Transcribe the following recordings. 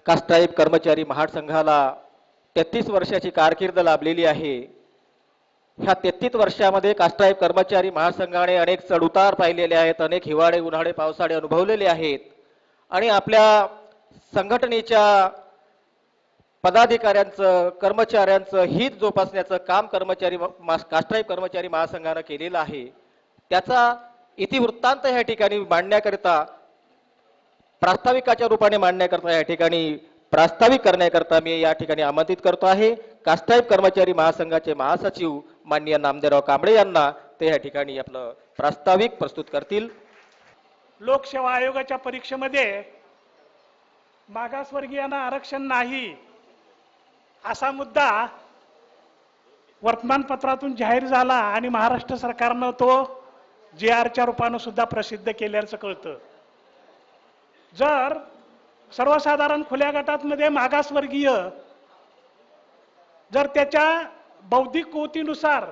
कास्ट्राईब कर्मचारी महासंघाला 33 वर्षाची कारकीर्द लाभलेली आहे। ह्या 33 वर्षामध्ये कास्ट्राईब कर्मचारी महासंघाने अनेक चढउतार पाहिलेले आहेत, अनेक हिवाळे उन्हाळे पावसाळे अनुभवलेले आहेत आणि आपल्या संघटनेच्या पदाधिकाऱ्यांचं कर्मचाऱ्यांचं हित जोपासण्याचं काम कास्ट्राईब कर्मचारी महासंघाने केलेलं आहे। त्याचा इतिवृत्तांत या ठिकाणी मांडण्याकरिता प्रास्ताविकाच्या रूपाने मांडण्याकरता या ठिकाणी प्रास्ताविक करण्याकरता मी या ठिकाणी आमंत्रित करतो आहे कास्ट्राईब कर्मचारी महासंघाचे महासचिव माननीय नामदेवराव कांबळे यांना। ते या ठिकाणी आपलं प्रास्ताविक प्रस्तुत करतील। लोकसेवा आयोगाच्या परीक्षेमध्ये मागासवर्गीयांना आरक्षण नाही असा मुद्दा वर्तमानपत्रातून जाहीर झाला आणि महाराष्ट्र सरकारनं तो JRच्या रूपानं सुद्धा प्रसिद्ध केल्याचं कळतं। जर सर्वसाधारण खुल्या गटामध्ये मागासवर्गीय जर त्याच्या बौद्धिक कुवतीनुसार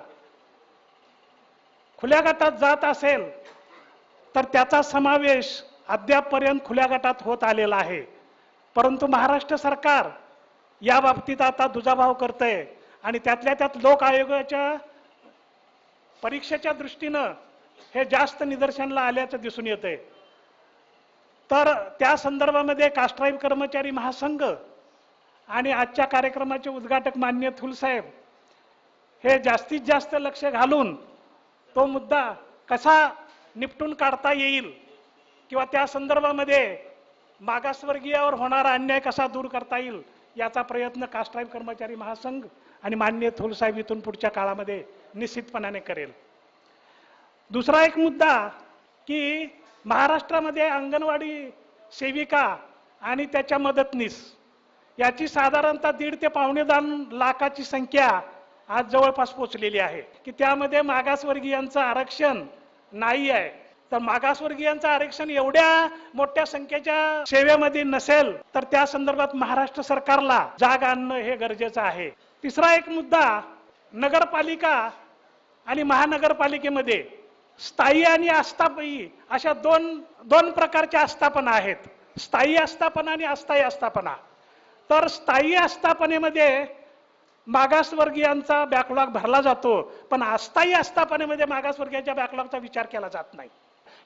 खुल्या गटात जात असेल तर त्याचा समावेश अद्यापपर्यंत खुल्या गटात होत आलेला आहे। परंतु महाराष्ट्र सरकार या बाबतीत आता दुजाभाव करतंय आणि त्यातल्या त्यात लोक आयोगाच्या परीक्षेच्या दृष्टीनं हे जास्त निदर्शनाला आल्याचं दिसून येतंय। तर त्या संदर्भामध्ये कास्ट्राईब कर्मचारी महासंघ आणि आजच्या कार्यक्रमाचे उद्घाटक माननीय थुल साहेब हे जास्तीत जास्त लक्ष घालून तो मुद्दा कसा निपटून काढता येईल किंवा त्या संदर्भामध्ये मागासवर्गीयावर होणारा अन्याय कसा दूर करता येईल याचा प्रयत्न कास्ट्राईब कर्मचारी महासंघ आणि माननीय थुल साहेब इथून पुढच्या काळामध्ये निश्चितपणाने करेल। दुसरा एक मुद्दा की महाराष्ट्रामध्ये अंगणवाडी सेविका आणि त्याच्या मदतनीस याची साधारणतः 1.5 ते 1.25 लाखाची संख्या आज जवळपास पोहोचलेली आहे की त्यामध्ये मागासवर्गीयांचं आरक्षण नाही आहे। तर मागासवर्गीयांचं आरक्षण एवढ्या मोठ्या संख्येच्या सेवेमध्ये नसेल तर त्या संदर्भात महाराष्ट्र सरकारला जाग आणणं हे गरजेचं आहे। तिसरा एक मुद्दा, नगरपालिका आणि महानगरपालिकेमध्ये स्थायी आणि आस्थापी अशा दोन प्रकारच्या आस्थापना आहेत, स्थायी आस्थापना आणि अस्थायी आस्थापना। तर स्थायी आस्थापनेमध्ये मागासवर्गीयांचा बॅकलॉग भरला जातो, पण अस्थायी आस्थापनेमध्ये मागासवर्गीयांच्या बॅकलॉगचा विचार केला जात नाही।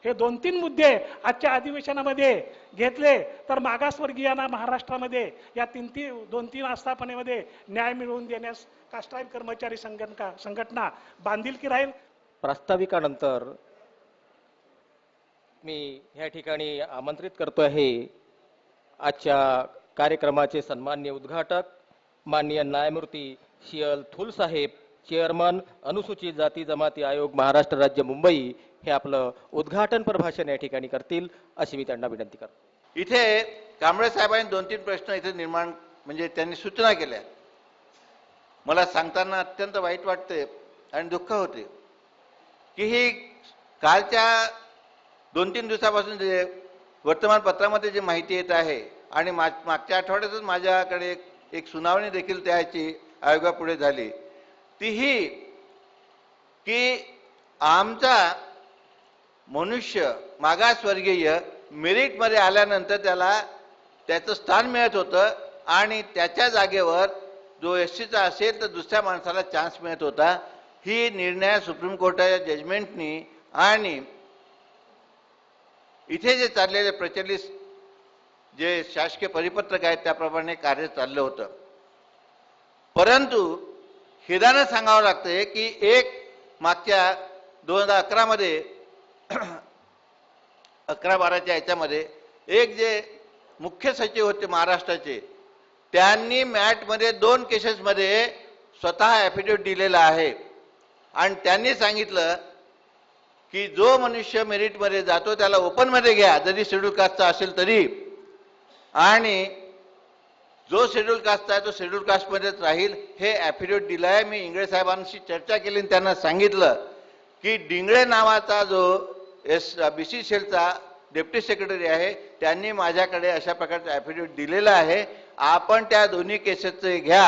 हे 2-3 मुद्दे आजच्या अधिवेशनामध्ये घेतले तर मागासवर्गीयांना महाराष्ट्रामध्ये या 2-3 आस्थापनेमध्ये न्याय मिळवून देण्यास कास्ट्राईब कर्मचारी संघटना बांधिलकी राहील। प्रास्ताविकानंतर मी या ठिकाणी आमंत्रित करतो आहे आजच्या कार्यक्रमाचे सन्माननीय उद्घाटक माननीय न्यायमूर्ती शियल थुल साहेब, चेअरमन अनुसूचित जाती जमाती आयोग महाराष्ट्र राज्य मुंबई, हे आपलं उद्घाटनपर भाषण या ठिकाणी करतील अशी मी त्यांना विनंती करतो। इथे कांबळे साहेबांनी 2-3 प्रश्न इथे निर्माण म्हणजे त्यांनी सूचना केल्या। मला सांगताना अत्यंत वाईट वाटते आणि दुःख होते की ही कालच्या 2-3 दिवसापासून जे वर्तमानपत्रामध्ये जी माहिती येत आहे आणि मागच्या आठवड्यातच माझ्याकडे एक सुनावणी देखील त्याची आयोगापुढे झाली, ती ही की आमचा मनुष्य मागासवर्गीय मेरिटमध्ये आल्यानंतर त्याला त्याचं स्थान मिळत होतं आणि त्याच्या जागेवर जो SCचा असेल तर दुसऱ्या माणसाला चान्स मिळत होता। ही निर्णय सुप्रीम कोर्टाच्या जजमेंटनी आणि इथे जे चाललेले प्रचलित जे शासकीय परिपत्रक आहेत त्याप्रमाणे कार्य चाललं होतं। परंतु खेदानं सांगावं लागतंय की एक मागच्या 2011 मध्ये 11-12च्या याच्यामध्ये एक जे मुख्य सचिव होते महाराष्ट्राचे, त्यांनी मॅटमध्ये 2 केसेसमध्ये स्वतः ॲफिडेव्हिट दिलेला आहे आणि त्यांनी सांगितलं की जो मनुष्य मेरिटमध्ये जातो त्याला ओपनमध्ये घ्या जरी शेड्यूल कास्टचा असेल तरी, आणि जो शेड्यूल कास्टचा आहे तो शेड्यूल कास्टमध्येच राहील, हे ॲफिडेव्हिट दिलं आहे। मी इंगळे साहेबांशी चर्चा केली आणि त्यांना सांगितलं की डिंगळे नावाचा जो BC सेलचा डेप्टी सेक्रेटरी आहे त्यांनी माझ्याकडे अशा प्रकारचं ॲफिडेव्हिट दिलेलं आहे, आपण त्या दोन्ही केसेसचे घ्या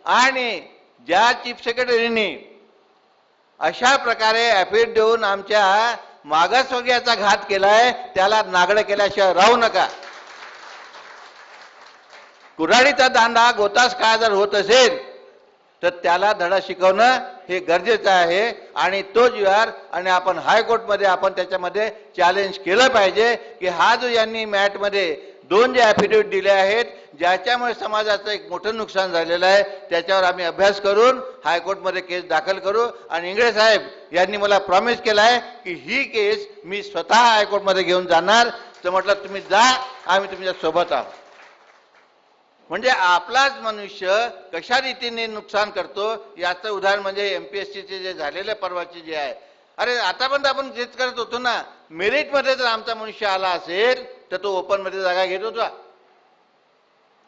आणि ज्या चीफ सेक्रेटरीनी अशा प्रकारे ॲफिडेव्हिट देऊन आमच्या मागासवर्गीयाचा घात केलाय त्याला नागडं केल्याशिवाय राहू नका। कुऱ्हाडीचा दांडा गोतास काळ जर होत असेल तर त्याला धडा शिकवणं हे गरजेचं आहे आणि तोच व्यवहार आणि आपण हायकोर्टमध्ये आपण त्याच्यामध्ये चॅलेंज केलं पाहिजे की हा जो यांनी मॅटमध्ये 2 जे ॲफिडेव्हिट दिले आहेत ज्याच्यामुळे समाजाचं एक मोठं नुकसान झालेलं आहे त्याच्यावर आम्ही अभ्यास करून हायकोर्टमध्ये केस दाखल करू आणि इंगळे साहेब यांनी मला प्रॉमिस केला आहे की ही केस मी स्वतः हायकोर्टमध्ये घेऊन जाणार. तर म्हटलं तुम्ही जा, आम्ही तुमच्या सोबत आहोत. म्हणजे आपलाच मनुष्य कशा रीतीने नुकसान करतो याचं उदाहरण म्हणजे एमपीएससीचे जे झालेले परवाचे जे आहे. अरे आतापर्यंत आपण तेच करत होतो ना, मेरिटमध्ये जर आमचा मनुष्य आला असेल तर तो ओपनमध्ये जागा घेत होता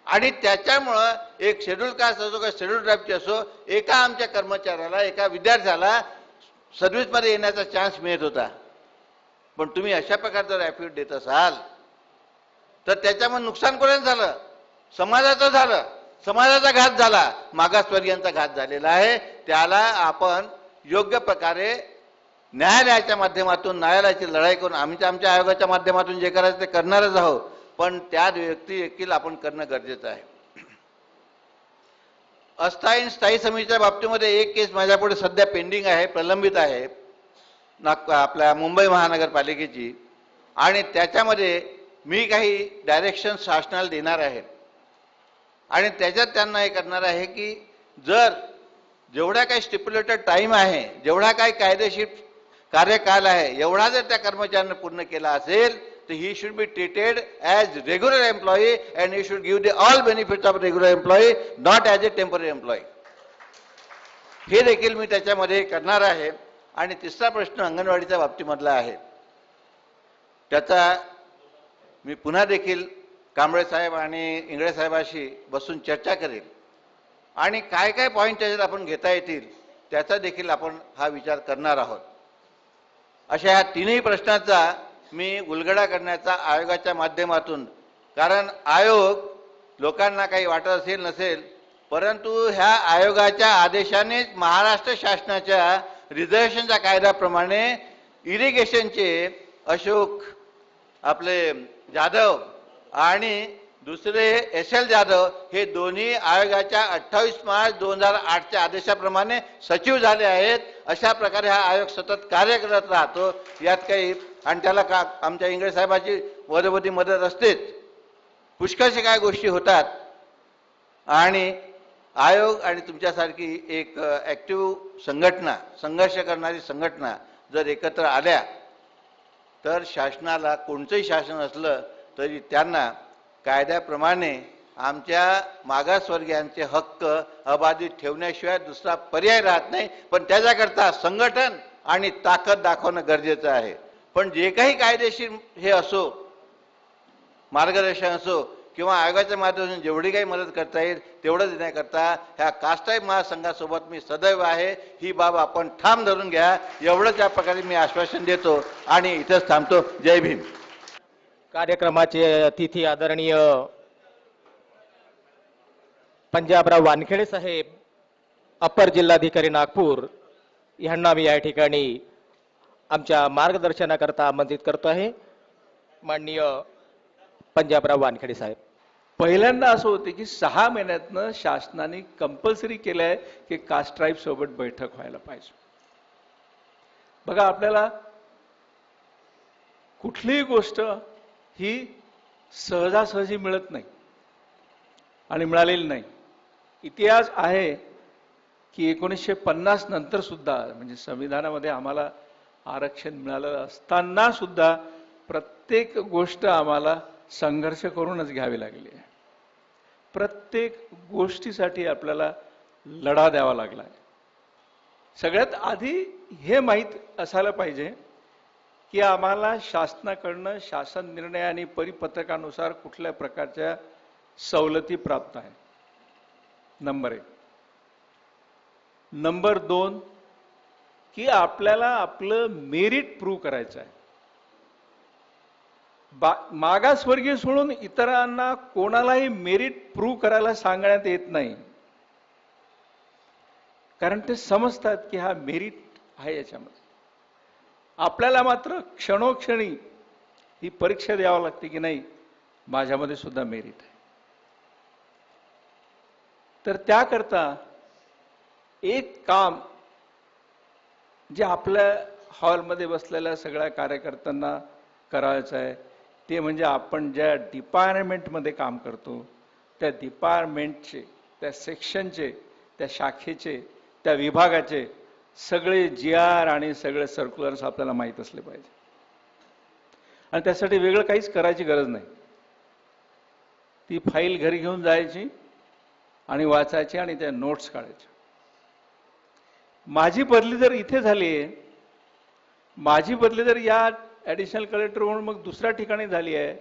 आणि त्याच्यामुळं एक शेड्यूल कास्ट असो किंवा शेड्यूल ट्राईबची असो एका आमच्या कर्मचाऱ्याला एका विद्यार्थ्याला सर्व्हिसमध्ये येण्याचा चान्स मिळत होता. पण तुम्ही अशा प्रकारे जर ॲफिडेव्हिट देत असाल तर त्याच्यामुळे नुकसान कोणाचं झालं? समाजाचं झालं. समाजाचा घात झाला, मागासवर्गीयांचा घात झालेला आहे. त्याला आपण योग्य प्रकारे न्यायालयाच्या माध्यमातून न्यायालयाची लढाई करून आमच्या आयोगाच्या माध्यमातून जे करायचं ते करणारच आहोत. पण त्या व्यक्ती देखील आपण करणं गरजेचं आहे. अस्थायी स्थायी समितीच्या बाबतीमध्ये एक केस माझ्यापुढे सध्या पेंडिंग आहे, प्रलंबित आहे, आपल्या मुंबई महानगरपालिकेची. आणि त्याच्यामध्ये मी काही डायरेक्शन शासनाला देणार आहे आणि त्याच्यात त्यांना हे करणार आहे की जर जेवढा काही स्टिप्युलेटेड टाईम आहे, जेवढा काही कायदेशीर कार्यकाल आहे, एवढा जर त्या कर्मचाऱ्याने पूर्ण केला असेल तर he should be treated as regular employee and he should give the all benefits of regular employee, not as A temporary employee. हे देखील मी त्याच्यामध्ये करणार आहे. आणि तिसरा प्रश्न अंगणवाडीच्या बाबतीमधला आहे. त्याचा मी पुन्हा देखील कांबळे साहेब आणि इंगळे साहेबांशी बसून चर्चा करेल आणि काय काय पॉईंट त्याच्यात आपण घेता येतील त्याचा देखील आपण हा विचार करणार आहोत. अशा ह्या तीनही प्रश्नाचा मी उलगडा करण्याचा आयोगाच्या माध्यमातून, कारण आयोग लोकांना काही वाटत असेल नसेल परंतु ह्या आयोगाच्या आदेशानेच महाराष्ट्र शासनाच्या रिझर्वेशनच्या कायद्याप्रमाणे इरिगेशनचे अशोक आपले जाधव आणि दुसरे एस.एल. जाधव हे दोन्ही आयोगाच्या 28 मार्च 2008च्या आदेशाप्रमाणे सचिव झाले आहेत. अशा प्रकारे हा आयोग सतत कार्य करत राहतो. यात काही आणि त्याला आमच्या इंगळे साहेबांची वदोवधी मदत असतेच. पुष्कळशा काय गोष्टी होतात आणि आयोग आणि तुमच्यासारखी एक ॲक्टिव्ह संघटना, संघर्ष करणारी संघटना जर एकत्र आल्या तर शासनाला, कोणतंही शासन असलं तरी त्यांना कायद्याप्रमाणे आमच्या मागासवर्गीयांचे हक्क अबाधित ठेवण्याशिवाय दुसरा पर्याय राहत नाही. पण त्याच्याकरता संघटन आणि ताकद दाखवणं गरजेचं आहे. पण जे काही कायदेशीर हे असो, मार्गदर्शन असो किंवा आयोगाच्या माध्यमातून जेवढी काही मदत करता येईल तेवढं देण्याकरता ह्या कास्टाईब महासंघासोबत मी सदैव आहे. ही बाब आपण ठाम धरून घ्या, एवढंच या प्रकारे मी आश्वासन देतो आणि इथंच थांबतो. जय भीम. कार्यक्रमाचे अतिथी आदरणीय पंजाबराव वानखेडे साहेब, अपर जिल्हाधिकारी नागपूर यांना मी या ठिकाणी आमच्या मार्गदर्शनाकरता आमंत्रित करतो आहे. माननीय पंजाबराव वानखेडे साहेब. पहिल्यांदा असं होते की 6 महिन्यातनं शासनाने कंपल्सरी केलं आहे की कास्ट ट्राईब सोबत बैठक व्हायला पाहिजे. बघा, आपल्याला कुठलीही गोष्ट ही सहजासहजी मिळत नाही आणि मिळालेली नाही. इतिहास आहे की 1950 नंतर सुद्धा, म्हणजे संविधानामध्ये आम्हाला आरक्षण मिळालं असताना सुद्धा प्रत्येक गोष्ट आम्हाला संघर्ष करूनच घ्यावी लागली आहे. प्रत्येक गोष्टीसाठी आपल्याला लढा द्यावा लागला आहे. सगळ्यात आधी हे माहीत असायला पाहिजे की आम्हाला शासनाकडनं शासन निर्णय आणि परिपत्रकानुसार कुठल्या प्रकारच्या सवलती प्राप्त आहेत. नंबर 1. नंबर 2 की आपल्याला आपलं मेरिट प्रूव्ह करायचं आहे. मागासवर्गीय सोडून इतरांना कोणालाही मेरिट प्रूव्ह करायला सांगण्यात येत नाही, कारण ते समजतात की हा मेरिट आहे याच्यामध्ये. आपल्याला मात्र क्षणोक्षणी ही परीक्षा द्यावी लागते की नाही, माझ्यामध्ये सुद्धा मेरिट आहे. तर त्याकरता एक काम जे आपल्या हॉलमध्ये बसलेल्या सगळ्या कार्यकर्त्यांना करायचं आहे ते म्हणजे आपण ज्या डिपार्टमेंटमध्ये काम करतो त्या डिपार्टमेंटचे, त्या सेक्शनचे, त्या शाखेचे, त्या विभागाचे सगळे GR आणि सगळे सर्क्युलर्स आपल्याला माहीत असले पाहिजे. आणि त्यासाठी वेगळं काहीच करायची गरज नाही. ती फाईल घरी घेऊन जायची आणि वाचायची आणि त्या नोट्स काढायच्या. माझी बदली जर इथे झाली आहे, माझी बदली जर या ॲडिशनल कलेक्टर म्हणून मग दुसऱ्या ठिकाणी झाली आहे,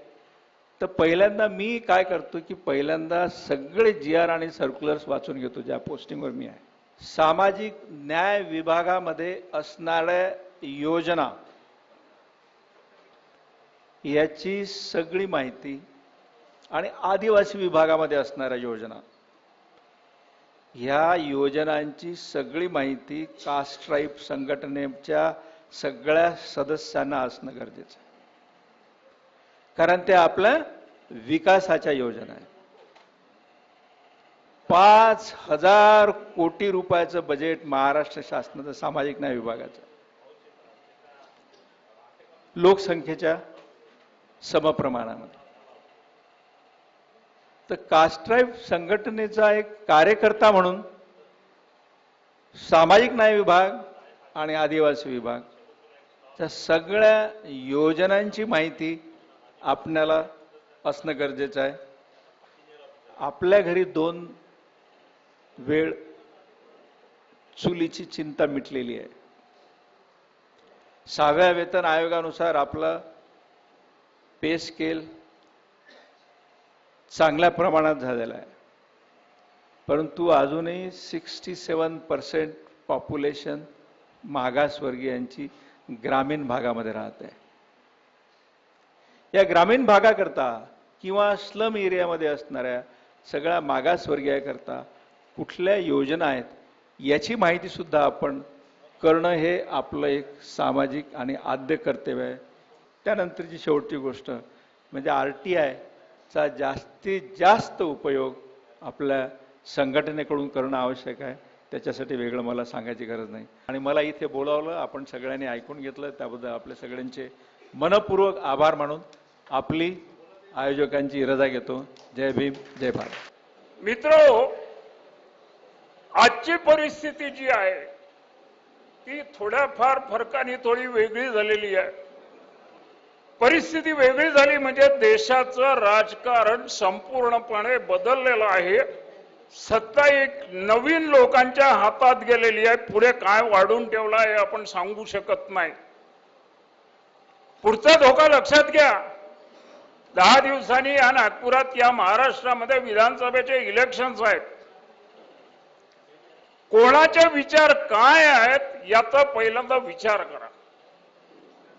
तर पहिल्यांदा मी काय करतो की पहिल्यांदा सगळे GR आणि सर्क्युलर्स वाचून घेतो ज्या पोस्टिंगवर मी आहे. सामाजिक न्याय विभागामध्ये असणाऱ्या योजना याची सगळी माहिती आणि आदिवासी विभागामध्ये असणाऱ्या योजना, ह्या योजनांची सगळी माहिती कास्ट ट्राईब संघटनेच्या सगळ्या सदस्यांना असणं गरजेचं आहे. कारण ते आपल्या विकासाच्या योजना आहेत. 5,000 कोटी रुपयाचं बजेट महाराष्ट्र शासनाचं सामाजिक न्याय विभागाचं, लोकसंख्येच्या समप्रमाणामध्ये. तर कास्ट ट्राईब संघटनेचा एक कार्यकर्ता म्हणून सामाजिक न्याय विभाग आणि आदिवासी विभाग त्या सगळ्या योजनांची माहिती आपल्याला असणं गरजेचं आहे. आपल्या घरी 2 वेळ चुलीची चिंता मिटलेली आहे. 6व्या वेतन आयोगानुसार आपला पे स्केल चांगल्या प्रमाणात झालेला आहे, परंतु अजूनही 67% पॉप्युलेशन मागासवर्गीयांची ग्रामीण भागामध्ये राहत आहे. या ग्रामीण भागाकरता किंवा स्लम एरियामध्ये असणाऱ्या सगळ्या मागासवर्गीयाकरता कुठल्या योजना आहेत याची माहिती सुद्धा आपण करणं हे आपलं एक सामाजिक आणि आद्य कर्तव्य आहे. त्यानंतरची शेवटची गोष्ट म्हणजे RTIचा जास्तीत जास्त उपयोग आपल्या संघटनेकडून करणं आवश्यक आहे. त्याच्यासाठी वेगळं मला सांगायची गरज नाही. आणि मला इथे बोलावलं, आपण सगळ्यांनी ऐकून घेतलं, त्याबद्दल आपल्या सगळ्यांचे मनपूर्वक आभार मानून आपली आयोजकांची रजा घेतो. जय भीम, जय भारत. मित्रो, आजची परिस्थिती जी आहे ती थोड्याफार फरकाने थोडी वेगळी झालेली आहे. परिस्थिती वेगळी झाली म्हणजे देशाचं राजकारण संपूर्णपणे बदललेलं आहे. सत्ता एक नवीन लोकांच्या हातात गेलेली आहे. पुढे काय वाढून ठेवला आहे आपण सांगू शकत नाही. पुढचा धोका लक्षात घ्या. 10 दिवसांनी या नागपुरात, या महाराष्ट्रामध्ये विधानसभेचे इलेक्शन्स आहेत. कोणाचे विचार काय आहेत याचा पहिल्यांदा विचार करा.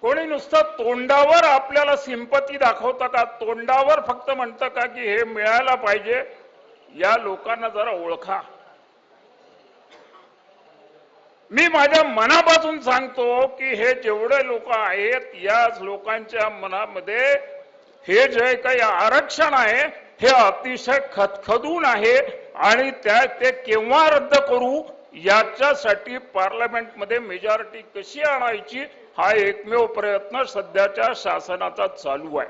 कोणी नुसतं तोंडावर आपल्याला सिंपती दाखवतं का? तोंडावर फक्त म्हणतं का की हे मिळायला पाहिजे? या लोकांना जरा ओळखा. मी माझ्या मनापासून सांगतो की हे जेवढे लोक आहेत या लोकांच्या मनामध्ये हे जे काही आरक्षण आहे हे अतिशय खदखदून आहे आणि ते केव्हा रद्द करू याच्यासाठी पार्लमेंटमध्ये मेजॉरिटी कशी आणायची हा एकमेव प्रयत्न सध्याच्या शासनाचा चालू आहे.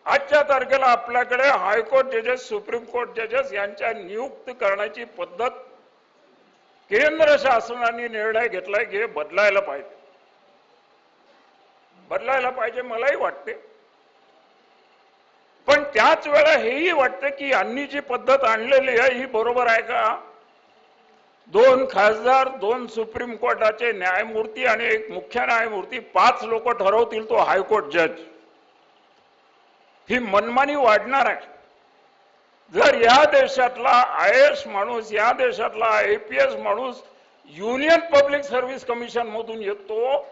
आजच्या तारखेला आपल्याकडे हायकोर्ट जजेस, सुप्रीम कोर्ट जजेस यांच्या नियुक्त करण्याची पद्धत केंद्र शासनाने निर्णय घेतलाय की हे बदलायला पाहिजे. बदलायला पाहिजे मलाही वाटते, पण त्याच वेळा हेही वाटते की यांनी जी पद्धत आणलेली आहे ही बरोबर आहे का? 2 खासदार, 2 सुप्रीम कोर्टाचे न्यायमूर्ती आणि 1 मुख्य न्यायमूर्ती, 5 लोक ठरवतील तो हायकोर्ट जज. ही मनमानी वाढणार आहे. जर या देशातला IAS माणूस, या देशातला APS माणूस युनियन पब्लिक सर्व्हिस कमिशन मधून येतो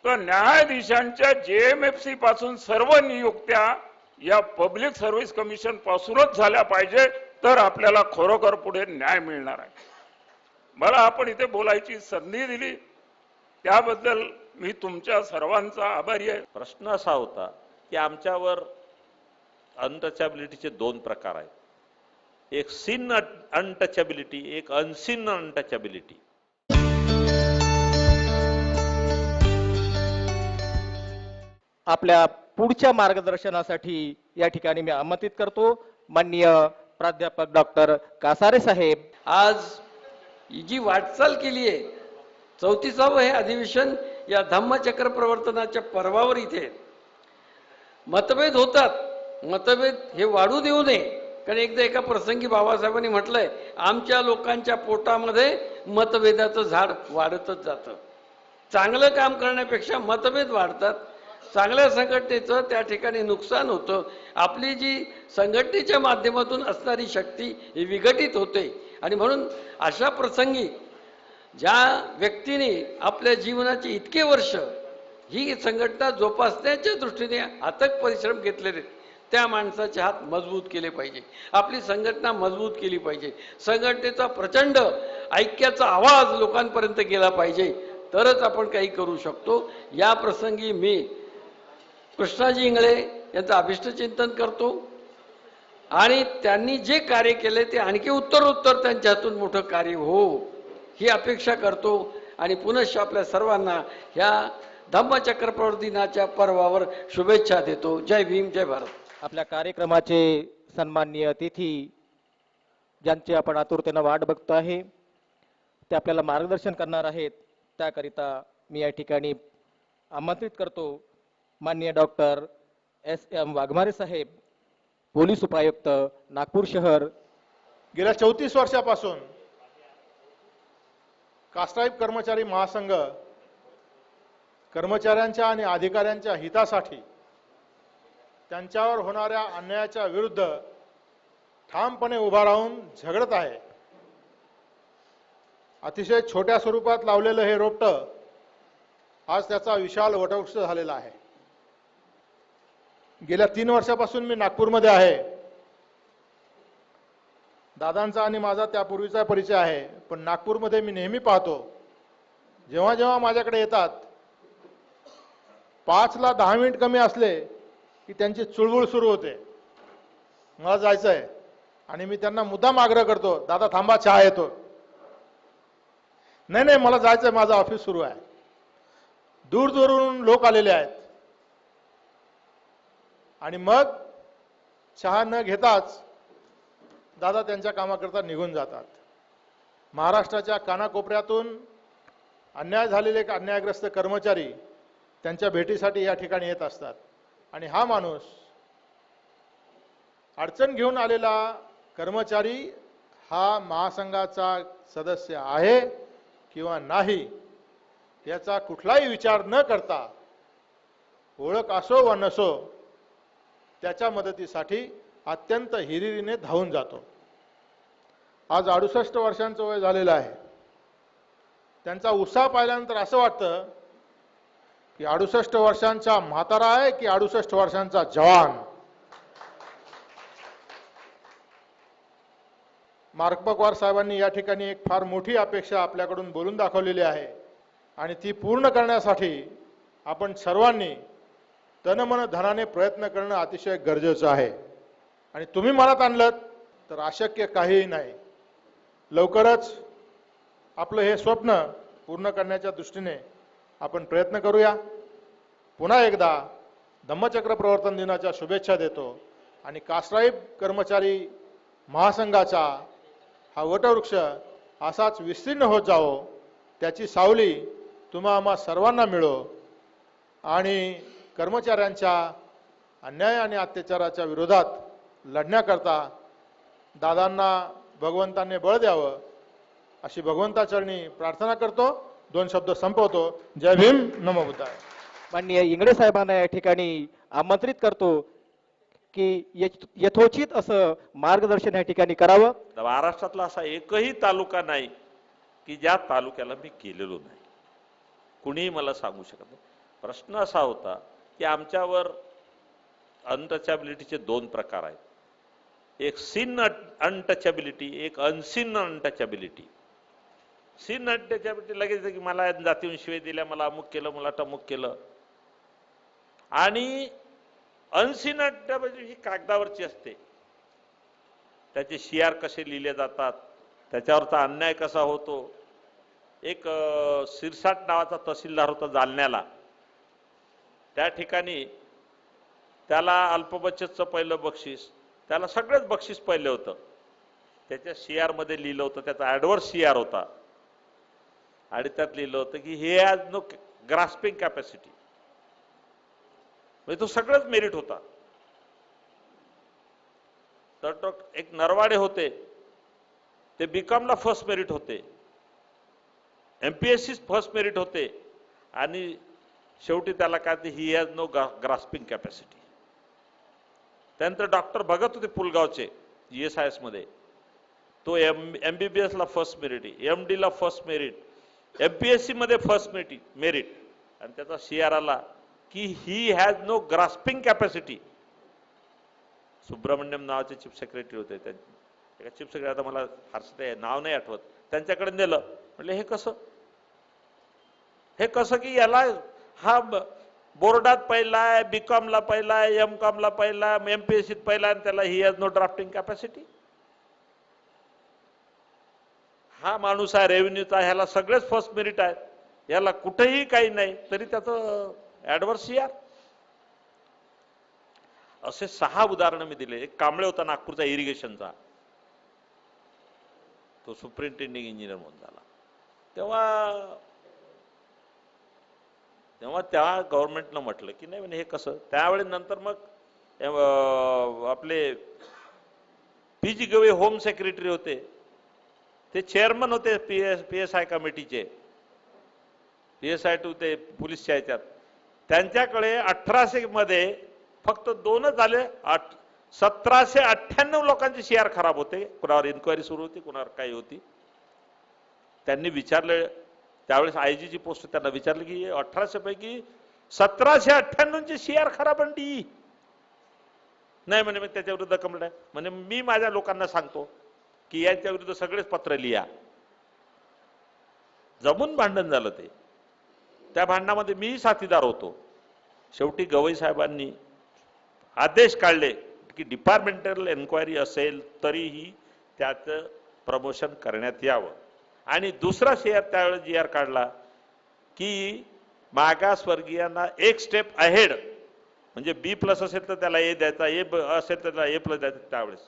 तर न्यायाधीशांच्या JMFC पासून सर्व नियुक्त्या या पब्लिक सर्व्हिस कमिशन पासूनच झाल्या पाहिजे, तर आपल्याला खरोखर पुढे न्याय मिळणार आहे. मला आपण इथे बोलायची संधी दिली त्याबद्दल मी तुमच्या सर्वांचा आभारी आहे. प्रश्न असा होता की आमच्यावर अनटचॅबिलिटीचे 2 प्रकार आहेत. एक सीन अनटचेबिलिटी, एक अनसीन अनटचेबिलिटी. आपल्या पुढच्या मार्गदर्शनासाठी या ठिकाणी मी आमंत्रित करतो माननीय प्राध्यापक डॉक्टर कासारे साहेब. आज ही जी वाटचाल केली आहे 34वे हे अधिवेशन या धम्मचक्र प्रवर्तनाच्या पर्वावर इथे मतभेद होतात, मतभेद हे वाढू देऊ नये. कारण एकदा एका प्रसंगी बाबासाहेबांनी म्हटलंय आमच्या लोकांच्या पोटामध्ये मतभेदाचं झाड वाढतच जातं. चांगलं काम करण्यापेक्षा मतभेद वाढतात, चांगल्या संघटनेचं त्या ठिकाणी नुकसान होतं. आपली जी संघटनेच्या माध्यमातून असणारी शक्ती ही विघटित होते. आणि म्हणून अशा प्रसंगी ज्या व्यक्तीने आपल्या जीवनाचे इतके वर्ष ही संघटना जोपासण्याच्या दृष्टीने अथक परिश्रम घेतलेले त्या माणसाचे हात मजबूत केले पाहिजे, आपली संघटना मजबूत केली पाहिजे, संघटनेचा प्रचंड ऐक्याचा आवाज लोकांपर्यंत गेला पाहिजे, तरच आपण काही करू शकतो. या प्रसंगी मी कृष्णाजी इंगळे यांचं अभिष्टचिंतन करतो आणि त्यांनी जे कार्य केले ते आणखी उत्तरोत्तर त्यांच्या हातून मोठं कार्य हो ही अपेक्षा करतो. आणि पुनश्च आपल्या सर्वांना ह्या धम्मचक्र प्रवर्तन दिनाच्या पर्वावर शुभेच्छा देतो. जय भीम, जय भारत. आपल्या कार्यक्रमाचे सन्माननीय अतिथी ज्यांची आपण आतुरतेनं वाट बघतो आहे ते आपल्याला मार्गदर्शन करणार आहेत. त्याकरिता मी या ठिकाणी आमंत्रित करतो माननीय डॉक्टर S.M. वाघमारे साहेब, पोलीस उपायुक्त नागपूर शहर. गेल्या 34 वर्षापासून कास्ट्राईब कर्मचारी महासंघ कर्मचाऱ्यांच्या आणि अधिकाऱ्यांच्या हितासाठी त्यांच्यावर होणाऱ्या अन्यायाच्या विरुद्ध ठामपणे उभा राहून झगडत आहे. अतिशय छोट्या स्वरूपात लावलेलं हे रोपटं आज त्याचा विशाल वटवृक्ष झालेला आहे. गेल्या 3 वर्षापासून मी नागपूरमध्ये आहे. दादांचा आणि माझा त्यापूर्वीचा परिचय आहे, पण नागपूरमध्ये मी नेहमी पाहतो जेव्हा जेव्हा माझ्याकडे येतात 5 ला 10 मिनिट कमी असले की त्यांची चुळबुळ सुरू होते, मला जायचं आहे. आणि मी त्यांना मुद्दाम आग्रह करतो, दादा थांबा, चहा येतो. नाही नाही मला जायचं आहे, माझं ऑफिस सुरू आहे. दूर दूरून लोक आलेले आहेत आणि मग चहा न घेताच दादा त्यांच्या कामाकरता निघून जातात. महाराष्ट्राच्या कानाकोपऱ्यातून अन्याय झालेले अन्यायग्रस्त कर्मचारी त्यांच्या भेटीसाठी या ठिकाणी येत असतात. आणि हा माणूस अडचण घेऊन आलेला कर्मचारी हा महासंघाचा सदस्य आहे किंवा नाही याचा कुठलाही विचार न करता, ओळख असो वा नसो, त्याच्या मदतीसाठी अत्यंत हिरिरीने धावून जातो. आज 68 वर्षांचं वय झालेलं आहे. त्यांचा उत्साह पाहिल्यानंतर असं वाटतं की 68 वर्षांचा म्हातारा आहे की 68 वर्षांचा जवान. मार्क पकवार साहेबांनी या ठिकाणी एक फार मोठी अपेक्षा आपल्याकडून बोलून दाखवलेली आहे आणि ती पूर्ण करण्यासाठी आपण सर्वांनी तनमन धनाने प्रयत्न करणं अतिशय गरजेचं आहे. आणि तुम्ही मनात आणलं तर अशक्य काहीही नाही. लवकरच आपलं हे स्वप्न पूर्ण करण्याच्या दृष्टीने आपण प्रयत्न करूया. पुन्हा एकदा धम्मचक्र प्रवर्तन दिनाच्या शुभेच्छा देतो आणि कास्ट्राईब कर्मचारी महासंघाचा हा वटवृक्ष असाच विस्तीर्ण होत जावो, त्याची सावली तुम्हा आम्हा सर्वांना मिळो आणि कर्मचाऱ्यांच्या अन्याय आणि अत्याचाराच्या विरोधात लढण्याकरता दादांना भगवंताने बळ द्यावं अशी भगवंताचरणी प्रार्थना करतो. 2 शब्द संपवतो. जय भीम, नमो बुद्धाय. माननीय इंगळे साहेबांना या ठिकाणी आमंत्रित करतो की यथोचित असं मार्गदर्शन या ठिकाणी करावं. महाराष्ट्रातला असा एकही तालुका नाही की ज्या तालुक्याला मी गेलेलो नाही. कुणीही मला सांगू शकत नाही. प्रश्न असा होता की आमच्यावर अनटचॅबिलिटीचे 2 प्रकार आहेत. एक सीन अनटचॅबिलिटी, एक अनसीन अनटचॅबिलिटी. सीन अनटचॅबिलिटी लगेच की मला जातीहून शिवाय दिल्या, मला अमुक केलं, मला तमुक केलं. आणि अनसीन अनटचॅबिलिटी ही कागदावरची असते. त्याचे CR कसे लिहिले जातात, त्याच्यावरचा अन्याय कसा होतो. एक सिरसाट नावाचा तहसीलदार होता जालन्याला. त्या ठिकाणी त्याला अल्पबचतचं पहिलं बक्षीस, त्याला सगळेच बक्षीस पहिले होतं. त्याच्या CR मध्ये लिहिलं होतं, त्याचा ॲडव्हर्स CR होता आणि त्यात लिहिलं होतं की हे हॅज नो ग्रास्पिंग कॅपॅसिटी. म्हणजे तो सगळंच मेरिट होता. तर तो एक नरवाडे होते, ते BCom ला फर्स्ट मेरिट होते, MPSC फर्स्ट मेरिट होते आणि शेवटी त्याला काय ते he has no grasping capacity. त्यानंतर डॉक्टर भगत होते पुलगावचे GSIS मध्ये, तो MBBS ला फर्स्ट मेरिट, MD ला फर्स्ट मेरिट, MPSC मध्ये फर्स्ट मेरिट आणि त्याचा CR आला की he has no grasping capacity. Subramaniam नावाचे चीफ सेक्रेटरी होते, त्या चीफ सेक्रेटरी, आता मला फारसं ते नाव नाही आठवत, त्यांच्याकडे नेलं. म्हटलं हे कसं की याला हा बोर्डात पहिला आहे, BCom ला पहिला आहे, MCom ला पहिला आहे, MPSC पहिला आहे आणि त्याला he has no drafting capacity. हा माणूस आहे रेव्हेन्यूचा, ह्याला सगळेच फर्स्ट मेरिट आहेत, याला कुठेही काही नाही, तरी त्याचं ॲडव्हर्स CR. असे 6 उदाहरणं मी दिले. एक कांबळे होता नागपूरचा इरिगेशनचा, तो सुपरिंटेंडिंग इंजिनियर म्हणून झाला. तेव्हा त्या गव्हर्नमेंटनं म्हटलं की नाही म्हणजे हे कसं. त्यावेळी नंतर मग आपले PG गवई होम सेक्रेटरी होते, ते चेअरमन होते PSI कमिटीचे, PSI2 ते पोलीसच्या ह्याच्यात. त्यांच्याकडे 1800 मध्ये फक्त 2च आले. 1798 लोकांचे CR खराब होते. कुणावर इन्क्वायरी सुरू होती, कुणावर काही होती. त्यांनी विचारलं, त्यावेळेस IG ची पोस्ट, त्यांना विचारलं की 1800 पैकी 1798चे CR खराब अंडी नाही म्हणे. मग त्याच्या विरुद्ध कंप्लेंट आहे म्हणे. मी माझ्या लोकांना सांगतो की यांच्या विरुद्ध सगळेच पत्र लिहा. जमून भांडण झालं ते. त्या भांडणामध्ये मी साथीदार होतो. शेवटी गवई साहेबांनी आदेश काढले की डिपार्टमेंटल एन्क्वायरी असेल तरीही त्याचं प्रमोशन करण्यात यावं. आणि दुसरा त्यावेळेस GR काढला की मागासवर्गीयांना एक स्टेप अहेड, म्हणजे B+ असेल तर त्याला A द्यायचा, A असेल तर त्याला A+ द्यायचा त्यावेळेस.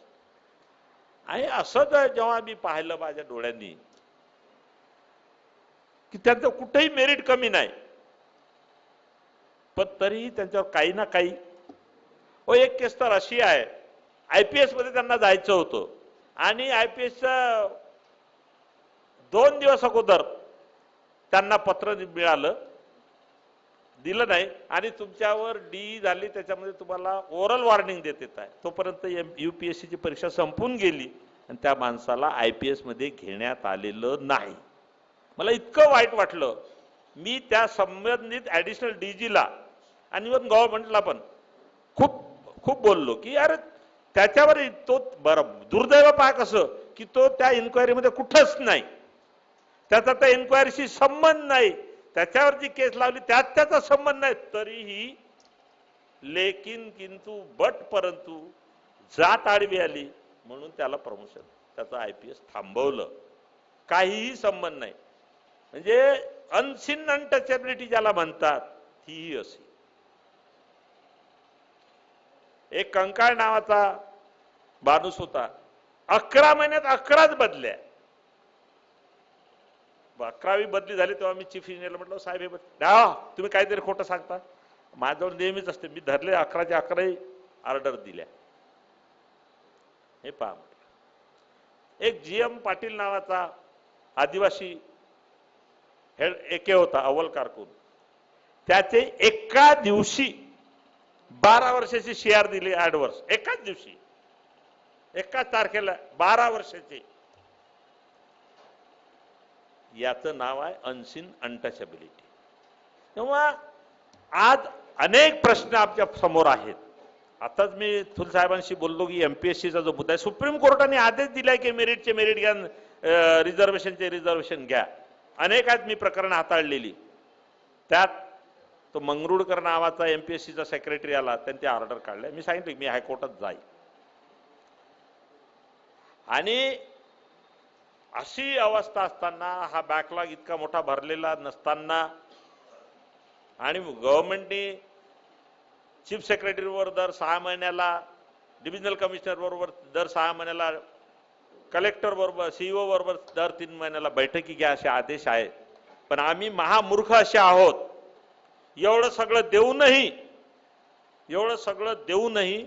आणि असं जेव्हा मी पाहिलं माझ्या डोळ्यांनी की त्यांचं कुठेही मेरिट कमी नाही, पण तरीही त्यांच्यावर काही ना काही. एक केस तर अशी आहे, IPS मध्ये त्यांना जायचं होतं आणि IPSचं 2 दिवस अगोदर त्यांना पत्र मिळालं, दिलं नाही आणि तुमच्यावर DE झाली, त्याच्यामध्ये तुम्हाला ओरल वॉर्निंग देत येत आहे. तोपर्यंत UPSCची परीक्षा संपून गेली आणि त्या माणसाला IPS मध्ये घेण्यात आलेलं नाही. मला इतकं वाईट वाटलं. मी त्या संबंधित ऍडिशनल DGला आणि गव्हर्नमेंटला पण खूप खूप बोललो की अरे त्याच्यावर तो बरं दुर्दैव पहा कसं की तो त्या इन्क्वायरीमध्ये कुठंच नाही, त्याचा त्या इन्क्वायरीशी संबंध नाही, त्याच्यावर जी केस लावली त्यात त्याचा संबंध नाही, तरीही लेकिन किंतु बट परंतु जात आडवी आली म्हणून त्याला प्रमोशन, त्याचा IPS थांबवलं. काहीही संबंध नाही. म्हणजे अनसिन अनटचेबिलिटी ज्याला म्हणतात तीही अशी. एक कंकाळ नावाचा माणूस होता, 11 महिन्यात 11च बदल्या. 11वी बदली झाली तेव्हा मी चीफ इंजिनियरला म्हटलं, साहेब हे तुम्ही काहीतरी खोटं सांगता. माझ्याजवळ नेहमीच असते, मी धरले 11च्या 11 ऑर्डर दिल्या. हे पहा. एक GM पाटील नावाचा आदिवासी हेड एके होता, अव्वल कारकून, त्याचे एका दिवशी 12 वर्षाची CR दिली ॲडव्हर्स. एकाच दिवशी, एकाच तारखेला 12 वर्षाची. याचं नाव आहे अनसिन अनटचेबिलिटी. तेव्हा आज अनेक प्रश्न आपल्या समोर आहेत. आताच मी थुल साहेबांशी बोललो की MPSCचा जो मुद्दा आहे, सुप्रीम कोर्टाने आदेश दिलाय की मेरिटचे मेरिट घ्या, रिझर्वेशनचे रिझर्वेशन घ्या. अनेक आहेत मी प्रकरण हाताळलेली. त्यात तो मंगरुळकर नावाचा MPSCचा सेक्रेटरी आला, त्यांनी ऑर्डर काढल्या. मी सांगितलं की मी हायकोर्टात जाईल. आणि अशी अवस्था असताना, हा बॅकलॉग इतका मोठा भरलेला नसताना, आणि गव्हर्नमेंटने चीफ सेक्रेटरीवर दर 6 महिन्याला, डिव्हिजनल कमिशनर बरोबर दर 6 महिन्याला, कलेक्टर बरोबर, सीईओ बरोबर दर 3 महिन्याला बैठकी घ्या असे आदेश आहेत. पण आम्ही महामूर्ख असे आहोत, एवढं सगळं देऊनही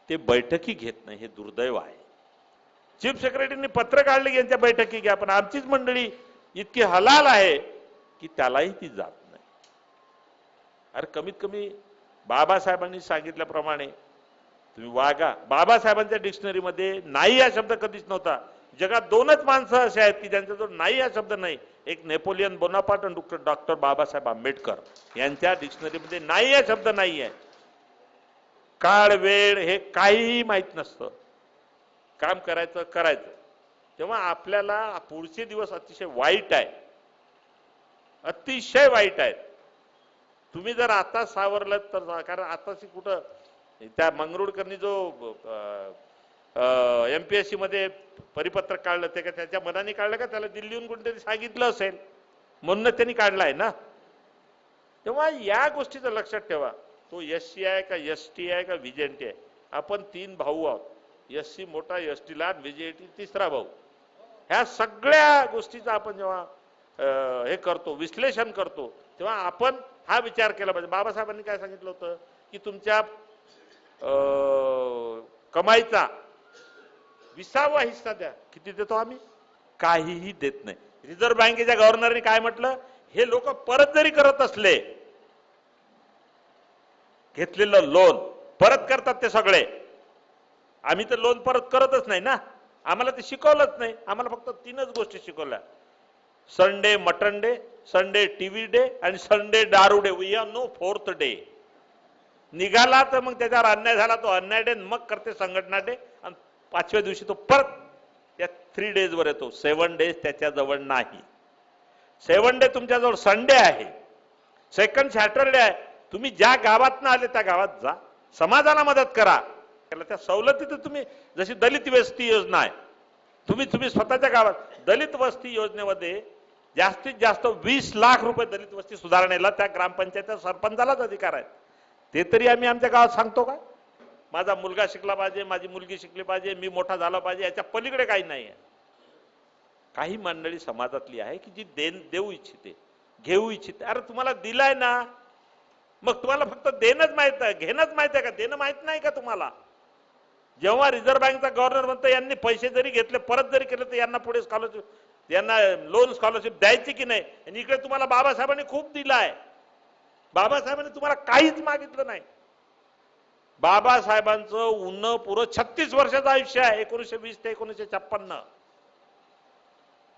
ते बैठकी घेत नाही. हे दुर्दैव आहे. चीफ सेक्रेटरीने पत्र काढले की यांच्या बैठकी घ्या, पण आमचीच मंडळी इतकी हलाल आहे की त्यालाही ती जात नाही. अरे कमीत कमी बाबासाहेबांनी सांगितल्याप्रमाणे तुम्ही वागा. बाबासाहेबांच्या डिक्शनरीमध्ये नाही हा शब्द कधीच नव्हता. जगात 2च माणसं असे आहेत की ज्यांच्याजवळ नाही हा शब्द नाही. एक नेपोलियन बोनापार्ट आणि डॉक्टर बाबासाहेब आंबेडकर यांच्या डिक्शनरीमध्ये नाही हा शब्द नाही आहे. काळ वेळ हे काहीही माहित नसतं. काम करायचं. तेव्हा आपल्याला पुढचे दिवस अतिशय वाईट आहे, अतिशय वाईट आहेत. तुम्ही जर आता सावरलं तर, कारण आताशी कुठं त्या मंगरुळकरनी जो MPSC मध्ये परिपत्रक काढलं ते का त्याच्या मनाने काढलं का, त्याला दिल्लीहून कोणीतरी सांगितलं असेल म्हणून त्यांनी काढलाय ना. तेव्हा या गोष्टीचं लक्षात ठेवा. तो SC आहे का ST आहे का VJT आहे, आपण 3 भाऊ आहोत. SC मोठा, ST लहान, VJT तिसरा भाऊ. ह्या सगळ्या गोष्टीचा आपण जेव्हा हे करतो, विश्लेषण करतो, तेव्हा आपण हा विचार केला पाहिजे. बाबासाहेबांनी काय सांगितलं होतं की तुमच्या कमाईचा 20वा हिस्सा द्या. किती देतो आम्ही? काहीही देत नाही. रिझर्व्ह बँकेच्या गव्हर्नरने काय म्हटलं, हे लोक परत जरी करत असले, घेतलेलं लोन परत करतात ते सगळे, आम्ही तर लोन परत करतच नाही ना. आम्हाला ते शिकवलंच नाही. आम्हाला फक्त 3च गोष्टी शिकवल्या: Sunday mutton day, Sunday TV day आणि संडे दारू day. We have no 4th day. निघाला तर मग त्याच्यावर अन्याय झाला तो अन्याय डे, मग करते संघटना डे, आणि 5व्या दिवशी तो परत त्या 3 days वर येतो. 7 days त्याच्याजवळ नाही. 7 डे तुमच्याजवळ संडे आहे, सेकंड सॅटरडे आहे. तुम्ही ज्या गावात आले त्या गावात जा, समाजाला मदत करा. त्या सवलती तर तुम्ही, जशी दलित वस्ती योजना आहे, तुम्ही स्वतःच्या गावात दलित वस्ती योजनेमध्ये जास्तीत जास्त 20 लाख रुपये दलित वस्ती सुधारणेला त्या ग्रामपंचायत सरपंचालाच अधिकार आहेत. ते तरी आम्ही आमच्या गावात सांगतो का? माझा मुलगा शिकला पाहिजे, माझी मुलगी शिकली पाहिजे, मी मोठा झाला पाहिजे, याच्या पलीकडे काही नाही आहे. काही मंडळी समाजातली आहे की जी देऊ इच्छिते, घेऊ इच्छिते. अरे तुम्हाला दिलाय ना, मग तुम्हाला फक्त देणंच माहित आहे, घेणंच माहित आहे का? देणं माहित नाही का तुम्हाला? जेव्हा रिझर्व्ह बँकचा गव्हर्नर म्हणतो यांनी पैसे जरी घेतले परत जरी केले तर यांना पुढे स्कॉलरशिप, यांना लोन स्कॉलरशिप द्यायची की नाही, आणि इकडे तुम्हाला बाबासाहेबांनी खूप दिलं आहे. बाबासाहेबांनी तुम्हाला काहीच मागितलं नाही. बाबासाहेबांचं उन्नं पुरं 36 वर्षाचं आयुष्य आहे, 1920 ते 1956.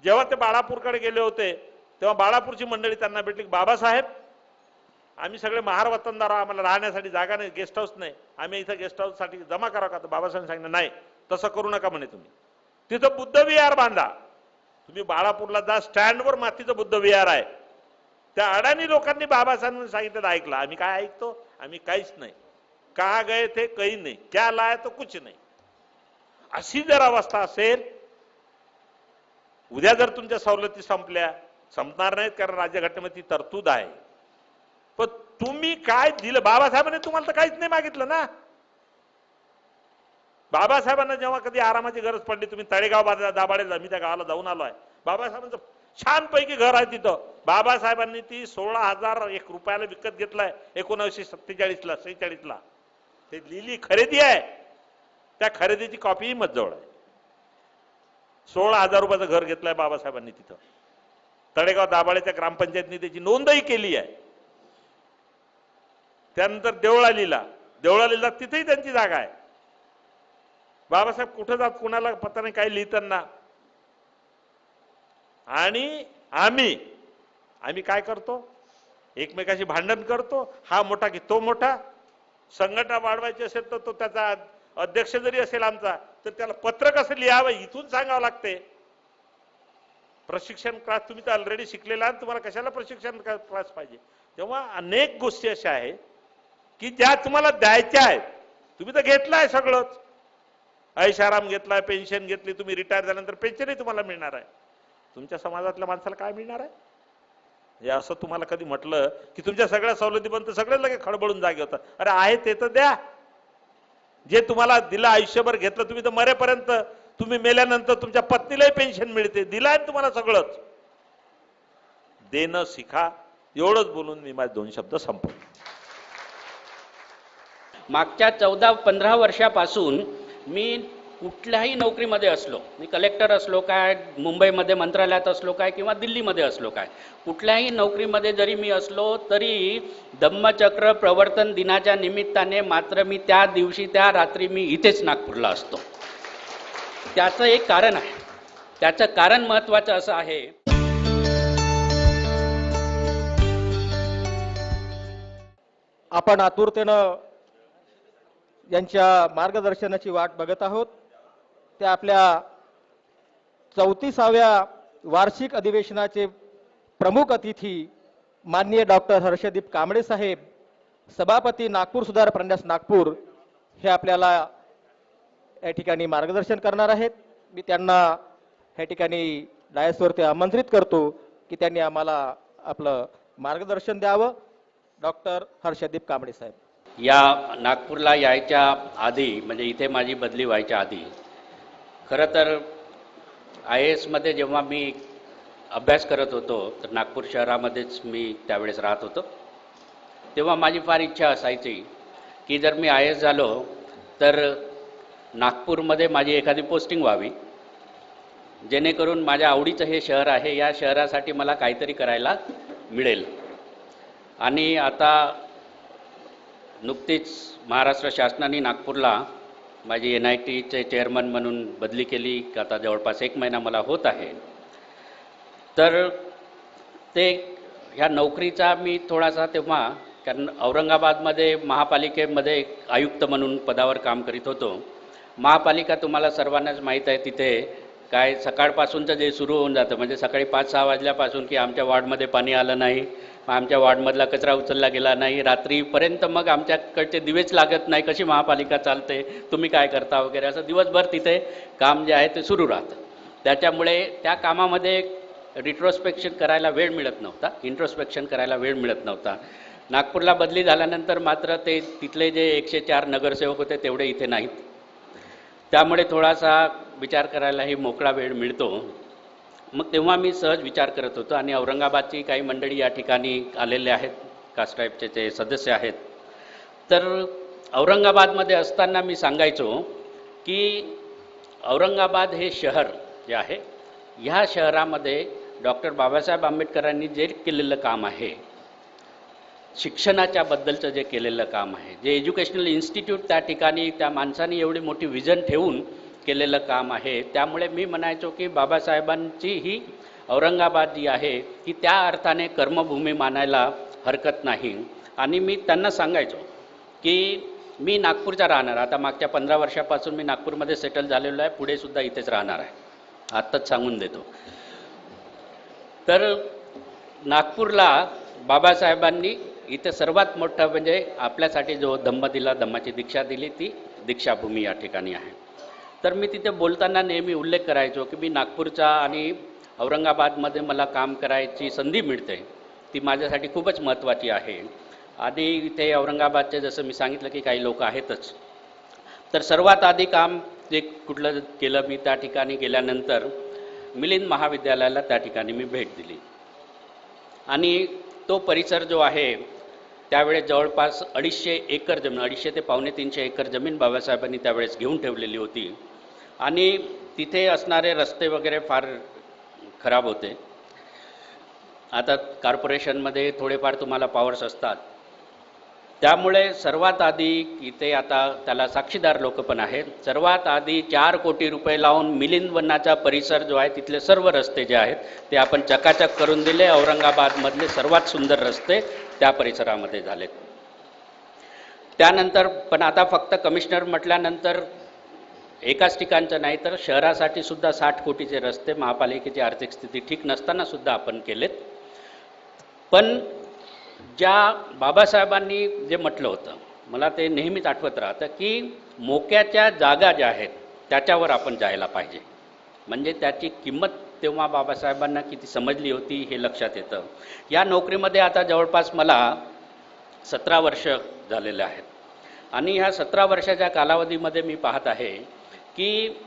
जेव्हा ते बाळापूरकडे गेले होते तेव्हा बाळापूरची मंडळी त्यांना भेटली. बाबासाहेब, आम्ही सगळे महार वतनदार, आम्हाला राहण्यासाठी जागा नाही, गेस्ट हाऊस नाही, आम्ही इथं गेस्ट हाऊस साठी जमा करा का? तर बाबासाहेब सांगितलं नाही, तसं करू नका म्हणे. तुम्ही तिथं बुद्ध विहार बांधा. तुम्ही बाळापूरला जा, स्टँडवर मातीचं बुद्ध विहार आहे. त्या अडाणी लोकांनी बाबासाहेबांनी सांगितलं ऐकलं. आम्ही काय ऐकतो? आम्ही काहीच नाही. कहा गए थे काही नाही, क्या लाया तो कुछ नाही. अशी जर अवस्था असेल, उद्या जर तुमच्या सवलती संपल्या, संपणार नाहीत कारण राज्यघटनेमध्ये ती तरतूद आहे, पण तुम्ही काय दिलं? बाबासाहेबांनी तुम्हाला तर काहीच नाही मागितलं ना. बाबासाहेबांना जेव्हा कधी आरामाची गरज पडली, तुम्ही तळेगाव दाभाडेला, मी त्या गावाला जाऊन आलो आहे, बाबासाहेबांचं छानपैकी घर आहे तिथं. बाबासाहेबांनी ती 16,001 रुपयाला विकत घेतलाय 1947ला 46ला. ते लिहिली खरेदी आहे, त्या खरेदीची कॉपीही माझ्याजवळ आहे. 16,000 रुपयाचं घर घेतलंय बाबासाहेबांनी तिथं. तळेगाव दाभाडेच्या ग्रामपंचायतनी त्याची नोंदही केली आहे. त्यानंतर देवळालीला तिथेही त्यांची जागा आहे. बाबासाहेब कुठं जात, कुणाला पत्ता नाही, काही लिहिताना. आणि आम्ही काय करतो? एकमेकाशी भांडण करतो. हा मोठा की तो मोठा. संघटना वाढवायची असेल तर तो त्याचा अध्यक्ष जरी असेल आमचा, तर त्याला पत्र कसं लिहावं इथून सांगावं लागते. प्रशिक्षण क्लास तुम्ही तर ऑलरेडी शिकलेला आहात, तुम्हाला कशाला प्रशिक्षण क्लास पाहिजे? तेव्हा अनेक गोष्टी अशा आहेत की ज्या तुम्हाला द्यायच्या आहेत. तुम्ही तर घेतलाय सगळंच. ऐशाराम घेतलाय, पेन्शन घेतली, तुम्ही रिटायर झाल्यानंतर पेन्शनही तुम्हाला मिळणार आहे. तुमच्या समाजातल्या माणसाला काय मिळणार आहे? हे असं तुम्हाला कधी म्हटलं की तुमच्या सगळ्या सवलती बंद, सगळे लगे खडबडून जागे होतात. अरे आहे ते तर द्या. जे तुम्हाला दिलं आयुष्यभर घेतलं, तुम्ही तर मरेपर्यंत, तुम्ही मेल्यानंतर तुमच्या पत्नीलाही पेन्शन मिळते, दिलाय तुम्हाला सगळंच. देणं शिका. एवढंच बोलून मी माझे 2 शब्द संपवतो. मागच्या 14-15 वर्षापासून मी कुठल्याही नोकरीमध्ये असलो, मी कलेक्टर असलो काय, मुंबईमध्ये मंत्रालयात असलो काय, किंवा दिल्लीमध्ये असलो काय, कुठल्याही नोकरीमध्ये जरी मी असलो तरी धम्मचक्र प्रवर्तन दिनाच्या निमित्ताने मात्र मी त्या दिवशी त्या रात्री मी इथेच नागपूरला असतो. त्याचं एक कारण आहे. त्याचं कारण महत्त्वाचं असं आहे, आपण आतुरतेनं यांच्या मार्गदर्शनाची वाट बघत आहोत. ते आपल्या 34व्या वार्षिक अधिवेशनाचे प्रमुख अतिथी माननीय डॉक्टर हर्षदीप कांबळे साहेब, सभापती नागपूर सुधार प्रन्यास नागपूर, हे आपल्याला या ठिकाणी मार्गदर्शन करणार आहेत. मी त्यांना या ठिकाणी डायसवरती आमंत्रित करतो की त्यांनी आम्हाला आपलं मार्गदर्शन द्यावं. डॉक्टर हर्षदीप कांबळे साहेब. या नागपूरला यायच्या आधी, म्हणजे इथे माझी बदली व्हायच्या आधी, खरं तर IAS मध्ये जेव्हा मी अभ्यास करत होतो तर नागपूर शहरामध्येच मी त्यावेळेस राहत होतो. तेव्हा माझी फार इच्छा असायची की जर मी IAS झालो तर नागपूरमध्ये माझी एखादी पोस्टिंग व्हावी, जेणेकरून माझ्या आवडीचं हे शहर आहे, या शहरासाठी मला काहीतरी करायला मिळेल. आणि आता नुकतीच महाराष्ट्र शासनाने नागपूरला माझी NITचे चेअरमन म्हणून बदली केली. आता जवळपास 1 महिना मला होत आहे. तर ते ह्या नोकरीचा मी थोडासा तेव्हा, कारण औरंगाबादमध्ये महापालिकेमध्ये आयुक्त म्हणून पदावर काम करीत होतो. महापालिका तुम्हाला सर्वांनाच माहीत आहे, तिथे काय सकाळपासूनचं जे सुरू होऊन जातं, म्हणजे सकाळी 5-6 वाजल्यापासून की आमच्या वॉर्डमध्ये पाणी आलं नाही, आमच्या वॉर्डमधला कचरा उचलला गेला नाही, रात्रीपर्यंत मग आमच्याकडचे दिवेच लागत नाही, कशी महापालिका चालते, तुम्ही काय करता वगैरे, असं दिवसभर तिथे काम जे आहे ते सुरू राहतं. त्याच्यामुळे त्या कामामध्ये रिट्रोस्पेक्शन करायला वेळ मिळत नव्हता, इंट्रोस्पेक्शन करायला वेळ मिळत नव्हता. नागपूरला बदली झाल्यानंतर मात्र ते तिथले जे 104 नगरसेवक होते तेवढे इथे नाहीत. त्यामुळे थोडासा विचार करायलाही मोकळा वेळ मिळतो. मग तेव्हा मी सहज विचार करत होतो आणि औरंगाबादची काही मंडळी या ठिकाणी आलेले आहेत, कास्ट ट्राईबचे ते सदस्य आहेत. तर औरंगाबादमध्ये असताना मी सांगायचो की औरंगाबाद हे शहर जे आहे, ह्या शहरामध्ये डॉक्टर बाबासाहेब आंबेडकरांनी जे केलेलं काम आहे, शिक्षणाच्या बद्दलचं जे केलेलं काम आहे, जे एज्युकेशनल इन्स्टिट्यूट त्या ठिकाणी त्या माणसाने एवढी मोठी विजन ठेवून केलेलं काम आहे, त्यामुळे मी म्हणायचो की बाबासाहेबांची ही औरंगाबाद जी आहे की त्या अर्थाने कर्मभूमी मानायला हरकत नाही. आणि मी त्यांना सांगायचो की मी नागपूरचा राहणार, आता मागच्या 15 वर्षापासून मी नागपूरमध्ये सेटल झालेलो आहे, पुढे सुद्धा इथेच राहणार आहे, आत्ताच सांगून देतो. तर नागपूरला बाबासाहेबांनी इथे सर्वात मोठं म्हणजे आपल्यासाठी जो धम्म दिला, धम्माची दीक्षा दिली, ती दीक्षाभूमी या ठिकाणी आहे. तर मी तिथे बोलताना नेहमी उल्लेख करायचो की मी नागपूरचा आणि औरंगाबादमध्ये मला काम करायची संधी मिळते, ती माझ्यासाठी खूपच महत्त्वाची आहे. आणि इथे औरंगाबादचे जसं मी सांगितलं की काही लोक आहेतच. तर सर्वात आधी काम जे कुठलं केलं मी, त्या ठिकाणी गेल्यानंतर मिलिंद महाविद्यालयाला त्या ठिकाणी मी भेट दिली. आणि तो परिसर जो आहे त्यावेळेस जवळपास 250 एकर जमीन, 250 ते 350 एकर जमीन बाबासाहेबांनी त्यावेळेस घेऊन ठेवलेली होती. आणि तिथे असणारे रस्ते वगैरे फार खराब होते. आता कॉर्पोरेशनमध्ये थोडेफार तुम्हाला पॉवर्स असतात, त्यामुळे सर्वात आधी इथे आता त्याला साक्षीदार लोक पण आहेत, सर्वात आधी 4 कोटी रुपये लावून मिलिंद वनाचा परिसर जो आहे तिथले सर्व रस्ते जे आहेत ते आपण चकाचक करून दिले. औरंगाबादमधले सर्वात सुंदर रस्ते त्या परिसरामध्ये झालेत. त्यानंतर पण आता फक्त कमिशनर म्हटल्यानंतर एकाच ठिकाणचं नाही तर शहरासाठी सुद्धा 60 कोटीचे रस्ते महापालिकेची आर्थिक स्थिती ठीक नसताना सुद्धा आपण केलेत. पण ज्या बाबासाहेबांनी जे म्हटलं होतं, मला ते नेहमीच आठवत राहतं की मोक्याच्या जागा ज्या आहेत त्याच्यावर आपण जायला पाहिजे. म्हणजे त्याची किंमत तेव्हा बाबासाहेबांना किती समजली होती हे लक्षात येतं. या नोकरीमध्ये आता जवळपास मला 17 वर्ष झालेले आहेत आणि ह्या 17 वर्षाच्या कालावधीमध्ये मी पाहत आहे की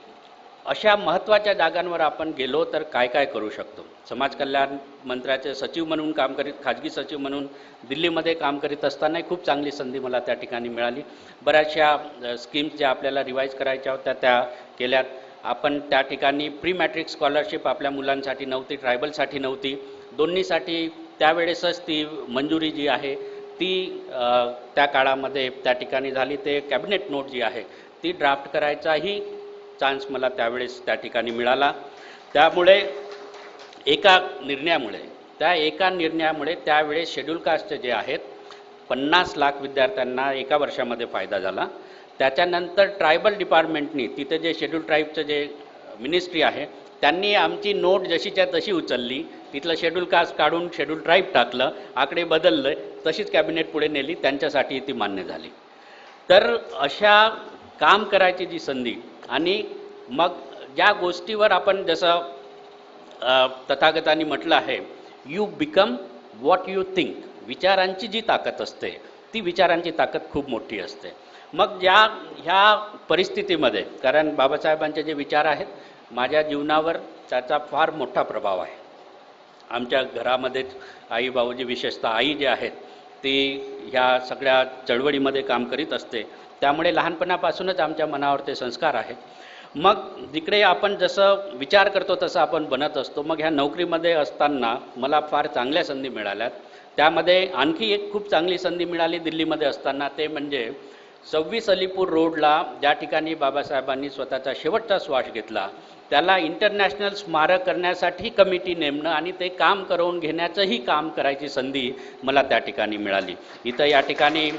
अशा महत्त्वाच्या जागांवर आपण गेलो तर काय काय करू शकतो. समाज कल्याण मंत्र्याचे सचिव म्हणून काम करीत, खाजगी सचिव म्हणून दिल्लीमध्ये काम करीत असताना खूप चांगली संधी मला त्या ठिकाणी मिळाली. बऱ्याचशा स्कीम्स ज्या आपल्याला रिवाईज करायच्या होत्या त्या केल्यात. आपण त्या ठिकाणी प्री मॅट्रिक स्कॉलरशिप आपल्या मुलांसाठी नव्हती, ट्रायबलसाठी नव्हती, दोन्हीसाठी त्यावेळेसच ती मंजुरी जी आहे ती त्या काळामध्ये त्या ठिकाणी झाली. ते कॅबिनेट नोट जी आहे ती ड्राफ्ट करायचाही चान्स मला त्यावेळेस त्या ठिकाणी मिळाला. त्यामुळे एका निर्णयामुळे त्यावेळेस शेड्यूल कास्टचे जे आहेत 50 लाख विद्यार्थ्यांना एका वर्षामध्ये फायदा झाला. त्याच्यानंतर ट्रायबल डिपार्टमेंटनी तिथे जे शेड्यूल ट्राईबचं जे मिनिस्ट्री आहे त्यांनी आमची नोट जशीच्या तशी उचलली, तिथलं शेड्यूल कास्ट काढून शेड्यूल ट्राईब टाकलं, आकडे बदलले, तशीच कॅबिनेट पुढे नेली, त्यांच्यासाठी ती मान्य झाली. तर अशा काम करायची जी संधी आणि मग ज्या गोष्टीवर आपण जसं तथागतांनी म्हटलं आहे, you become what you think. विचारांची जी ताकद असते ती विचारांची ताकद खूप मोठी असते. मग ह्या परिस्थितीमध्ये, कारण बाबासाहेबांचे जे विचार आहेत माझ्या जीवनावर त्याचा फार मोठा प्रभाव आहे. आमच्या घरामध्येच आई भाऊजी, विशेषतः आई जे आहेत ती ह्या सगळ्या चळवळीमध्ये काम करीत असते, त्यामुळे लहानपणापासूनच आमच्या मनावर ते संस्कार आहेत. मग जिकडे आपण जसं विचार करतो तसं आपण बनत असतो. मग ह्या नोकरीमध्ये असताना मला फार चांगल्या संधी मिळाल्यात. त्यामध्ये आणखी एक खूप चांगली संधी मिळाली दिल्लीमध्ये असताना, ते म्हणजे 26 अलीपूर रोडला ज्या ठिकाणी बाबासाहेबांनी स्वतःचा शेवटचा श्वास घेतला त्याला इंटरनॅशनल स्मारक करण्यासाठी कमिटी नेमणं आणि ते काम करून घेण्याचंही काम करायची संधी मला त्या ठिकाणी मिळाली. इथं या ठिकाणी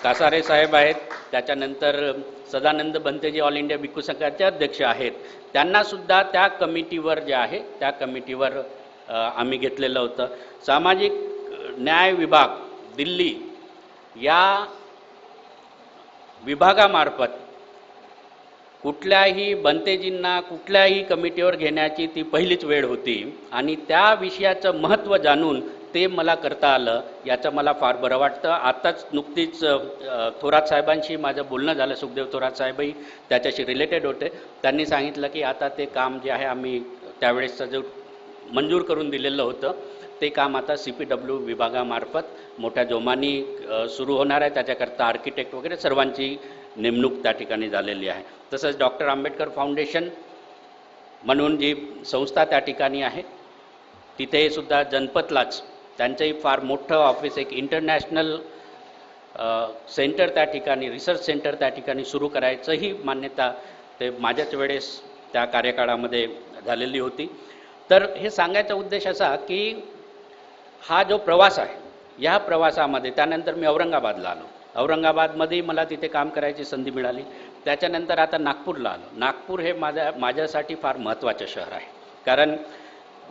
कासारे साहेब आहेत, त्याच्यानंतर सदानंद बनते जे ऑल इंडिया भिक्खू संघाचे अध्यक्ष आहेत, त्यांनासुद्धा त्या कमिटीवर जे आहे त्या कमिटीवर आम्ही घेतलेलं होतं. सामाजिक न्याय विभाग दिल्ली या विभागामार्फत कुठल्याही बनतेजींना कुठल्याही कमिटीवर घेण्याची ती पहिलीच वेळ होती आणि त्या विषयाचं महत्त्व जाणून ते मला करता आलं, याचं मला फार बरं वाटतं. आत्ताच नुकतीच थोरात साहेबांशी माझं बोलणं झालं, सुखदेव थोरात साहेबही त्याच्याशी रिलेटेड होते. त्यांनी सांगितलं की आता ते काम जे आहे आम्ही त्यावेळेसचं जो मंजूर करून दिलेलं होतं ते काम आता CPW विभागामार्फत मोठ्या जोमानी सुरू होणार आहे. त्याच्याकरता आर्किटेक्ट वगैरे सर्वांची नेमणूक त्या ठिकाणी झालेली आहे. तसंच डॉक्टर आंबेडकर फाउंडेशन म्हणून जी संस्था त्या ठिकाणी आहे तिथे सुद्धा जनपथलाच त्यांचंही फार मोठं ऑफिस, एक इंटरनॅशनल सेंटर त्या ठिकाणी, रिसर्च सेंटर त्या ठिकाणी सुरू करायचंही मान्यता ते माझ्याच वेळेस त्या कार्यकाळामध्ये झालेली होती. तर हे सांगायचा उद्देश असा की हा जो प्रवास आहे या प्रवासामध्ये त्यानंतर मी औरंगाबादला आलो. औरंगाबादमध्ये मला तिथे काम करायची संधी मिळाली. त्याच्यानंतर आता नागपूरला आलो. नागपूर हे माझ्यासाठी फार महत्त्वाचं शहर आहे, कारण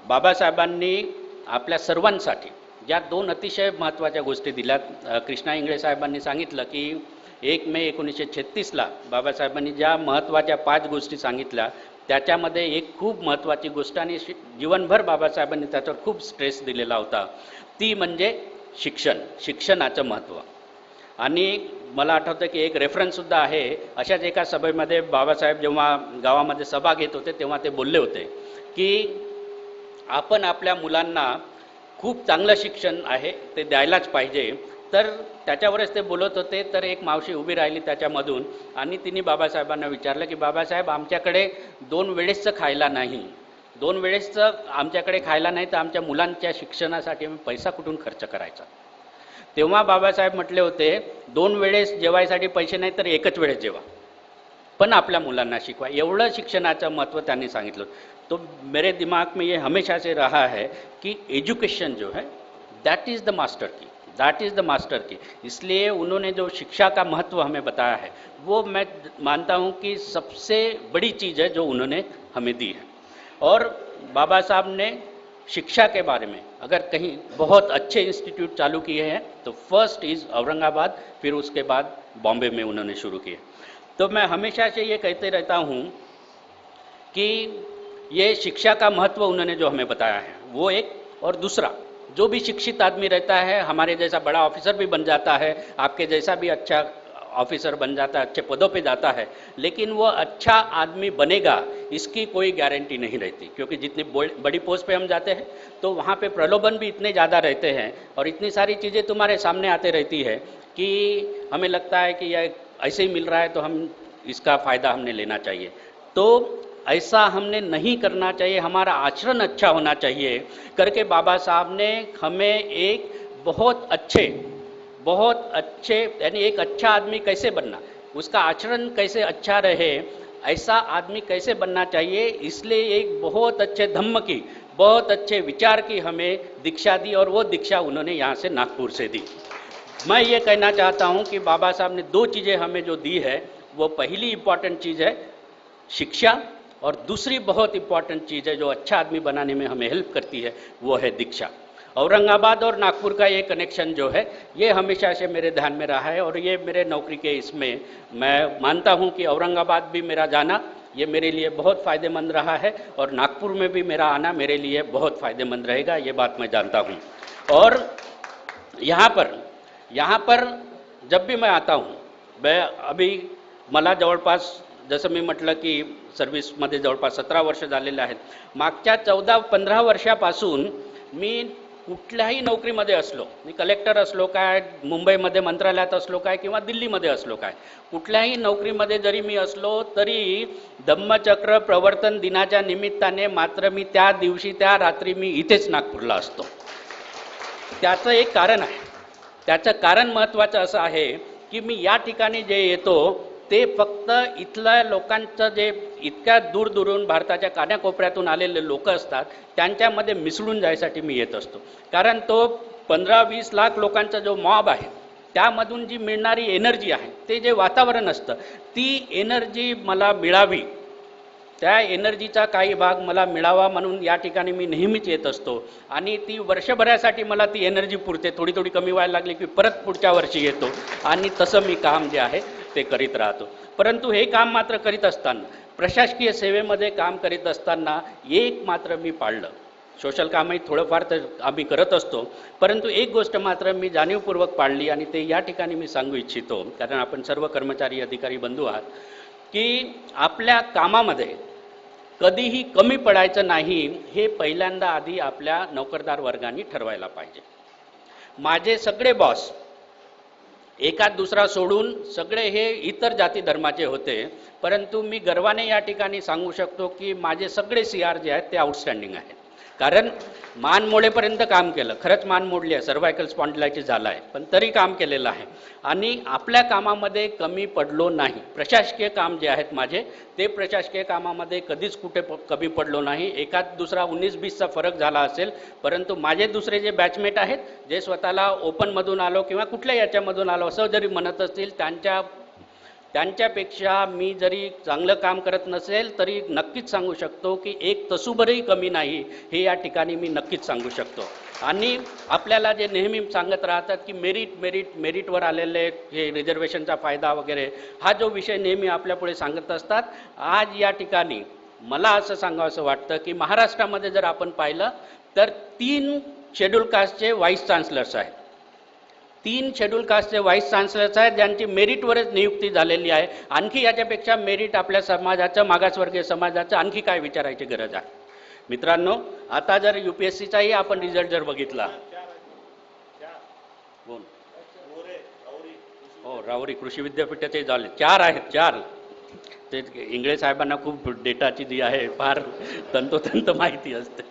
बाबासाहेबांनी आपल्या सर्वांसाठी ज्या 2 अतिशय महत्त्वाच्या गोष्टी दिल्यात. कृष्णा इंगळे साहेबांनी सांगितलं की 1 मे 1936ला बाबासाहेबांनी ज्या महत्त्वाच्या 5 गोष्टी सांगितल्या त्याच्यामध्ये एक खूप महत्त्वाची गोष्ट आणि जीवनभर बाबासाहेबांनी त्याच्यावर खूप स्ट्रेस दिलेला होता, ती म्हणजे शिक्षणाचं महत्त्व. आणि मला आठवतं की एक रेफरन्ससुद्धा आहे. अशाच एका सभेमध्ये बाबासाहेब जेव्हा गावामध्ये सभा घेत होते तेव्हा ते बोलले होते की आपण आपल्या मुलांना खूप चांगलं शिक्षण आहे ते द्यायलाच पाहिजे. तर त्याच्यावरच ते बोलत होते. तर एक मावशी उभी राहिली त्याच्यामधून आणि तिने बाबासाहेबांना विचारलं की बाबासाहेब, आमच्याकडे 2 वेळेसचं खायला नाही, 2 वेळेसचं आमच्याकडे खायला नाही, तर आमच्या मुलांच्या शिक्षणासाठी आम्ही पैसा कुठून खर्च करायचा. तेव्हा बाबासाहेब म्हटले होते 2 वेळेस जेवायसाठी पैसे नाही तर एकच वेळेस जेवा, पण आपल्या मुलांना शिकवा. एवढं शिक्षणाचं महत्त्व त्यांनी सांगितलं. तो मेरे दिमाग में ये हमेशा से रहा है कि एजुकेशन जो है दैट इज़ द मास्टर की, दैट इज़ द मास्टर की. इसलिए उन्होंने जो शिक्षा का महत्व हमें बताया है वो मैं मानता हूँ कि सबसे बड़ी चीज़ है जो उन्होंने हमें दी है. और बाबा साहब ने शिक्षा के बारे में अगर कहीं बहुत अच्छे इंस्टीट्यूट चालू किए हैं तो फर्स्ट इज़ औरंगाबाद, फिर उसके बाद बॉम्बे में उन्होंने शुरू किए. तो मैं हमेशा से ये कहते रहता हूँ कि ये शिक्षा का महत्व उन्होंने जो हमें बताया है वो एक, और दूसरा जो भी शिक्षित आदमी रहता है हमारे जैसा बड़ा ऑफिसर भी बन जाता है, आपके जैसा भी अच्छा ऑफिसर बन जाता है, अच्छे पदों पे जाता है, लेकिन वो अच्छा आदमी बनेगा इसकी कोई गारंटी नहीं रहती, क्योंकि जितनी बड़ी पोस्ट पे हम जाते हैं तो वहाँ पे प्रलोभन भी इतने ज़्यादा रहते हैं और इतनी सारी चीज़ें तुम्हारे सामने आते रहती है कि हमें लगता है कि यह ऐसे ही मिल रहा है तो हम इसका फ़ायदा हमने लेना चाहिए। तो ऐसा हमने नहीं करना चाहिए, हमारा आचरण अच्छा होना चाहिए करके बाबा साहब ने हमें एक बहुत अच्छे यानी एक अच्छा आदमी कैसे बनना, उसका आचरण कैसे अच्छा रहे, ऐसा आदमी कैसे बनना चाहिए, इसलिए एक बहुत अच्छे धम्म की, बहुत अच्छे विचार की हमें दीक्षा दी और वो दीक्षा उन्होंने यहाँ से नागपुर से दी। मैं ये कहना चाहता हूँ कि बाबा साहब ने दो चीज़ें हमें जो दी है, वो पहली इम्पॉर्टेंट चीज़ है शिक्षा और दूसरी बहुत इम्पॉर्टेंट चीज़ है जो अच्छा आदमी बनाने में हमें हेल्प करती है, वो है दीक्षा। औरंगाबाद और नागपुर का ये कनेक्शन जो है ये हमेशा से मेरे ध्यान में रहा है और ये मेरे नौकरी के इसमें मैं मानता हूँ कि औरंगाबाद भी मेरा जाना ये मेरे लिए बहुत फ़ायदेमंद रहा है और नागपुर में भी मेरा आना मेरे लिए बहुत फ़ायदेमंद रहेगा, ये बात मैं जानता हूँ। और यहाँ पर जब भी मैं आता हूँ, मैं अभी मला जवळपास जसं मी म्हटलं की सर्व्हिसमध्ये जवळपास 17 वर्ष झालेले आहेत। मागच्या 14-15 वर्षापासून मी कुठल्याही नोकरीमध्ये असलो, मी कलेक्टर असलो काय, मुंबईमध्ये मंत्रालयात असलो काय किंवा दिल्लीमध्ये असलो काय, कुठल्याही नोकरीमध्ये जरी मी असलो तरी धम्मचक्र प्रवर्तन दिनाच्या निमित्ताने मात्र मी त्या दिवशी त्या रात्री मी इथेच नागपूरला असतो। त्याचं एक कारण आहे, त्याचं कारण महत्त्वाचं असं आहे की मी या ठिकाणी जे येतो ते फक्त इथल्या लोकांचं जे इतक्या दूरदूरून भारताच्या कानाकोपऱ्यातून आलेले लोक असतात त्यांच्यामध्ये मिसळून जायसाठी मी येत असतो। कारण तो 15-20 लाख लोकांचा जो मॉब आहे त्यामधून जी मिळणारी एनर्जी आहे, ते जे वातावरण असतं, ती एनर्जी मला मिळावी, त्या एनर्जीचा काही भाग मला मिळावा म्हणून या ठिकाणी मी नेहमीच येत असतो आणि ती वर्षभरासाठी मला ती एनर्जी पुरते, थोडी थोडी कमी व्हायला लागली की परत पुढच्या वर्षी येतो आणि तसं मी काम जे आहे ते करीत राहतो। परंतु हे काम मात्र करीत असताना, प्रशासकीय सेवेमध्ये काम करीत असताना एक मात्र मी पाळलं, सोशल कामही थोडंफार तर आम्ही करत असतो, परंतु एक गोष्ट मात्र मी जाणीवपूर्वक पाळली आणि ते या ठिकाणी मी सांगू इच्छितो, कारण आपण सर्व कर्मचारी अधिकारी बंधू आहात, की आपल्या कामामध्ये कधीही कमी पडायचं नाही हे पहिल्यांदा आधी आपल्या नोकरदार वर्गाने ठरवायला पाहिजे। माझे सगळे बॉस एकात दुसरा सोडून सगळे हे इतर जाती धर्माचे होते, परंतु मी गर्वाने या ठिकाणी सांगू शकतो की माझे सगळे CR जे आहेत ते आउटस्टँडिंग आहेत, कारण मान मोडेपर्यंत काम केलं, खरंच मान मोडली आहे, सर्वायकल स्पॉन्डिलायटिस झाला आहे, पण तरी काम केलेलं आहे आणि आपल्या कामामध्ये कमी पडलो नाही। प्रशासकीय काम जे आहेत माझे ते प्रशासकीय कामामध्ये कधीच कुठे कमी पडलो नाही। एकात दुसरा 19-20चा फरक झाला असेल, परंतु माझे दुसरे जे बॅचमेट आहेत जे स्वतःला ओपनमधून आलो किंवा कुठल्या याच्यामधून आलो असं जरी म्हणत असतील, त्यांच्यापेक्षा मी जरी चांगलं काम करत नसेल तरी नक्कीच सांगू शकतो की एक तसूभरही कमी नाही, हे या ठिकाणी मी नक्कीच सांगू शकतो। आणि आपल्याला जे नेहमी सांगत राहतात की मेरिटवर आलेले हे रिझर्वेशनचा फायदा वगैरे, हा जो विषय नेहमी आपल्यापुढे सांगत असतात, आज या ठिकाणी मला असं सांगावंसं वाटतं की महाराष्ट्रामध्ये जर आपण पाहिलं तर 3 शेड्यूल कास्टचे व्हाईस चान्सलर्स आहेत, 3 शेड्यूल कास्टचे व्हाईस चान्सलर्स आहेत ज्यांची मेरिटवरच नियुक्ती झालेली आहे। आणखी याच्यापेक्षा मेरिट आपल्या समाजाचं, मागासवर्गीय समाजाचं आणखी काय विचारायची गरज आहे। मित्रांनो, आता जर UPSCचाही आपण रिझल्ट जर बघितला, हो राहुरी कृषी विद्यापीठाचे झाले 4 आहेत, 4 ते इंगळे साहेबांना खूप डेटाची जी आहे फार तंतोतंत माहिती असते।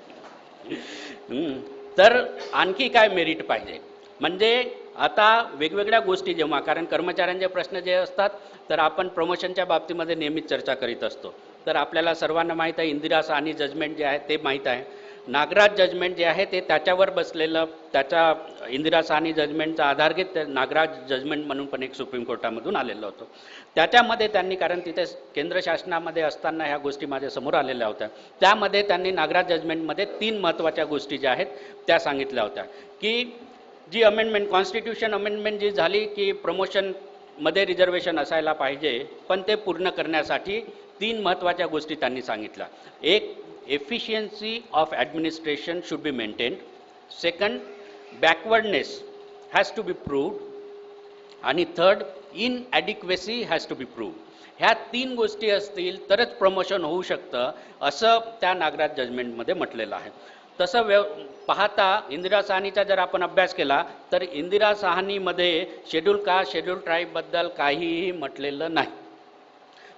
तर आणखी काय मेरिट पाहिजे, म्हणजे आता वेगवेगळ्या गोष्टी जेव्हा, कारण कर्मचाऱ्यांचे प्रश्न जे असतात तर आपण प्रमोशनच्या बाबतीमध्ये नेहमीच चर्चा करीत असतो, तर आपल्याला सर्वांना माहीत आहे इंदिरा साहनी जजमेंट जे आहे ते माहीत आहे, नागराज जजमेंट जे आहे ते त्याच्यावर बसलेलं, त्याचा इंदिरा साहनी जजमेंटचा आधार घेत नागराज जजमेंट म्हणून पण एक सुप्रीम कोर्टामधून आलेलं होतं। त्याच्यामध्ये त्यांनी, कारण तिथे केंद्र शासनामध्ये असताना ह्या गोष्टी माझ्या समोर आलेल्या होत्या, त्यामध्ये त्यांनी नागराज जजमेंटमध्ये 3 महत्त्वाच्या गोष्टी ज्या आहेत त्या सांगितल्या होत्या की जी अमेंडमेंट, कॉन्स्टिट्यूशन अमेंडमेंट जी झाली की प्रमोशनमध्ये रिझर्वेशन असायला पाहिजे, पण ते पूर्ण करण्यासाठी तीन महत्त्वाच्या गोष्टी त्यांनी सांगितल्या. एक, efficiency of administration should be maintained. Second, backwardness has to be proved. आणि third, inadequacy has to be proved. ह्या तीन गोष्टी असतील तरच प्रमोशन होऊ शकतं असं त्या नागराज जजमेंटमध्ये म्हटलेलं आहे. तसं पाहता इंदिरा साहनीचा जर आपण अभ्यास केला तर इंदिरा साहनीमध्ये शेड्यूल कास्ट, शेड्यूल ट्राईबबद्दल काहीही म्हटलेलं नाही.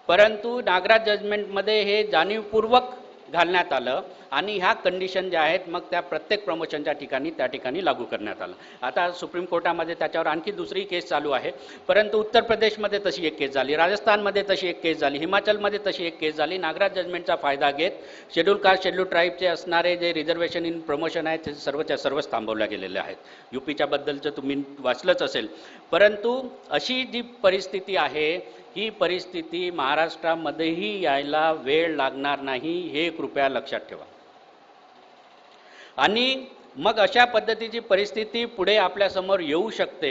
परंतु नागराज जजमेंटमध्ये हे जाणीवपूर्वक घालण्यात आलं आणि ह्या कंडिशन ज्या आहेत मग त्या प्रत्येक प्रमोशनच्या ठिकाणी त्या ठिकाणी लागू करण्यात आलं. आता सुप्रीम कोर्टामध्ये त्याच्यावर आणखी दुसरी केस चालू आहे. परंतु उत्तर प्रदेशमध्ये तशी एक केस झाली, राजस्थानमध्ये तशी एक केस झाली, हिमाचलमध्ये तशी एक केस झाली. नागराज जजमेंटचा फायदा घेत शेड्यूल कास्ट, शेड्यूल ट्राईबचे असणारे जे रिझर्वेशन इन प्रमोशन आहेत ते सर्वच्या सर्वच थांबवल्या गेलेले आहेत. यूपीच्या बद्दलचं तुम्ही वाचलंच असेल. परंतु अशी जी परिस्थिती आहे ही परिस्थिती महाराष्ट्रामध्येही यायला वेळ लागणार नाही हे कृपया लक्षात ठेवा. आणि मग अशा पद्धतीची परिस्थिती पुढे आपल्यासमोर येऊ शकते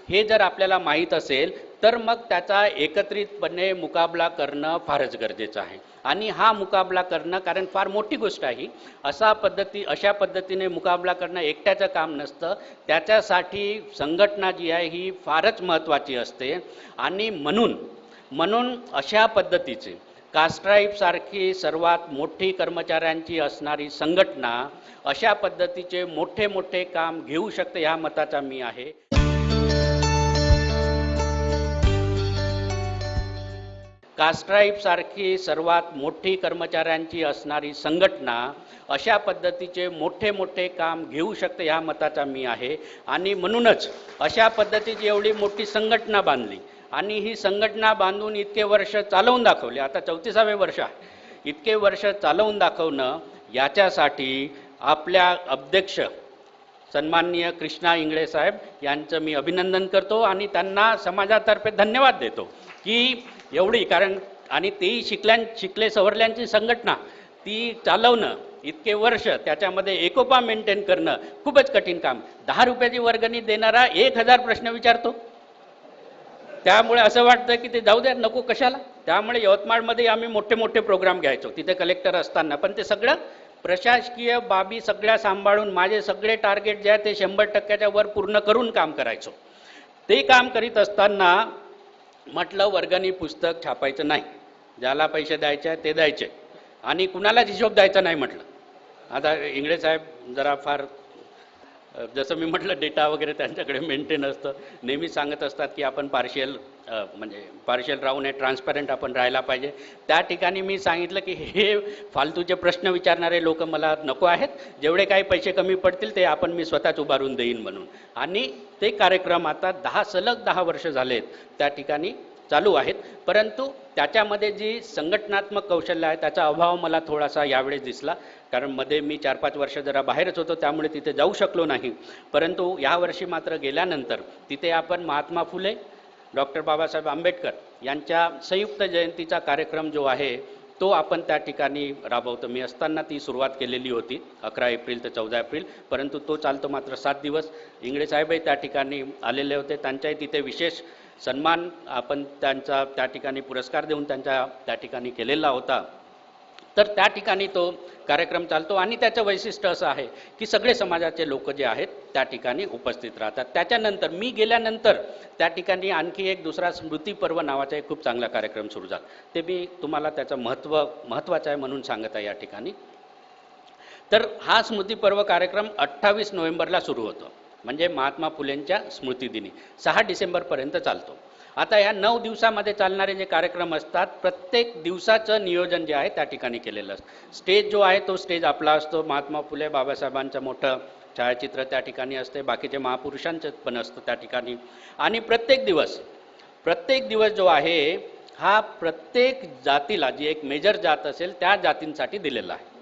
हे जर आपल्याला माहीत असेल तर मग त्याचा एकत्रितपणे मुकाबला करणं फारच गरजेचं आहे. आणि हा मुकाबला करणं कारण फार मोठी गोष्ट आहे. अशा पद्धतीने मुकाबला करणं एकट्याचं काम नसतं. त्याच्यासाठी संघटना जी आहे ही फारच महत्त्वाची असते. आणि म्हणून अशा पद्धतीचे कास्ट्राईब सारखी सर्वात मोठी कर्मचाऱ्यांची असणारी संघटना अशा पद्धतीचे मोठे मोठे काम घेऊ शकते ह्या मताचा मी आहे. कास्ट्राईब सारखी सर्वात मोठी कर्मचाऱ्यांची असणारी संघटना अशा पद्धतीचे मोठे मोठे काम घेऊ शकते ह्या मताचा मी आहे. आणि म्हणूनच अशा पद्धतीची एवढी मोठी संघटना बांधली आणि ही संघटना बांधून इतके वर्ष चालवून दाखवले. आता 34वे वर्ष आहे. इतके वर्ष चालवून दाखवणं याच्यासाठी आपल्या अध्यक्ष सन्माननीय कृष्णा इंगळे साहेब यांचं मी अभिनंदन करतो आणि त्यांना समाजातर्फे धन्यवाद देतो की एवढी कारण आणि तेही शिकले सवरल्यांची संघटना ती चालवणं इतके वर्ष त्याच्यामध्ये एकोपा मेंटेन करणं खूपच कठीण काम. 10 रुपयाची वर्गणी देणारा 1000 प्रश्न विचारतो. त्यामुळे असं वाटतं की ते जाऊ द्या नको कशाला. त्यामुळे यवतमाळमध्ये आम्ही मोठे मोठे प्रोग्राम घ्यायचो तिथे कलेक्टर असताना. पण ते सगळं प्रशासकीय बाबी सगळ्या सांभाळून माझे सगळे टार्गेट जे आहे ते 100% वर पूर्ण करून काम करायचो. ते काम करीत असताना म्हटलं वर्गणी पुस्तक छापायचं नाही. ज्याला पैसे द्यायचे ते द्यायचे आणि कुणालाच हिशोब द्यायचा नाही म्हटलं. आता इंगळे साहेब जरा फार जसं मी म्हटलं डेटा वगैरे त्यांच्याकडे मेंटेन असतं. नेहमी सांगत असतात की आपण पार्शियल राहून हे ट्रान्सपरंट आपण राहायला पाहिजे. त्या ठिकाणी मी सांगितलं की हे फालतूचे प्रश्न विचारणारे लोक मला नको आहेत. जेवढे काही पैसे कमी पडतील ते मी स्वतःच उभारून देईन म्हणून. आणि ते कार्यक्रम आता सलग 10 वर्ष झालेत त्या ठिकाणी चालू आहेत. परंतु त्याच्यामध्ये जी संघटनात्मक कौशल्य आहे त्याचा अभाव मला थोडासा यावेळेस दिसला. कारण मध्ये मी 4-5 वर्ष जरा बाहेरच होतो त्यामुळे तिथे जाऊ शकलो नाही. परंतु यावर्षी मात्र गेल्यानंतर तिथे आपण महात्मा फुले, डॉक्टर बाबासाहेब आंबेडकर यांच्या संयुक्त जयंतीचा कार्यक्रम जो आहे तो आपण त्या ठिकाणी राबवतो. मी असताना ती सुरुवात केलेली होती 11 एप्रिल ते 14 एप्रिल. परंतु तो चालतो मात्र 7 दिवस. इंगळे साहेबही त्या ठिकाणी आलेले होते. त्यांच्याही तिथे विशेष सन्मान आपण त्यांचा त्या ठिकाणी पुरस्कार देऊन त्यांच्या त्या ठिकाणी केलेला होता. तर त्या ठिकाणी तो कार्यक्रम चालतो आणि त्याचं वैशिष्ट्य असं आहे की सगळे समाजाचे लोक जे आहेत त्या ठिकाणी उपस्थित राहतात. त्याच्यानंतर मी गेल्यानंतर त्या ठिकाणी आणखी एक दुसरा स्मृती पर्व नावाचा एक खूप चांगला कार्यक्रम सुरू झाला. ते मी तुम्हाला त्याचं महत्त्वाचं आहे म्हणून सांगत आहे या ठिकाणी. तर हा स्मृती पर्व कार्यक्रम 28 नोव्हेंबरला सुरू होतो म्हणजे महात्मा फुलेंच्या स्मृतिदिनी 6 डिसेंबरपर्यंत चालतो. आता या 9 दिवसामध्ये चालणारे जे कार्यक्रम असतात प्रत्येक दिवसाचं नियोजन जे आहे त्या ठिकाणी केलेलं असतं. स्टेज जो आहे तो स्टेज आपला असतो. महात्मा फुले बाबासाहेबांचं मोठं छायाचित्र त्या ठिकाणी असते. बाकीचे महापुरुषांचं पण असतं त्या ठिकाणी. आणि प्रत्येक दिवस जो आहे हा प्रत्येक जातीला जी एक मेजर जात असेल त्या जातींसाठी दिलेला आहे.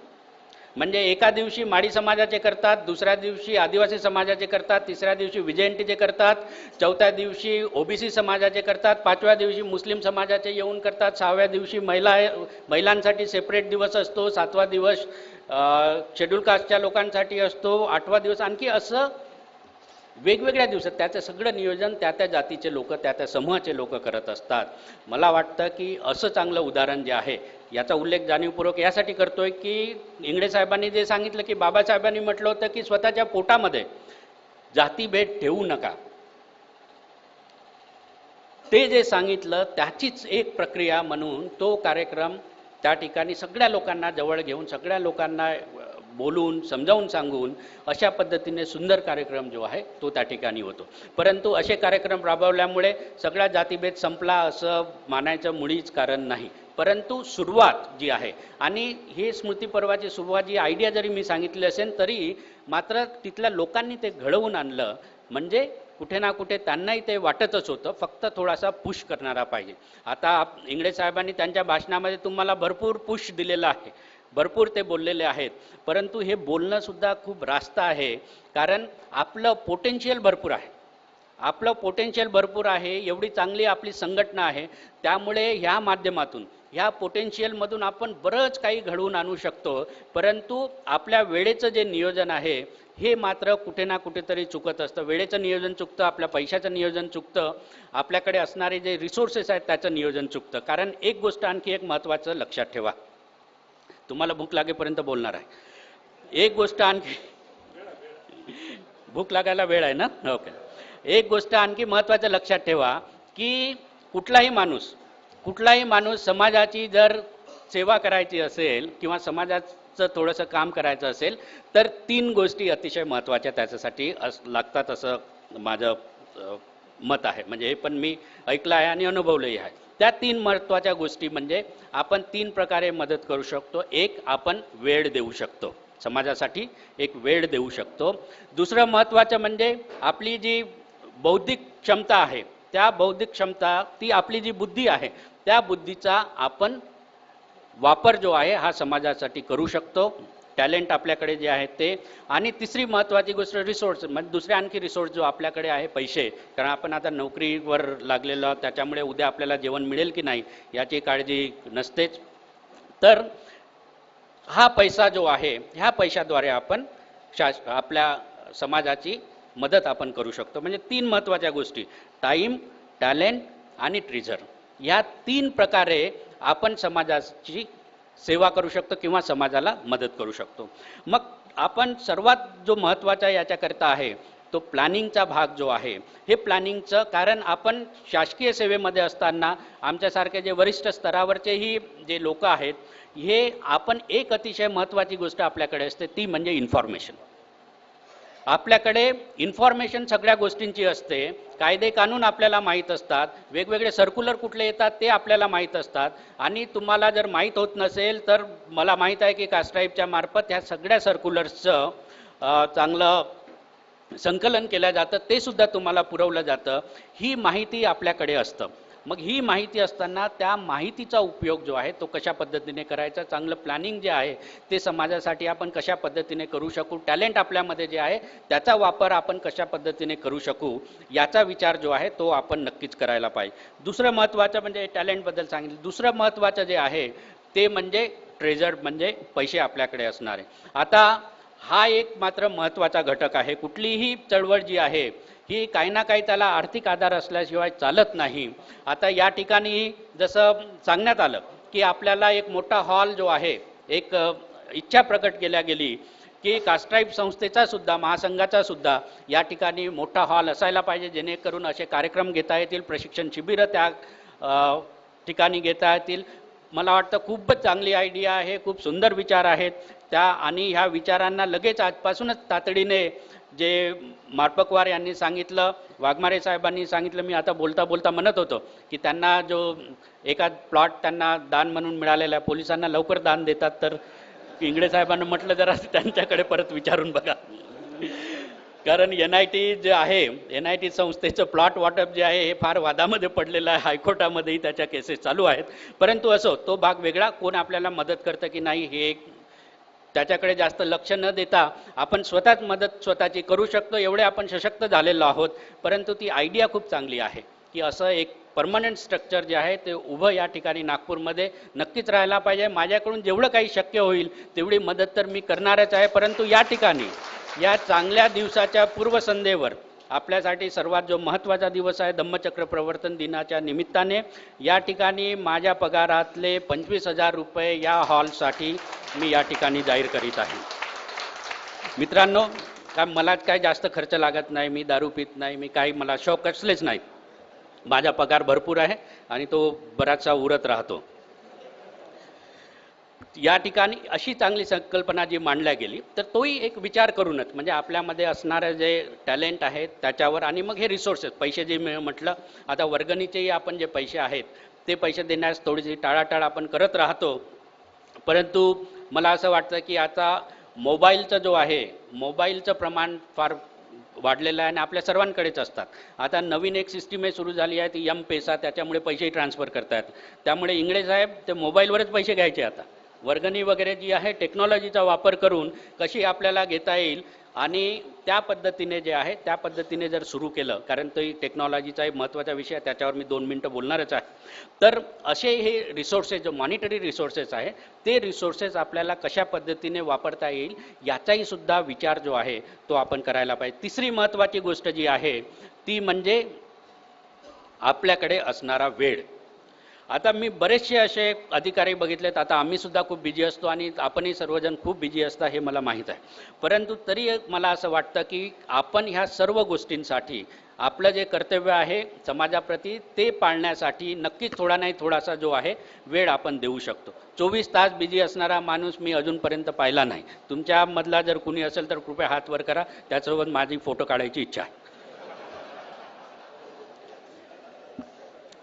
म्हणजे एका दिवशी माडी समाजाचे करतात, दुसऱ्या दिवशी आदिवासी समाजाचे करतात, तिसऱ्या दिवशी विजयंतीचे करतात, चौथ्या दिवशी ओबीसी समाजाचे करतात, 5व्या दिवशी मुस्लिम समाजाचे येऊन करतात, 6व्या दिवशी महिलांसाठी सेपरेट दिवस असतो, 7वा दिवस शेड्यूल कास्टच्या लोकांसाठी असतो, 8वा दिवस आणखी असं वेगवेगळ्या दिवसात त्याचं सगळं नियोजन त्या त्या जातीचे लोक, त्या त्या समूहाचे लोक करत असतात. मला वाटतं की असं चांगलं उदाहरण जे आहे, याचा उल्लेख जाणीवपूर्वक यासाठी करतोय की इंगळे साहेबांनी जे सांगितलं की बाबासाहेबांनी म्हटलं होतं की स्वतःच्या पोटामध्ये जातीभेद ठेवू नका, ते जे सांगितलं त्याचीच एक प्रक्रिया म्हणून तो कार्यक्रम त्या ठिकाणी सगळ्या लोकांना जवळ घेऊन, सगळ्या लोकांना बोलून समजावून सांगून अशा पद्धतीने सुंदर कार्यक्रम जो आहे तो त्या ठिकाणी होतो. परंतु असे कार्यक्रम राबवल्यामुळे सगळा जातीभेद संपला असं मानायचं मुळीच कारण नाही. परंतु सुरुवात जी आहे, आणि ही स्मृती पर्वाची सुरुवात जी आयडिया जरी मी सांगितली असेल तरी मात्र तिथल्या लोकांनी ते घडवून आणलं, म्हणजे कुठे ना कुठे त्यांनाही ते वाटतच होतं, फक्त थोडासा पुश करणारा पाहिजे. आता इंगळे साहेबांनी त्यांच्या भाषणामध्ये तुम्हाला भरपूर पुश दिलेलं आहे, भरपूर ते बोललेले आहेत, परंतु हे बोलणं सुद्धा खूप रास्त आहे. कारण आपलं पोटेन्शियल भरपूर आहे, आपलं पोटेन्शियल भरपूर आहे, एवढी चांगली आपली संघटना आहे. त्यामुळे ह्या माध्यमातून, ह्या पोटेन्शियलमधून आपण बरंच काही घडवून आणू शकतो. परंतु आपल्या वेळेचं जे नियोजन आहे हे मात्र कुठे ना कुठेतरी चुकत असतं. वेळेचं नियोजन चुकतं, आपल्या पैशाचं नियोजन चुकतं, आपल्याकडे असणारे जे रिसोर्सेस आहेत त्याचं नियोजन चुकतं. कारण एक गोष्ट आणखी एक महत्त्वाचं लक्षात ठेवा, तुम्हाला भूक लागेपर्यंत बोलणार आहे. एक गोष्ट आणखी, भूक लागायला वेळ आहे ना, ओके. एक गोष्ट आणखी महत्त्वाचं लक्षात ठेवा की कुठलाही माणूस समाजाची जर सेवा करायची असेल किंवा समाजाचं थोडंसं काम करायचं असेल तर 3 गोष्टी अतिशय महत्त्वाच्या त्याच्यासाठी लागतात असं माझं मत आहे. म्हणजे हे पण मी ऐकलं आहे आणि अनुभवलंही आहे. त्या 3 महत्त्वाच्या गोष्टी म्हणजे आपण 3 प्रकारे मदत करू शकतो. एक, आपण वेळ देऊ शकतो, समाजासाठी एक वेळ देऊ शकतो. दुसरं महत्त्वाचं म्हणजे आपली जी बौद्धिक क्षमता आहे, त्या बौद्धिक क्षमता, ती आपली जी बुद्धी आहे त्या बुद्धीचा आपण वापर जो आहे हा समाजासाठी करू शकतो. टॅलेंट आपल्याकडे जे आहे ते. आणि तिसरी महत्त्वाची गोष्ट रिसोर्स, म्हणजे दुसरे आणखी रिसोर्स जो आपल्याकडे आहे, पैसे. कारण आपण आता नोकरीवर लागलेलो, त्याच्यामुळे उद्या आपल्याला जेवण मिळेल की नाही याची काळजी नसतेच. तर हा पैसा जो आहे, ह्या पैशाद्वारे आपण आपल्या समाजाची मदत आपण करू शकतो. म्हणजे 3 महत्त्वाच्या गोष्टी, टाईम, टॅलेंट आणि ट्रेझर, या 3 प्रकारे आपण समाजाची सेवा करू शकतो किंवा समाजाला मदत करू शकतो. मग आपण सर्वात जो महत्त्वाचा याच्याकरता आहे तो प्लॅनिंगचा भाग जो आहे, हे प्लॅनिंगचं, कारण आपण शासकीय सेवेमध्ये असताना आमच्यासारखे जे वरिष्ठ स्तरावरचेही जे लोक आहेत, हे आपण एक अतिशय महत्त्वाची गोष्ट आपल्याकडे असते ती म्हणजे इन्फॉर्मेशन. आपल्याकडे इन्फॉर्मेशन सगळ्या गोष्टींची असते. कायदे कानून आपल्याला माहीत असतात, वेगवेगळे सर्क्युलर कुठले येतात ते आपल्याला माहीत असतात. आणि तुम्हाला जर माहीत होत नसेल तर मला माहीत आहे की कास्ट्राईबच्या मार्फत ह्या सगळ्या सर्क्युलर्सचं चांगलं संकलन केलं जातं, ते सुद्धा तुम्हाला पुरवलं जातं. ही माहिती आपल्याकडे असतं. मग ही माहिती असताना त्या माहितीचा उपयोग जो आहे तो कशा पद्धतीने करायचा, चांगलं प्लॅनिंग जे आहे ते समाजासाठी आपण कशा पद्धतीने करू शकू, टॅलेंट आपल्यामध्ये जे आहे त्याचा वापर आपण कशा पद्धतीने करू शकू, याचा विचार जो आहे तो आपण नक्कीच करायला पाहिजे. दुसरं महत्त्वाचं म्हणजे टॅलेंटबद्दल सांगितलं. दुसरं महत्त्वाचं जे आहे ते म्हणजे ट्रेझर, म्हणजे पैसे आपल्याकडे असणारे. आता हा एक मात्र महत्त्वाचा घटक आहे. कुठलीही चळवळ जी आहे ही काही ना काही त्याला आर्थिक आधार असल्याशिवाय चालत नाही. आता या ठिकाणी जसं सांगण्यात आलं की आपल्याला एक मोठा हॉल जो आहे, एक इच्छा प्रकट केल्या गेली की कास्ट्राईब संस्थेचा सुद्धा, महासंघाचा सुद्धा या ठिकाणी मोठा हॉल असायला पाहिजे, जेणेकरून असे कार्यक्रम घेता येतील, प्रशिक्षण शिबिरं त्या ठिकाणी घेता येतील. मला वाटतं खूपच चांगली आयडिया आहे, खूप सुंदर विचार आहेत त्या. आणि ह्या विचारांना लगेच आजपासूनच तातडीने, जे मार्पकवार यांनी सांगितलं, वाघमारे साहेबांनी सांगितलं, मी आता बोलता बोलता म्हणत होतो की त्यांना जो एका प्लॉट त्यांना दान म्हणून मिळालेला आहे, पोलिसांना लवकर दान देतात, तर इंगळे साहेबांना म्हटलं जरा त्यांच्याकडे परत विचारून बघा. कारण NIT जे आहे, NIT संस्थेचं प्लॉट वाटप जे आहे हे फार वादामध्ये पडलेलं आहे. हायकोर्टामध्येही त्याच्या केसेस चालू आहेत. परंतु असो, तो भाग वेगळा. कोण आपल्याला मदत करतं की नाही हे त्याच्याकडे जास्त लक्ष न देता आपण स्वतःच मदत स्वतःची करू शकतो, एवढे आपण सशक्त झालेलो आहोत. परंतु ती आयडिया खूप चांगली आहे की असं एक परमनंट स्ट्रक्चर जे आहे ते उभं या ठिकाणी नागपूरमध्ये नक्कीच राहायला पाहिजे. माझ्याकडून जेवढं काही शक्य होईल तेवढी मदत तर मी करणारच आहे. परंतु या ठिकाणी या चांगल्या दिवसाच्या पूर्वसंध्येवर आपल्यासाठी सर्वात जो महत्त्वाचा दिवस आहे धम्मचक्र प्रवर्तन दिनाच्या निमित्ताने या ठिकाणी माझ्या पगारातले 25,000 रुपये या हॉलसाठी मी या ठिकाणी जाहीर करीत आहे. मित्रांनो, काय मला काय जास्त खर्च लागत नाही, मी दारू पित नाही, मी काही मला शौक असलेच नाहीत. माझा पगार भरपूर आहे आणि तो बराचसा उरत राहतो. या ठिकाणी अशी चांगली संकल्पना जी मांडल्या गेली तर तोही एक विचार करूनच म्हणजे आपल्यामध्ये असणारे जे टॅलेंट आहेत त्याच्यावर आणि मग हे रिसोर्सेस पैसे जे मी म्हटलं आता वर्गणीचेही आपण जे पैसे आहेत ते पैसे देण्यास थोडीशी टाळाटाळ आपण करत राहतो. परंतु मला असं वाटतं की आता मोबाईलचं जो आहे मोबाईलचं प्रमाण फार वाढलेलं आहे आणि आपल्या सर्वांकडेच असतात. आता नवीन एक सिस्टीम सुरू झाली आहे ती M-पेसा, त्याच्यामुळे पैसेही ट्रान्सफर करता येतात. त्यामुळे इंगळे साहेब ते मोबाईलवरच पैसे घ्यायचे. आता वर्गणी वगैरे जी आहे टेक्नॉलॉजीचा वापर करून कशी आपल्याला घेता येईल आणि त्या पद्धतीने जे आहे त्या पद्धतीने जर सुरू केलं, कारण तो टेक्नॉलॉजीचा एक महत्त्वाचा विषय आहे त्याच्यावर मी 2 मिनिटं बोलणारच आहे. तर असे हे रिसोर्सेस जो मॉनिटरी रिसोर्सेस आहे ते रिसोर्सेस आपल्याला कशा पद्धतीने वापरता येईल याचाही सुद्धा विचार जो आहे तो आपण करायला पाहिजे. तिसरी महत्त्वाची गोष्ट जी आहे ती म्हणजे आपल्याकडे असणारा वेळ. आता मी बरेचसे असे अधिकारी बघितलेत, आता आम्ही सुद्धा खूप बिझी असतो आणि आपणही सर्वजण खूप बिझी असता हे मला माहीत आहे. परंतु तरी मला असं वाटतं की आपण ह्या सर्व गोष्टींसाठी आपलं जे कर्तव्य आहे समाजाप्रती ते पाळण्यासाठी नक्कीच थोडा नाही थोडासा जो आहे वेळ आपण देऊ शकतो. 24 तास बिझी असणारा माणूस मी अजूनपर्यंत पाहिला नाही. तुमच्यामधला जर कुणी असेल तर कृपया हात वर करा, त्यासोबत माझी फोटो काढायची इच्छा आहे.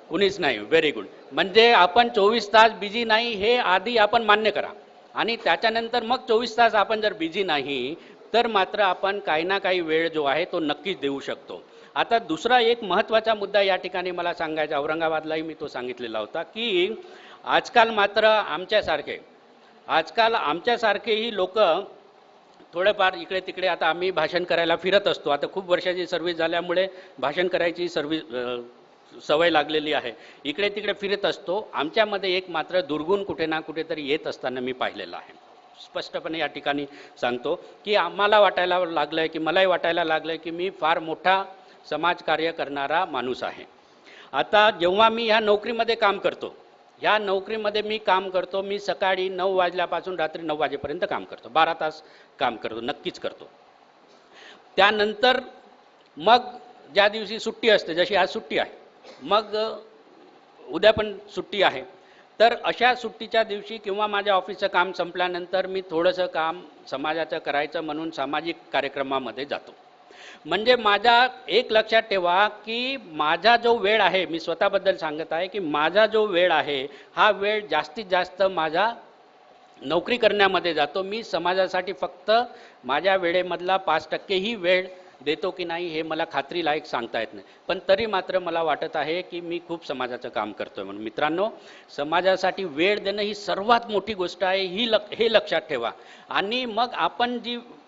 कुणीच नाही. Very good. म्हणजे आपण 24 तास बिझी नाही हे आधी आपण मान्य करा आणि त्याच्यानंतर मग 24 तास आपण जर बिझी नाही तर मात्र आपण काही ना काही वेळ जो आहे तो नक्कीच देऊ शकतो. आता दुसरा एक महत्त्वाचा मुद्दा या ठिकाणी मला सांगायचा, औरंगाबादलाही मी तो सांगितलेला होता की आजकाल मात्र आमच्यासारखेही लोक थोडेफार इकडे तिकडे, आता आम्ही भाषण करायला फिरत असतो. आता खूप वर्षाची सर्व्हिस झाल्यामुळे भाषण करायची सवय लागलेली आहे. इकडे तिकडे फिरत असतो. आमच्यामध्ये एक मात्र दुर्गुण कुठे ना कुठेतरी येत असताना मी पाहिलेला आहे. स्पष्टपणे या ठिकाणी सांगतो की आम्हाला वाटायला लागलंय की मलाही वाटायला लागलंय की मी फार मोठा समाजकार्य करणारा माणूस आहे. आता जेव्हा मी ह्या नोकरीमध्ये काम करतो, मी सकाळी 9 वाजल्यापासून रात्री 9 वाजेपर्यंत काम करतो. 12 तास काम करतो, नक्कीच करतो. त्यानंतर मग ज्या दिवशी सुट्टी असते, जशी आज सुट्टी आहे, मग उद्या पण सुट्टी आहे, तर अशा सुट्टीच्या दिवशी किंवा माझ्या ऑफिसचं काम संपल्यानंतर मी थोडंसं काम समाजाचं करायचं म्हणून सामाजिक कार्यक्रमामध्ये जातो. म्हणजे माझा एक लक्षात ठेवा की माझा जो वेळ आहे, मी स्वतःबद्दल सांगत आहे की माझा जो वेळ आहे हा वेळ जास्तीत जास्त माझा नोकरी करण्यामध्ये जातो. मी समाजासाठी फक्त माझ्या वेळेमधला 5% ही वेळ देतो की नाही हे मला खात्रीलायक सांगता येत नाही. पण तरी मात्र मला वाटत आहे की मी खूप समाजाचं काम करतोय म्हणून. मित्रांनो, समाजासाठी वेळ देणं ही सर्वात मोठी गोष्ट आहे, हे लक्षात ठेवा. आणि मग आपण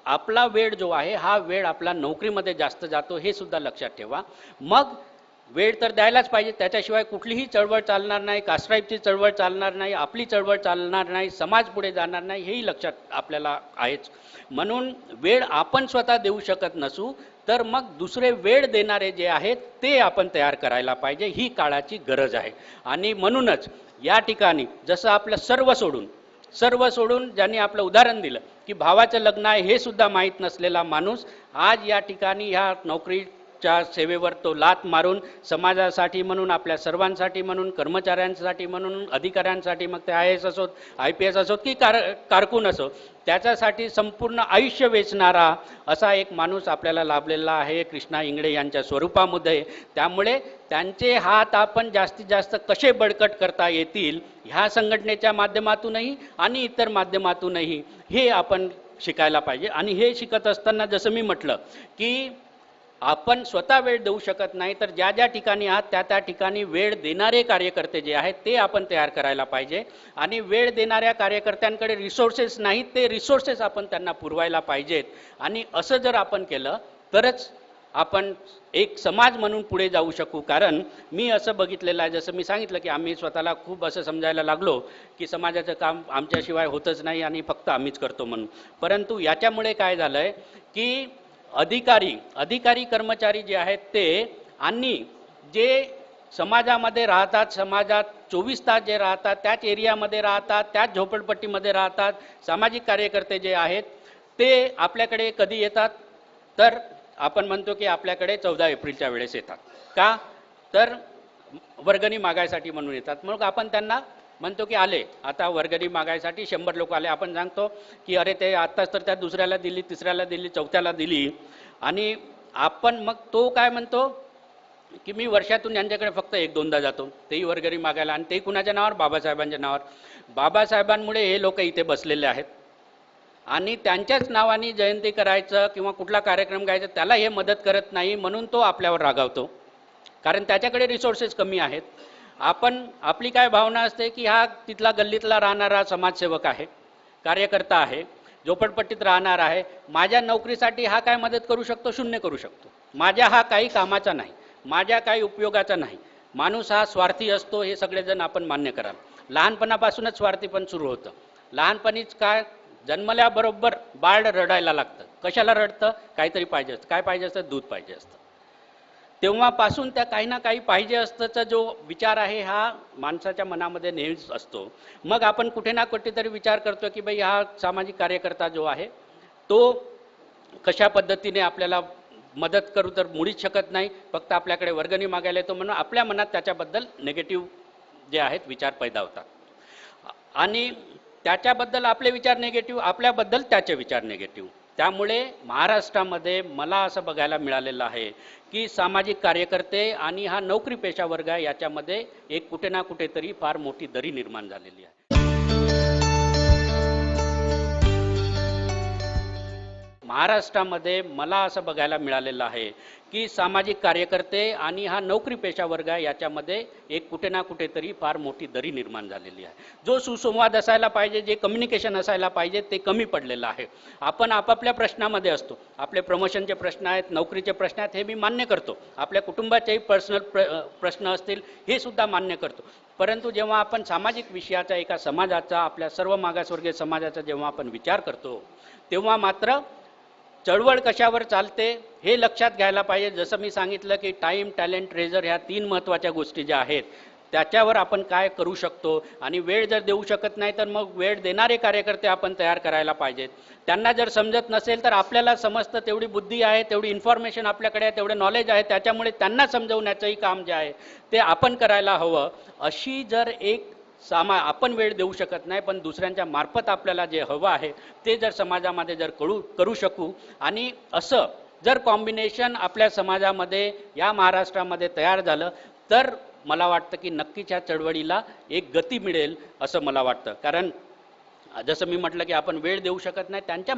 आपला वेळ जो आहे हा वेळ आपला नोकरीमध्ये जास्त जातो हे सुद्धा लक्षात ठेवा. मग वेळ तर द्यायलाच पाहिजे, त्याच्याशिवाय कुठलीही चळवळ चालणार नाही, कास्ट्राईबची चळवळ चालणार नाही, आपली चळवळ चालणार नाही, समाज पुढे जाणार नाही, हेही लक्षात आपल्याला आहेच. म्हणून वेळ आपण स्वतः देऊ शकत नसू तर मग दुसरे वेळ देणारे जे आहेत ते आपण तयार करायला पाहिजे, ही काळाची गरज आहे. आणि म्हणूनच या ठिकाणी जसं आपलं सर्व सोडून ज्यांनी आपलं उदाहरण दिलं की भावाचं लग्न आहे हे सुद्धा माहीत नसलेला माणूस आज या ठिकाणी ह्या नोकरीच्या सेवेवर तो लात मारून समाजासाठी म्हणून, आपल्या सर्वांसाठी म्हणून, कर्मचाऱ्यांसाठी म्हणून, अधिकाऱ्यांसाठी, मग ते IAS असोत, IPS असोत की कारकून असो, त्याच्यासाठी संपूर्ण आयुष्य वेचणारा असा एक माणूस आपल्याला लाभलेला आहे कृष्णा इंगळे यांच्या स्वरूपामध्ये. त्यामुळे त्यांचे हात आपण जास्तीत जास्त कसे बळकट करता येतील ह्या संघटनेच्या माध्यमातूनही आणि इतर माध्यमातूनही हे आपण शिकायला पाहिजे. आणि हे शिकत असताना जसं मी म्हटलं की आपण स्वतः वेळ देऊ शकत नाही, तर ज्या ज्या ठिकाणी आहात त्या ठिकाणी वेळ देणारे कार्यकर्ते जे आहेत ते आपण तयार करायला पाहिजे. आणि वेळ देणाऱ्या कार्यकर्त्यांकडे रिसोर्सेस नाहीत, ते रिसोर्सेस आपण त्यांना पुरवायला पाहिजेत. आणि असं जर आपण केलं तरच आपण एक समाज म्हणून पुढे जाऊ शकू. कारण मी असं बघितलेलं आहे, जसं मी सांगितलं की आम्ही स्वतःला खूप असं समजायला लागलो की समाजाचं काम आमच्याशिवाय होतच नाही आणि फक्त आम्हीच करतो म्हणून. परंतु याच्यामुळे काय झालंय की अधिकारी कर्मचारी जे आहेत ते आणि जे समाजामध्ये राहतात, समाजात 24 तास जे राहतात, त्याच एरियामध्ये राहतात, त्याच झोपडपट्टीमध्ये राहतात, सामाजिक कार्यकर्ते जे आहेत ते आपल्याकडे कधी येतात? तर आपण म्हणतो की आपल्याकडे 14 एप्रिलच्या वेळेस येतात. का? तर वर्गणी मागायसाठी म्हणून येतात. मग आपण त्यांना म्हणतो की आले, आता वर्गणी मागायसाठी 100 लोक आले. आपण सांगतो की अरे ते आत्ताच तर त्या दुसऱ्याला दिली, तिसऱ्याला दिली, चौथ्याला दिली. आणि आपण मग तो काय म्हणतो की मी वर्षातून यांच्याकडे फक्त 1-2दा जातो, तेही वर्गणी मागायला, आणि ते कुणाच्या नावावर? बाबासाहेबांच्या नावावर. बाबासाहेबांमुळे हे लोक इथे बसलेले आहेत आणि त्यांच्याच नावाने जयंती करायचं किंवा कुठला कार्यक्रम घ्यायचा त्याला हे मदत करत नाही, म्हणून तो आपल्यावर रागावतो, कारण त्याच्याकडे रिसोर्सेस कमी आहेत. आपली काय भावना असते की हा तिथला गल्लीतला राहणारा समाजसेवक आहे, कार्यकर्ता आहे, झोपडपट्टीत राहणार आहे, माझ्या नोकरीसाठी हा काय मदत करू शकतो? शून्य करू शकतो. माझ्या हा काही कामाचा नाही, माझ्या काही उपयोगाचा नाही. माणूस हा स्वार्थी असतो, हे सगळेजण आपण मान्य कराल. लहानपणापासूनच स्वार्थीपण सुरू होतं. लहानपणीच काय, जन्मल्याबरोबर बाळ रडायला लागतं. कशाला रडतं? काहीतरी पाहिजे असतं. काय पाहिजे असतं? दूध पाहिजे असतं. तेव्हापासून त्या काही ना काही पाहिजे असताचा जो विचार आहे हा माणसाच्या मनामध्ये नेहमीच असतो. मग आपण कुठे ना कुठेतरी विचार करतो की बाई हा सामाजिक कार्यकर्ता जो आहे तो कशा पद्धतीने आपल्याला मदत करू तर मुळीच शकत नाही, फक्त आपल्याकडे वर्गणी मागायला येतो, म्हणून आपल्या मनात त्याच्याबद्दल नेगेटिव्ह जे आहेत विचार पैदा होतात. आणि त्याच्याबद्दल आपले विचार निगेटिव्ह, आपल्याबद्दल त्याचे विचार निगेटिव्ह. त्यामुळे महाराष्ट्रामध्ये मला असं बघायला मिळालेलं आहे की सामाजिक कार्यकर्ते आणि हा नोकरी पेशा वर्ग आहे याच्यामध्ये एक कुठे ना कुठेतरी फार मोठी दरी निर्माण झालेली आहे. महाराष्ट्रामध्ये मला असं बघायला मिळालेलं आहे की सामाजिक कार्यकर्ते आणि हा नोकरी पेशा वर्ग आहे याच्यामध्ये एक कुठे ना कुठेतरी फार मोठी दरी निर्माण झालेली आहे. जो सुसंवाद असायला पाहिजे, जे कम्युनिकेशन असायला पाहिजे ते कमी पडलेलं आहे. आपण आपापल्या प्रश्नामध्ये असतो. आपले प्रमोशनचे प्रश्न आहेत, नोकरीचे प्रश्न आहेत, हे मी मान्य करतो. आपल्या कुटुंबाचेही पर्सनल प्रश्न असतील हे सुद्धा मान्य करतो. परंतु जेव्हा आपण सामाजिक विषयाचा, एका समाजाचा, आपल्या सर्व मागासवर्गीय समाजाचा जेव्हा आपण विचार करतो तेव्हा मात्र चळवळ कशावर चालते हे लक्षात घ्यायला पाहिजे. जसं मी सांगितलं की टाईम, टॅलेंट, ट्रेझर ह्या 3 महत्त्वाच्या गोष्टी ज्या आहेत त्याच्यावर आपण काय करू शकतो. आणि वेळ जर देऊ शकत नाही तर मग वेळ देणारे कार्यकर्ते आपण तयार करायला पाहिजेत. त्यांना जर समजत नसेल तर आपल्याला समजतं, तेवढी बुद्धी आहे, तेवढी इन्फॉर्मेशन आपल्याकडे आहे, तेवढे नॉलेज आहे, त्याच्यामुळे त्यांना समजवण्याचंही काम जे आहे ते आपण करायला हवं. अशी जर एक आपण वेळ देऊ शकत नाही, पण दुसऱ्यांच्या मार्फत आपल्याला जे हवं आहे ते जर समाजामध्ये जर करू शकू आणि असं जर कॉम्बिनेशन आपल्या समाजामध्ये, या महाराष्ट्रामध्ये तयार झालं तर मला वाटतं की नक्कीच ह्या चळवळीला एक गती मिळेल असं मला वाटतं. कारण जसं मी म्हटलं की आपण वेळ देऊ शकत नाही, त्यांच्या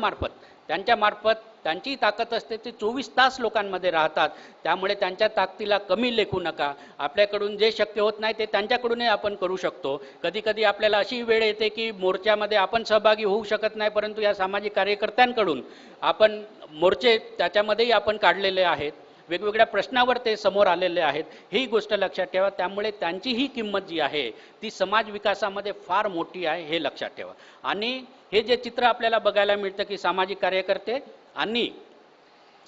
मार्फत त्यांची ताकद असते, ते 24 तास लोकांमध्ये राहतात. त्यामुळे त्यांच्या ताकदीला कमी लेखू नका. आपल्याकडून जे शक्य होत नाही ते त्यांच्याकडूनही आपण करू शकतो. कधी कधी आपल्याला अशी वेळ येते की मोर्चामध्ये आपण सहभागी होऊ शकत नाही, परंतु या सामाजिक कार्यकर्त्यांकडून आपण मोर्चे त्याच्यामध्येही आपण काढलेले आहेत. वेगवेगळ्या प्रश्नावर ते समोर आलेले आहेत, ही गोष्ट लक्षात ठेवा. त्यामुळे त्यांची ही किंमत जी आहे ती समाज विकासामध्ये फार मोठी आहे, हे लक्षात ठेवा. आणि हे जे चित्र आपल्याला बघायला मिळतं की सामाजिक कार्यकर्ते आणि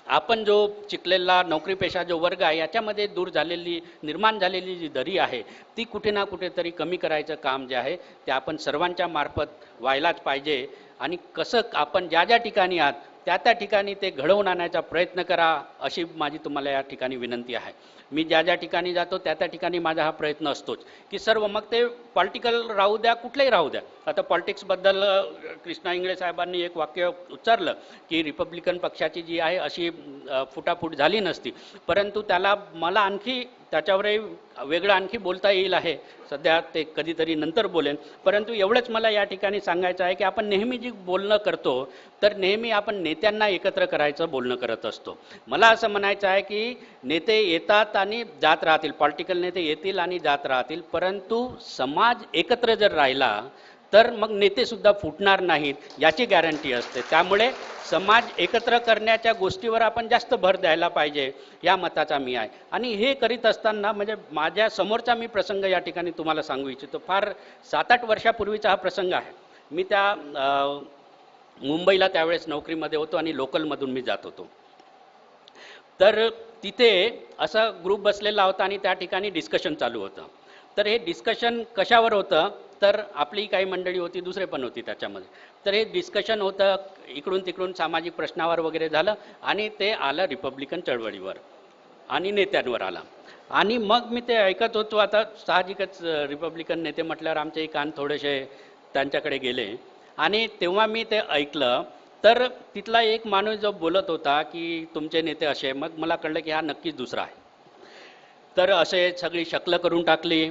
आपण जो शिकलेला नोकरी पेशा जो वर्ग आहे याच्यामध्ये निर्माण झालेली जी दरी आहे ती कुठे ना कुठेतरी कमी करायचं काम जे आहे ते आपण सर्वांच्या मार्फत व्हायलाच पाहिजे. आणि कसं आपण ज्या ज्या ठिकाणी आहात त्या ठिकाणी ते घडवून आणायचा प्रयत्न करा, अशी माझी तुम्हाला या ठिकाणी विनंती आहे. मी ज्या ज्या ठिकाणी जातो त्या ठिकाणी माझा हा प्रयत्न असतोच की सर्व, मग ते पॉलिटिकल राहू द्या, कुठलेही राहू द्या. आता पॉलिटिक्सबद्दल कृष्णा इंगळे साहेबांनी एक वाक्य उच्चारलं की रिपब्लिकन पक्षाची जी आहे अशी फुटाफूट झाली नसती, परंतु त्याला मला आणखी त्याच्यावरही वेगळं आणखी बोलता येईल आहे. सध्या ते कधीतरी नंतर बोलेन. परंतु एवढंच मला या ठिकाणी सांगायचं आहे की आपण नेहमी जी बोलणं करतो तर नेहमी आपण नेत्यांना एकत्र करायचं बोलणं करत असतो. मला असं म्हणायचं आहे की नेते येतात आणि जात राहतील, पॉलिटिकल नेते येतील आणि जात राहतील, परंतु समाज एकत्र जर राहिला तर मग नेते सुद्धा फुटणार नाहीत याची गॅरंटी असते. त्यामुळे समाज एकत्र करण्याच्या गोष्टीवर आपण जास्त भर द्यायला पाहिजे या मताचा मी आहे. आणि हे करीत असताना म्हणजे माझ्या समोरचा मी प्रसंग या ठिकाणी तुम्हाला सांगू इच्छितो. फार 7-8 वर्षापूर्वीचा हा प्रसंग आहे. मी त्या मुंबईला त्यावेळेस नोकरीमध्ये होतो आणि लोकलमधून मी जात होतो. तर तिथे असा ग्रुप बसलेला होता आणि त्या ठिकाणी डिस्कशन चालू होतं. तर हे डिस्कशन कशावर होतं, तर आपली काही मंडळी होती, दुसरे पण होती त्याच्यामध्ये. तर हे डिस्कशन होतं, इकडून तिकडून सामाजिक प्रश्नावर वगैरे झालं आणि ते आलं रिपब्लिकन चळवळीवर आणि नेत्यांवर आला. आणि मग मी ते ऐकत होतो. आता साहजिकच रिपब्लिकन नेते म्हटल्यावर आमचे कान थोडेसे त्यांच्याकडे गेले आणि तेव्हा मी ते ऐकलं. तर तिथला एक माणूस जो बोलत होता की तुमचे नेते असे, मग मला कळलं की हा नक्कीच दुसरा आहे. तर असे सगळी शक्ल करून टाकली,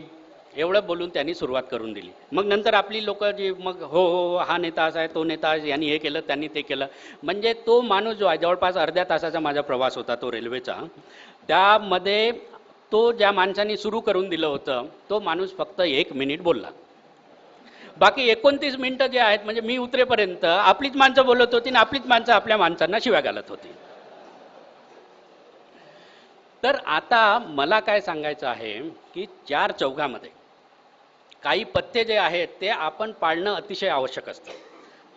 एवढं बोलून त्यांनी सुरुवात करून दिली. मग नंतर आपली लोक जी मग हो हो हा नेता असा आहे, तो नेता यांनी हे केलं, त्यांनी ते केलं. म्हणजे तो माणूस जो आहे, जवळपास अर्ध्या तासाचा माझा प्रवास होता तो रेल्वेचा, त्यामध्ये तो ज्या माणसाने सुरू करून दिलं होतं तो माणूस फक्त 1 मिनिट बोलला. बाकी 29 मिनिटं जे आहेत, म्हणजे मी उतरेपर्यंत आपलीच माणसं बोलत होती आणि आपलीच माणसं आपल्या माणसांना शिव्या घालत होती. तर आता मला काय सांगायचं आहे की 4 चौघामध्ये काही पथ्य जे आहेत ते आपण पाळणं अतिशय आवश्यक असतं.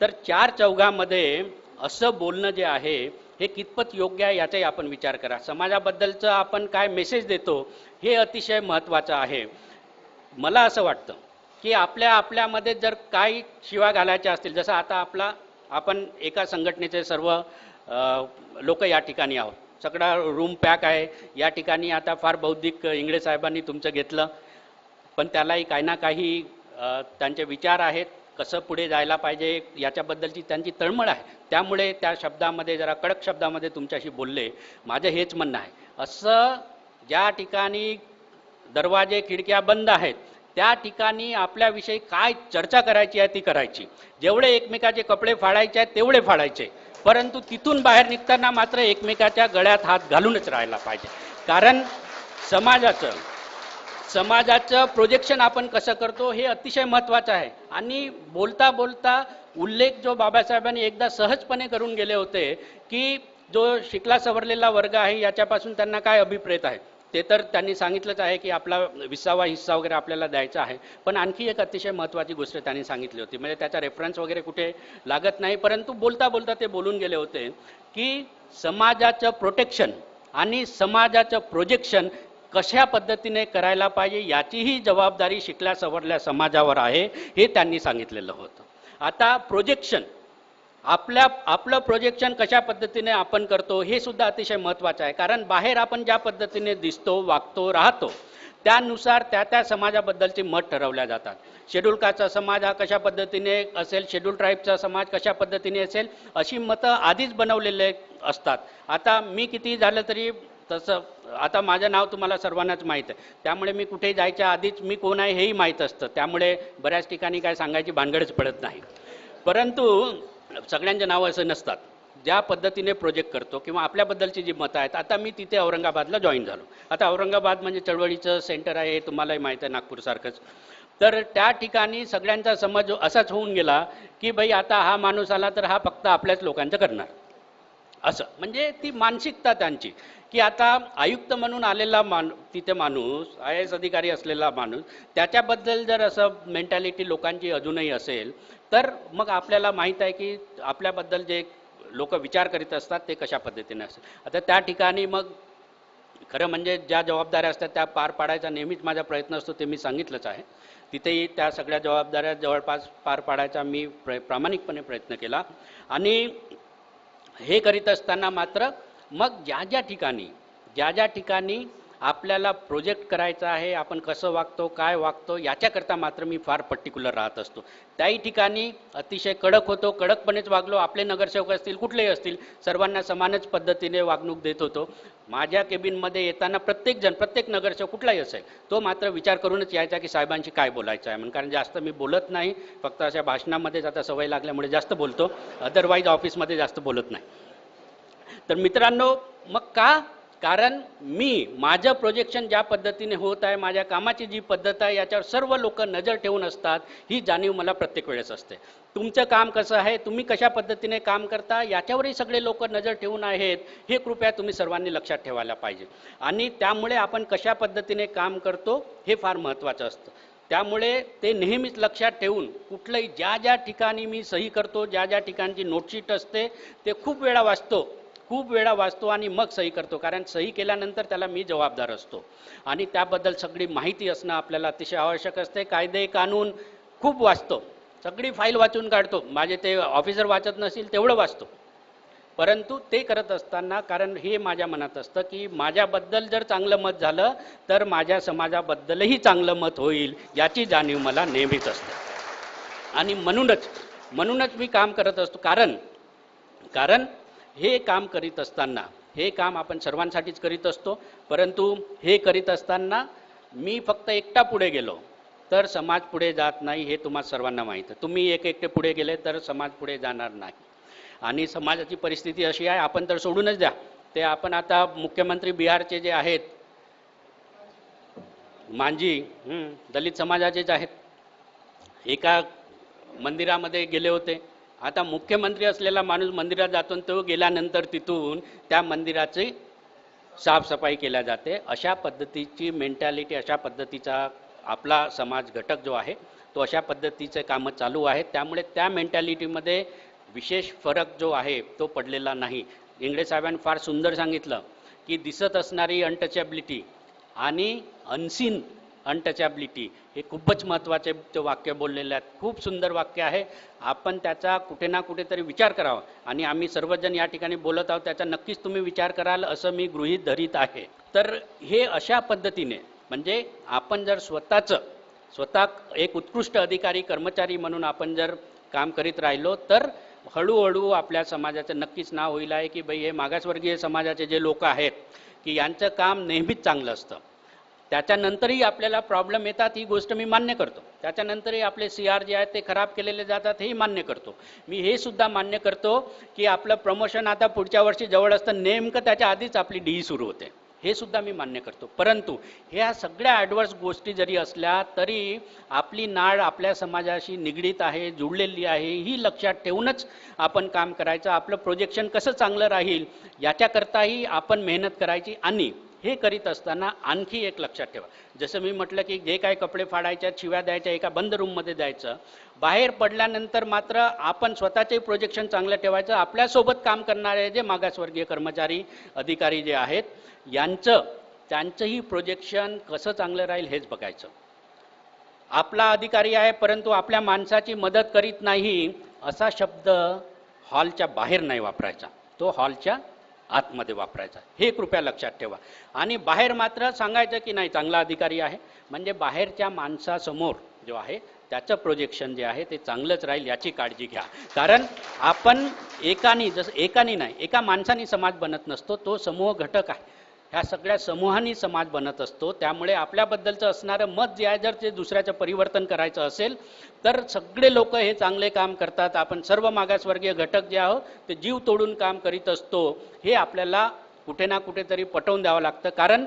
तर 4 चौघामध्ये असं बोलणं जे आहे हे कितपत योग्य आहे याचाही आपण विचार करा. समाजाबद्दलचं आपण काय मेसेज देतो हे अतिशय महत्त्वाचं आहे. मला असं वाटतं की आपल्यामध्ये जर काही शिवा घालायच्या असतील, जसं आता आपण एका संघटनेचे सर्व लोक या ठिकाणी आहोत, सगळा रूम पॅक आहे या ठिकाणी. आता फार बौद्धिक इंगळे साहेबांनी तुमचं घेतलं, पण त्यालाही काही ना काही त्यांचे विचार आहेत, कसं पुढे जायला पाहिजे याच्याबद्दलची त्यांची तळमळ आहे. त्यामुळे त्या शब्दामध्ये जरा कडक शब्दामध्ये तुमच्याशी बोलले. माझं हेच म्हणणं आहे, असं ज्या ठिकाणी दरवाजे खिडक्या बंद आहेत त्या ठिकाणी आपल्याविषयी काय चर्चा करायची आहे ती करायची. जेवढे एकमेकाचे कपडे फाडायचे आहेत तेवढे फाडायचे, परंतु तिथून बाहेर निघताना मात्र एकमेकाच्या गळ्यात हात घालूनच राहायला पाहिजे. कारण समाजाचं प्रोजेक्शन आपण कसं करतो हे अतिशय महत्त्वाचं आहे. आणि बोलता बोलता उल्लेख जो बाबासाहेबांनी एकदा सहजपणे करून गेले होते की जो शिकला सवरलेला वर्ग आहे याच्यापासून त्यांना काय अभिप्रेत आहे, ते तर त्यांनी सांगितलंच आहे की आपला 20वा हिस्सा वगैरे आपल्याला द्यायचा आहे. पण आणखी एक अतिशय महत्त्वाची गोष्ट त्यांनी सांगितली होती, म्हणजे त्याचा रेफरन्स वगैरे कुठे लागत नाही, परंतु बोलता बोलता ते बोलून गेले होते की समाजाचं प्रोटेक्शन आणि समाजाचं प्रोजेक्शन कशा पद्धतीने करायला पाहिजे याचीही जबाबदारी शिकल्या सवरल्या समाजावर आहे, हे त्यांनी सांगितलेलं होतं. आता प्रोजेक्शन आपलं प्रोजेक्शन कशा पद्धतीने आपण करतो हे सुद्धा अतिशय महत्त्वाचं आहे. कारण बाहेर आपण ज्या पद्धतीने दिसतो, वागतो, राहतो त्यानुसार त्या समाजाबद्दलची मत ठरवल्या जातात. शेड्यूल कास्टचा समाज हा कशा पद्धतीने असेल, शेड्यूल ट्राईबचा समाज कशा पद्धतीने असेल, अशी मतं आधीच बनवलेले असतात. आता मी किती झालं तरी तसं आता माझं नाव तुम्हाला सर्वांनाच माहीत आहे, त्यामुळे मी कुठे जायच्या आधीच मी कोण आहे हेही माहीत असतं. त्यामुळे बऱ्याच ठिकाणी काय सांगायची भानगडच पडत नाही. परंतु सगळ्यांचे नावं असं नसतात. ज्या पद्धतीने प्रोजेक्ट करतो किंवा आपल्याबद्दलची जी मतं आहेत, आता मी तिथे औरंगाबादला जॉईन झालो. आता औरंगाबाद म्हणजे चळवळीचं सेंटर आहे हे तुम्हालाही माहीत आहे, नागपूरसारखंच. तर त्या ठिकाणी सगळ्यांचा समज असाच होऊन गेला की भाई आता हा माणूस आला तर हा फक्त आपल्याच लोकांचं करणार, असं. म्हणजे ती मानसिकता त्यांची की आता आयुक्त म्हणून आलेला तिथे माणूस, IAS अधिकारी असलेला माणूस, त्याच्याबद्दल जर असं मेंटॅलिटी लोकांची अजूनही असेल तर मग आपल्याला माहीत आहे की आपल्याबद्दल जे लोक विचार करीत असतात ते कशा पद्धतीने असतात. आता त्या ठिकाणी मग खरं म्हणजे ज्या जबाबदाऱ्या असतात त्या पार पाडायचा नेहमीच माझा प्रयत्न असतो, ते मी सांगितलंच आहे. तिथेही त्या सगळ्या जबाबदाऱ्या जवळपास पार पाडायचा मी प्रामाणिकपणे प्रयत्न केला. आणि हे करीत असताना मात्र मग ज्या ज्या ठिकाणी आपल्याला प्रोजेक्ट करायचा आहे, आपण कसं वागतो, काय वागतो याच्याकरता मात्र मी फार पर्टिक्युलर राहत असतो. त्याही ठिकाणी अतिशय कडक होतो, कडकपणेच वागलो. आपले नगरसेवक असतील, कुठलेही असतील, सर्वांना समानच पद्धतीने वागणूक देत होतो. माझ्या केबिनमध्ये येताना प्रत्येक नगरसेवक कुठलाही असेल तो मात्र विचार करूनच यायचा की साहेबांशी काय बोलायचं आहे म्हणून. कारण जास्त मी बोलत नाही, फक्त अशा भाषणामध्येच आता सवय लागल्यामुळे जास्त बोलतो, अदरवाईज ऑफिसमध्ये जास्त बोलत नाही. तर मित्रांनो, मग का? कारण माझं प्रोजेक्शन ज्या पद्धतीने होत आहे, माझ्या कामाची जी पद्धत आहे याच्यावर सर्व लोक नजर ठेवून असतात, ही जाणीव मला प्रत्येक वेळेस असते. तुमचं काम कसं आहे, तुम्ही कशा पद्धतीने काम करता याच्यावरही सगळे लोक नजर ठेवून आहेत, हे कृपया तुम्ही सर्वांनी लक्षात ठेवायला पाहिजे. आणि त्यामुळे आपण कशा पद्धतीने काम करतो हे फार महत्त्वाचं असतं. त्यामुळे ते नेहमीच लक्षात ठेवून कुठलंही ज्या ठिकाणी मी सही करतो, ज्या ठिकाणची नोटशीट असते ते खूप वेळा वाचतो. खूप वेळा वाचतो आणि मग सही करतो, कारण सही केल्यानंतर त्याला मी जबाबदार असतो आणि त्याबद्दल सगळी माहिती असणं आपल्याला अतिशय आवश्यक असते. कायदे कानून खूप वाचतो, सगळी फाईल वाचून काढतो, माझे ते ऑफिसर वाचत नसेल तेवढं वाचतो. परंतु ते करत असताना कारण हे माझ्या मनात असतं की माझ्याबद्दल जर चांगलं मत झालं तर माझ्या समाजाबद्दलही चांगलं मत होईल याची जाणीव मला नेहमीच असते. आणि म्हणूनच मी काम करत असतो. कारण हे काम करीत असताना, हे काम आपण सर्वांसाठीच करीत असतो, परंतु हे करीत असताना मी फक्त एकटा पुढे गेलो तर समाज पुढे जात नाही, हे तुम्हा सर्वांना माहीत आहे. तुम्ही एकटे पुढे गेले तर समाज पुढे जाणार नाही. आणि समाजाची परिस्थिती अशी आहे, आपण तर सोडूनच द्या, ते आपण आता मुख्यमंत्री बिहारचे जे आहेत मांझी, दलित समाजाचेच आहेत, एका मंदिरामध्ये गेले होते. आता मुख्यमंत्री असलेला माणूस मंदिरात जातो, तो गेल्यानंतर तिथून त्या मंदिराची साफसफाई केल्या जाते. अशा पद्धतीची मेंटॅलिटी, अशा पद्धतीचा आपला समाज घटक जो आहे तो अशा पद्धतीचे कामं चालू आहेत. त्यामुळे त्या मेंटॅलिटीमध्ये विशेष फरक जो आहे तो पडलेला नाही. इंगळे साहेबांनी फार सुंदर सांगितलं की दिसत असणारी अनटचॅबिलिटी आणि अनसीन अनटचॅबिलिटी हे खूपच महत्त्वाचे ते वाक्य बोललेले आहेत. खूप सुंदर वाक्य आहे. आपण त्याचा कुठे ना कुठेतरी विचार करावा आणि आम्ही सर्वजण या ठिकाणी बोलत आहोत, त्याचा नक्कीच तुम्ही विचार कराल असं मी गृहीत धरीत आहे. तर हे अशा पद्धतीने म्हणजे आपण जर स्वतः एक उत्कृष्ट अधिकारी कर्मचारी म्हणून आपण जर काम करीत राहिलो तर हळूहळू आपल्या समाजाचं नक्कीच नाव होईल आहे की बाई हे मागासवर्गीय समाजाचे जे लोक आहेत की यांचं काम नेहमीच चांगलं असतं. त्याच्यानंतरही आपल्याला प्रॉब्लेम येतात, ही गोष्ट मी मान्य करतो. त्याच्यानंतरही आपले CR जे आहेत ते खराब केलेले जातात, हेही मान्य करतो. मी हे सुद्धा मान्य करतो की आपलं प्रमोशन आता पुढच्या वर्षी जवळ असतं, नेमकं त्याच्या आधीच आपली DE सुरू होते, हे सुद्धा मी मान्य करतो. परंतु ह्या सगळ्या ॲडवर्स गोष्टी जरी असल्या तरी आपली नाळ आपल्या समाजाशी निगडीत आहे, जुळलेली आहे, ही लक्षात ठेवूनच आपण काम करायचं. आपलं प्रोजेक्शन कसं चांगलं राहील याच्याकरताही आपण मेहनत करायची. आणि हे करीत असताना आणखी एक लक्षात ठेवा, जसं मी म्हटलं की जे काही कपडे फाडायच्या, शिव्या द्यायच्या एका बंद रूममध्ये द्यायचं, बाहेर पडल्यानंतर मात्र आपण स्वतःचे प्रोजेक्शन चांगलं ठेवायचं. आपल्यासोबत काम करणारे जे मागासवर्गीय कर्मचारी अधिकारी जे आहेत त्यांचंही प्रोजेक्शन कसं चांगलं राहील हेच बघायचं. आपला अधिकारी आहे परंतु आपल्या माणसाची मदत करीत नाही असा शब्द हॉलच्या बाहेर नाही वापरायचा, तो हॉलच्या आतमध्ये वापरायचा, हे कृपया लक्षात ठेवा. आणि बाहेर मात्र सांगायचं की नाही चांगला अधिकारी आहे, म्हणजे बाहेरच्या माणसासमोर जो आहे त्याचं प्रोजेक्शन जे आहे ते चांगलंच राहील याची काळजी घ्या. कारण आपण एकानी नाही, एका माणसाने समाज बनत नसतो, तो समूह घटक आहे. ह्या सगळ्या समूहांनी समाज बनत असतो. त्यामुळे आपल्याबद्दलचं असणारं मत जे आहे जर ते दुसऱ्याचं परिवर्तन करायचं असेल तर सगळे लोक हे चांगले काम करतात, आपण सर्व मागासवर्गीय घटक जे आहोत ते जीव तोडून काम करीत असतो, हे आपल्याला कुठे ना कुठेतरी पटवून द्यावं लागतं. कारण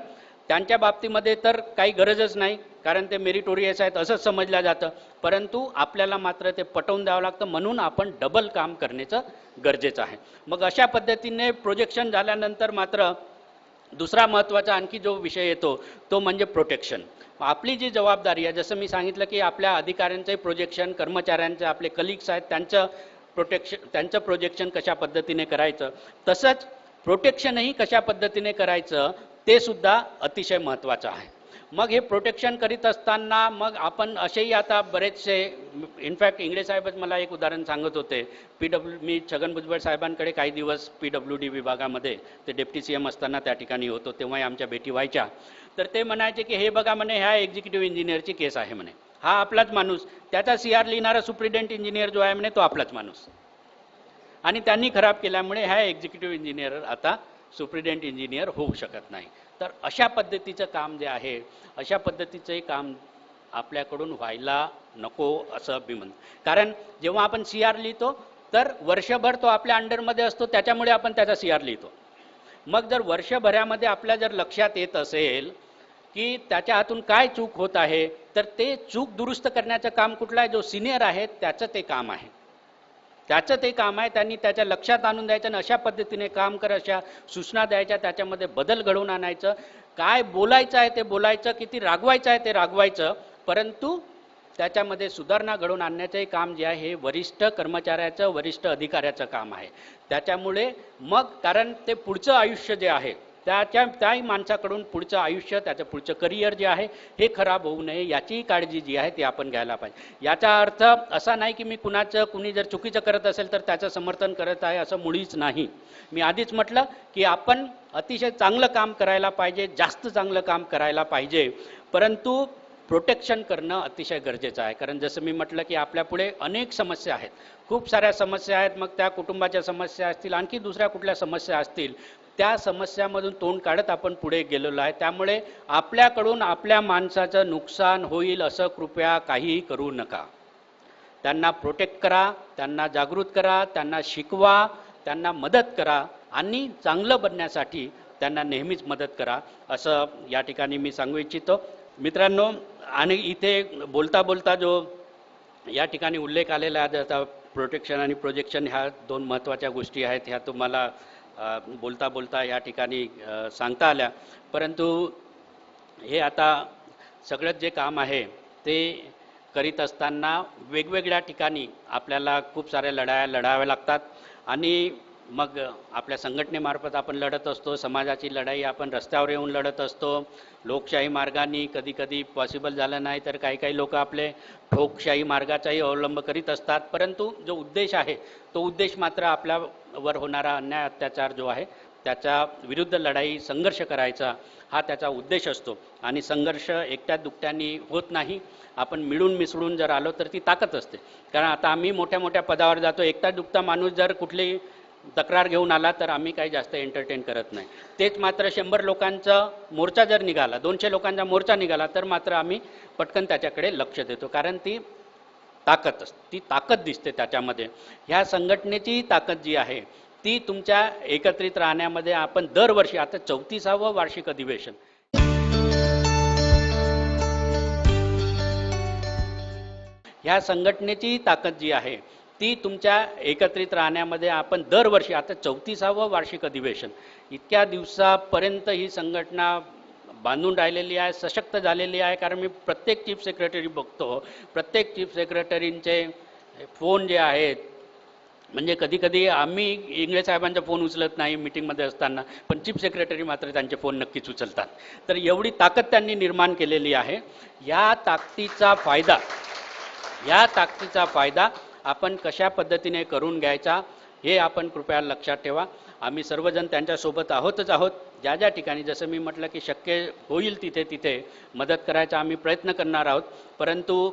त्यांच्या बाबतीमध्ये तर काही गरजच नाही, कारण ते मेरिटोरियस आहेत असंच समजलं जातं, परंतु आपल्याला मात्र ते पटवून द्यावं लागतं. म्हणून आपण डबल काम करण्याचं गरजेचं आहे. मग अशा पद्धतीने प्रोजेक्शन झाल्यानंतर मात्र दुसरा महत्त्वाचा आणखी जो विषय येतो तो म्हणजे प्रोटेक्शन. आपली जी जबाबदारी आहे, जसं मी सांगितलं की आपल्या अधिकाऱ्यांचे प्रोजेक्शन, कर्मचाऱ्यांचे आपले कलिग्स आहेत त्यांचं प्रोजेक्शन कशा पद्धतीने करायचं, तसंच प्रोटेक्शनही कशा पद्धतीने करायचं ते सुद्धा अतिशय महत्त्वाचं आहे. मग हे प्रोटेक्शन करीत असताना मग आपण असेही आता बरेचसे, इनफॅक्ट इंगळे साहेबच मला एक उदाहरण सांगत होते. मी छगन भुजबळ साहेबांकडे काही दिवस PWD विभागामध्ये ते डेप्टी CM असताना त्या ठिकाणी होतो, तेव्हाही आमच्या भेटी व्हायच्या. तर ते म्हणायचे की हे बघा म्हणे ह्या एक्झिक्युटिव्ह इंजिनियरची केस आहे म्हणे, हा आपलाच माणूस, त्याचा CR लिहिणारा सुप्रिटेंडेंट इंजिनियर जो आहे म्हणे तो आपलाच माणूस, आणि त्यांनी खराब केल्यामुळे ह्या एक्झिक्युटिव्ह इंजिनियर आता सुप्रिटेंडेंट इंजिनियर होऊ शकत नाही. तर अशा पद्धतीचं काम जे आहे, अशा पद्धतीचं काम आपल्याकडून व्हायला नको असं मी म्हणतो. कारण जेव्हा आपण CR लिहितो तर वर्षभर तो आपल्या अंडरमध्ये असतो, त्याच्यामुळे आपण त्याचा CR लिहितो. मग जर वर्षभरामध्ये आपल्या जर लक्षात येत असेल की त्याच्या हातून काय चूक होत आहे, तर ते चूक दुरुस्त करण्याचं काम कुठलं आहे, जो सिनियर आहे त्याचं ते काम आहे, त्यांनी त्याच्या लक्षात आणून द्यायचं आणि अशा पद्धतीने काम कर, अशा सूचना द्यायच्या, त्याच्यामध्ये बदल घडवून आणायचं. काय बोलायचं आहे ते बोलायचं, किती रागवायचं आहे ते रागवायचं, परंतु त्याच्यामध्ये सुधारणा घडवून आणण्याचंही काम जे आहे हे वरिष्ठ कर्मचाऱ्याचं, वरिष्ठ अधिकाऱ्याचं काम आहे. त्याच्यामुळे मग कारण ते पुढचं आयुष्य जे आहे त्याही माणसाकडून पुढचं आयुष्य, त्याचं पुढचं करिअर जे आहे हे खराब होऊ नये याचीही काळजी जी आहे ती आपण घ्यायला पाहिजे. याचा अर्थ असा नाही की मी कुणी जर चुकीचं करत असेल तर त्याचं समर्थन करत आहे असं मुळीच नाही. मी आधीच म्हटलं की आपण अतिशय चांगलं काम करायला पाहिजे, जास्त चांगलं काम करायला पाहिजे, परंतु प्रोटेक्शन करणं अतिशय गरजेचं आहे. कारण जसं मी म्हटलं की आपल्यापुढे अनेक समस्या आहेत, खूप साऱ्या समस्या आहेत. मग त्या कुटुंबाच्या समस्या असतील, आणखी दुसऱ्या कुठल्या समस्या असतील, त्या समस्यामधून तोंड काढत आपण पुढे गेलेलो आहे. त्यामुळे आपल्याकडून आपल्या माणसाचं नुकसान होईल असं कृपया काहीही करू नका. त्यांना प्रोटेक्ट करा, त्यांना जागृत करा, त्यांना शिकवा, त्यांना मदत करा आणि चांगलं बनण्यासाठी त्यांना नेहमीच मदत करा असं या ठिकाणी मी सांगू इच्छितो. मित्रांनो, आणि इथे बोलता बोलता जो या ठिकाणी उल्लेख आलेला आहे, आता प्रोटेक्शन आणि प्रोजेक्शन ह्या दोन महत्त्वाच्या गोष्टी आहेत, ह्या तुम्हाला बोलता बोलता या ठिकाणी सांगता आल्या. परंतु हे आता सगळं जे काम आहे ते करीत असताना वेगवेगळ्या ठिकाणी आपल्याला खूप साऱ्या लढाया लढाव्या लागतात आणि मग आपल्या संघटनेमार्फत आपण लढत असतो, समाजाची लढाई आपण रस्त्यावर येऊन लढत असतो, लोकशाही मार्गाने कधी कधी पॉसिबल झालं नाही तर काही काही लोक आपले ठोकशाही मार्गाचाही अवलंब करीत असतात. परंतु जो उद्देश आहे तो उद्देश मात्र आपल्यावर होणारा अन्याय अत्याचार जो आहे त्याच्या विरुद्ध लढाई, संघर्ष करायचा हा त्याचा उद्देश असतो. आणि संघर्ष एकट्या दुकट्याने होत नाही, आपण मिळून मिसळून जर आलो तर ती ताकद असते. कारण आता आम्ही मोठ्या मोठ्या पदावर जातो, एकटा दुकटा माणूस जर कुठली तक्रार घेऊन आला तर आम्ही काही जास्त एंटरटेन करत नाही. तेच मात्र 100 लोकांचा मोर्चा जर निघाला, 200 लोकांचा मोर्चा निघाला तर मात्र आम्ही पटकन त्याच्याकडे लक्ष देतो, कारण ती ताकद असते, ती ताकद दिसते त्याच्यामध्ये. ह्या संघटनेची ताकद जी आहे ती तुमच्या एकत्रित राहण्यामध्ये आपण दरवर्षी, आता 34वे वार्षिक अधिवेशन, ह्या संघटनेची ताकद जी आहे ती तुमच्या एकत्रित राहण्यामध्ये आपण दरवर्षी, आता 34वे वार्षिक अधिवेशन, इतक्या दिवसापर्यंत ही संघटना बांधून राहिलेली आहे, सशक्त झालेली आहे. कारण मी प्रत्येक चीफ सेक्रेटरी बघतो, प्रत्येक चीफ सेक्रेटरींचे फोन जे आहेत, म्हणजे कधी कधी आम्ही इंगळे साहेबांचा फोन उचलत नाही मीटिंगमध्ये असताना, पण चीफ सेक्रेटरी मात्र त्यांचे फोन नक्कीच उचलतात. तर एवढी ताकद त्यांनी निर्माण केलेली आहे. या ताकदीचा फायदा आपण कशा पद्धतीने करून घ्यायचा हे आपण कृपया लक्षात ठेवा. आम्ही सर्वजण त्यांच्यासोबत आहोत. ज्या ज्या ठिकाणी जसं मी म्हटलं की शक्य होईल तिथे तिथे मदत करायचा आम्ही प्रयत्न करणार आहोत. परंतु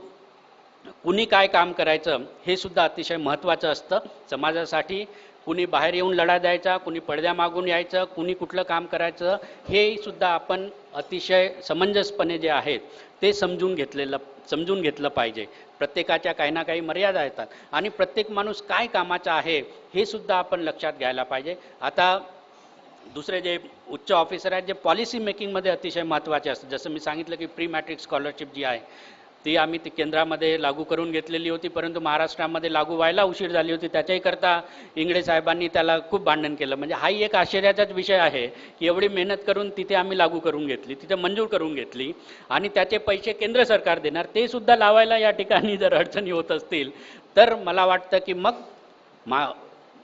कुणी काय काम करायचं हे सुद्धा अतिशय महत्त्वाचं असतं समाजासाठी. कुणी बाहेर येऊन लढा द्यायचा, कुणी पडद्यामागून यायचं, कुणी कुठलं काम करायचं हे सुद्धा आपण अतिशय समंजसपणे जे आहेत ते समजून घेतलं पाहिजे. प्रत्येकाच्या काही ना काही मर्यादा येतात आणि प्रत्येक माणूस काय कामाचा आहे हे सुद्धा आपण लक्षात घ्यायला पाहिजे. आता दुसरे जे उच्च ऑफिसर आहेत जे पॉलिसी मेकिंगमध्ये अतिशय महत्त्वाचे असतात, जसं मी सांगितलं की प्री मॅट्रिक स्कॉलरशिप जी आहे ती आम्ही केंद्रामध्ये लागू करून घेतलेली होती, परंतु महाराष्ट्रामध्ये लागू व्हायला उशीर झाली होती. त्याच्याही करता इंगळे साहेबांनी त्याला खूप भांडण केलं. म्हणजे हाही एक आश्चर्याचाच विषय आहे की एवढी मेहनत करून तिथे आम्ही लागू करून घेतली, तिथे मंजूर करून घेतली आणि त्याचे पैसे केंद्र सरकार देणार, ते सुद्धा लावायला या ठिकाणी जर अडचणी होत असतील तर मला वाटतं की मग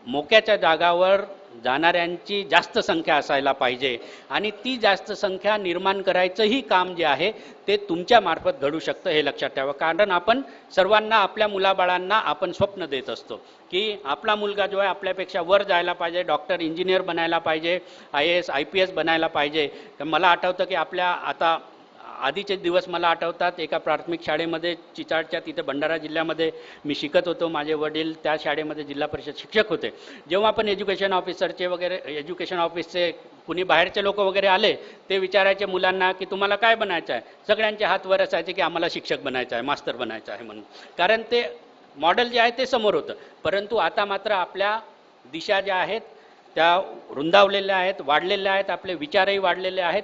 मोक्याच्या जागावर जाणाऱ्यांची जास्त संख्या असायला पाहिजे आणि ती जास्त संख्या निर्माण करायचंही काम जे आहे ते तुमच्या मार्फत घडू शकतं हे लक्षात ठेवा. कारण आपण सर्वांना, आपल्या मुलाबाळांना आपण स्वप्न देत असतो की आपला मुलगा जो आहे आपल्यापेक्षा वर जायला पाहिजे, डॉक्टर, इंजिनियर बनायला पाहिजे, IAS IPS बनायला पाहिजे. तर मला आठवतं की आपल्या आता आधीचे दिवस मला आठवतात, एका प्राथमिक शाळेमध्ये चिचाडच्या तिथे भंडारा जिल्ह्यामध्ये मी शिकत होतो. माझे वडील त्या शाळेमध्ये जिल्हा परिषद शिक्षक होते. जेव्हा आपण एज्युकेशन ऑफिसरचे वगैरे, एज्युकेशन ऑफिसचे कुणी बाहेरचे लोक वगैरे आले ते विचारायचे मुलांना की तुम्हाला काय बनायचं आहे. सगळ्यांचे हात वर असायचे की आम्हाला शिक्षक बनायचं आहे, मास्तर बनायचं आहे म्हणून, कारण ते मॉडेल जे आहे ते समोर होतं. परंतु आता मात्र आपल्या दिशा ज्या आहेत त्या रुंदावलेल्या आहेत, वाढलेल्या आहेत, आपले विचारही वाढलेले आहेत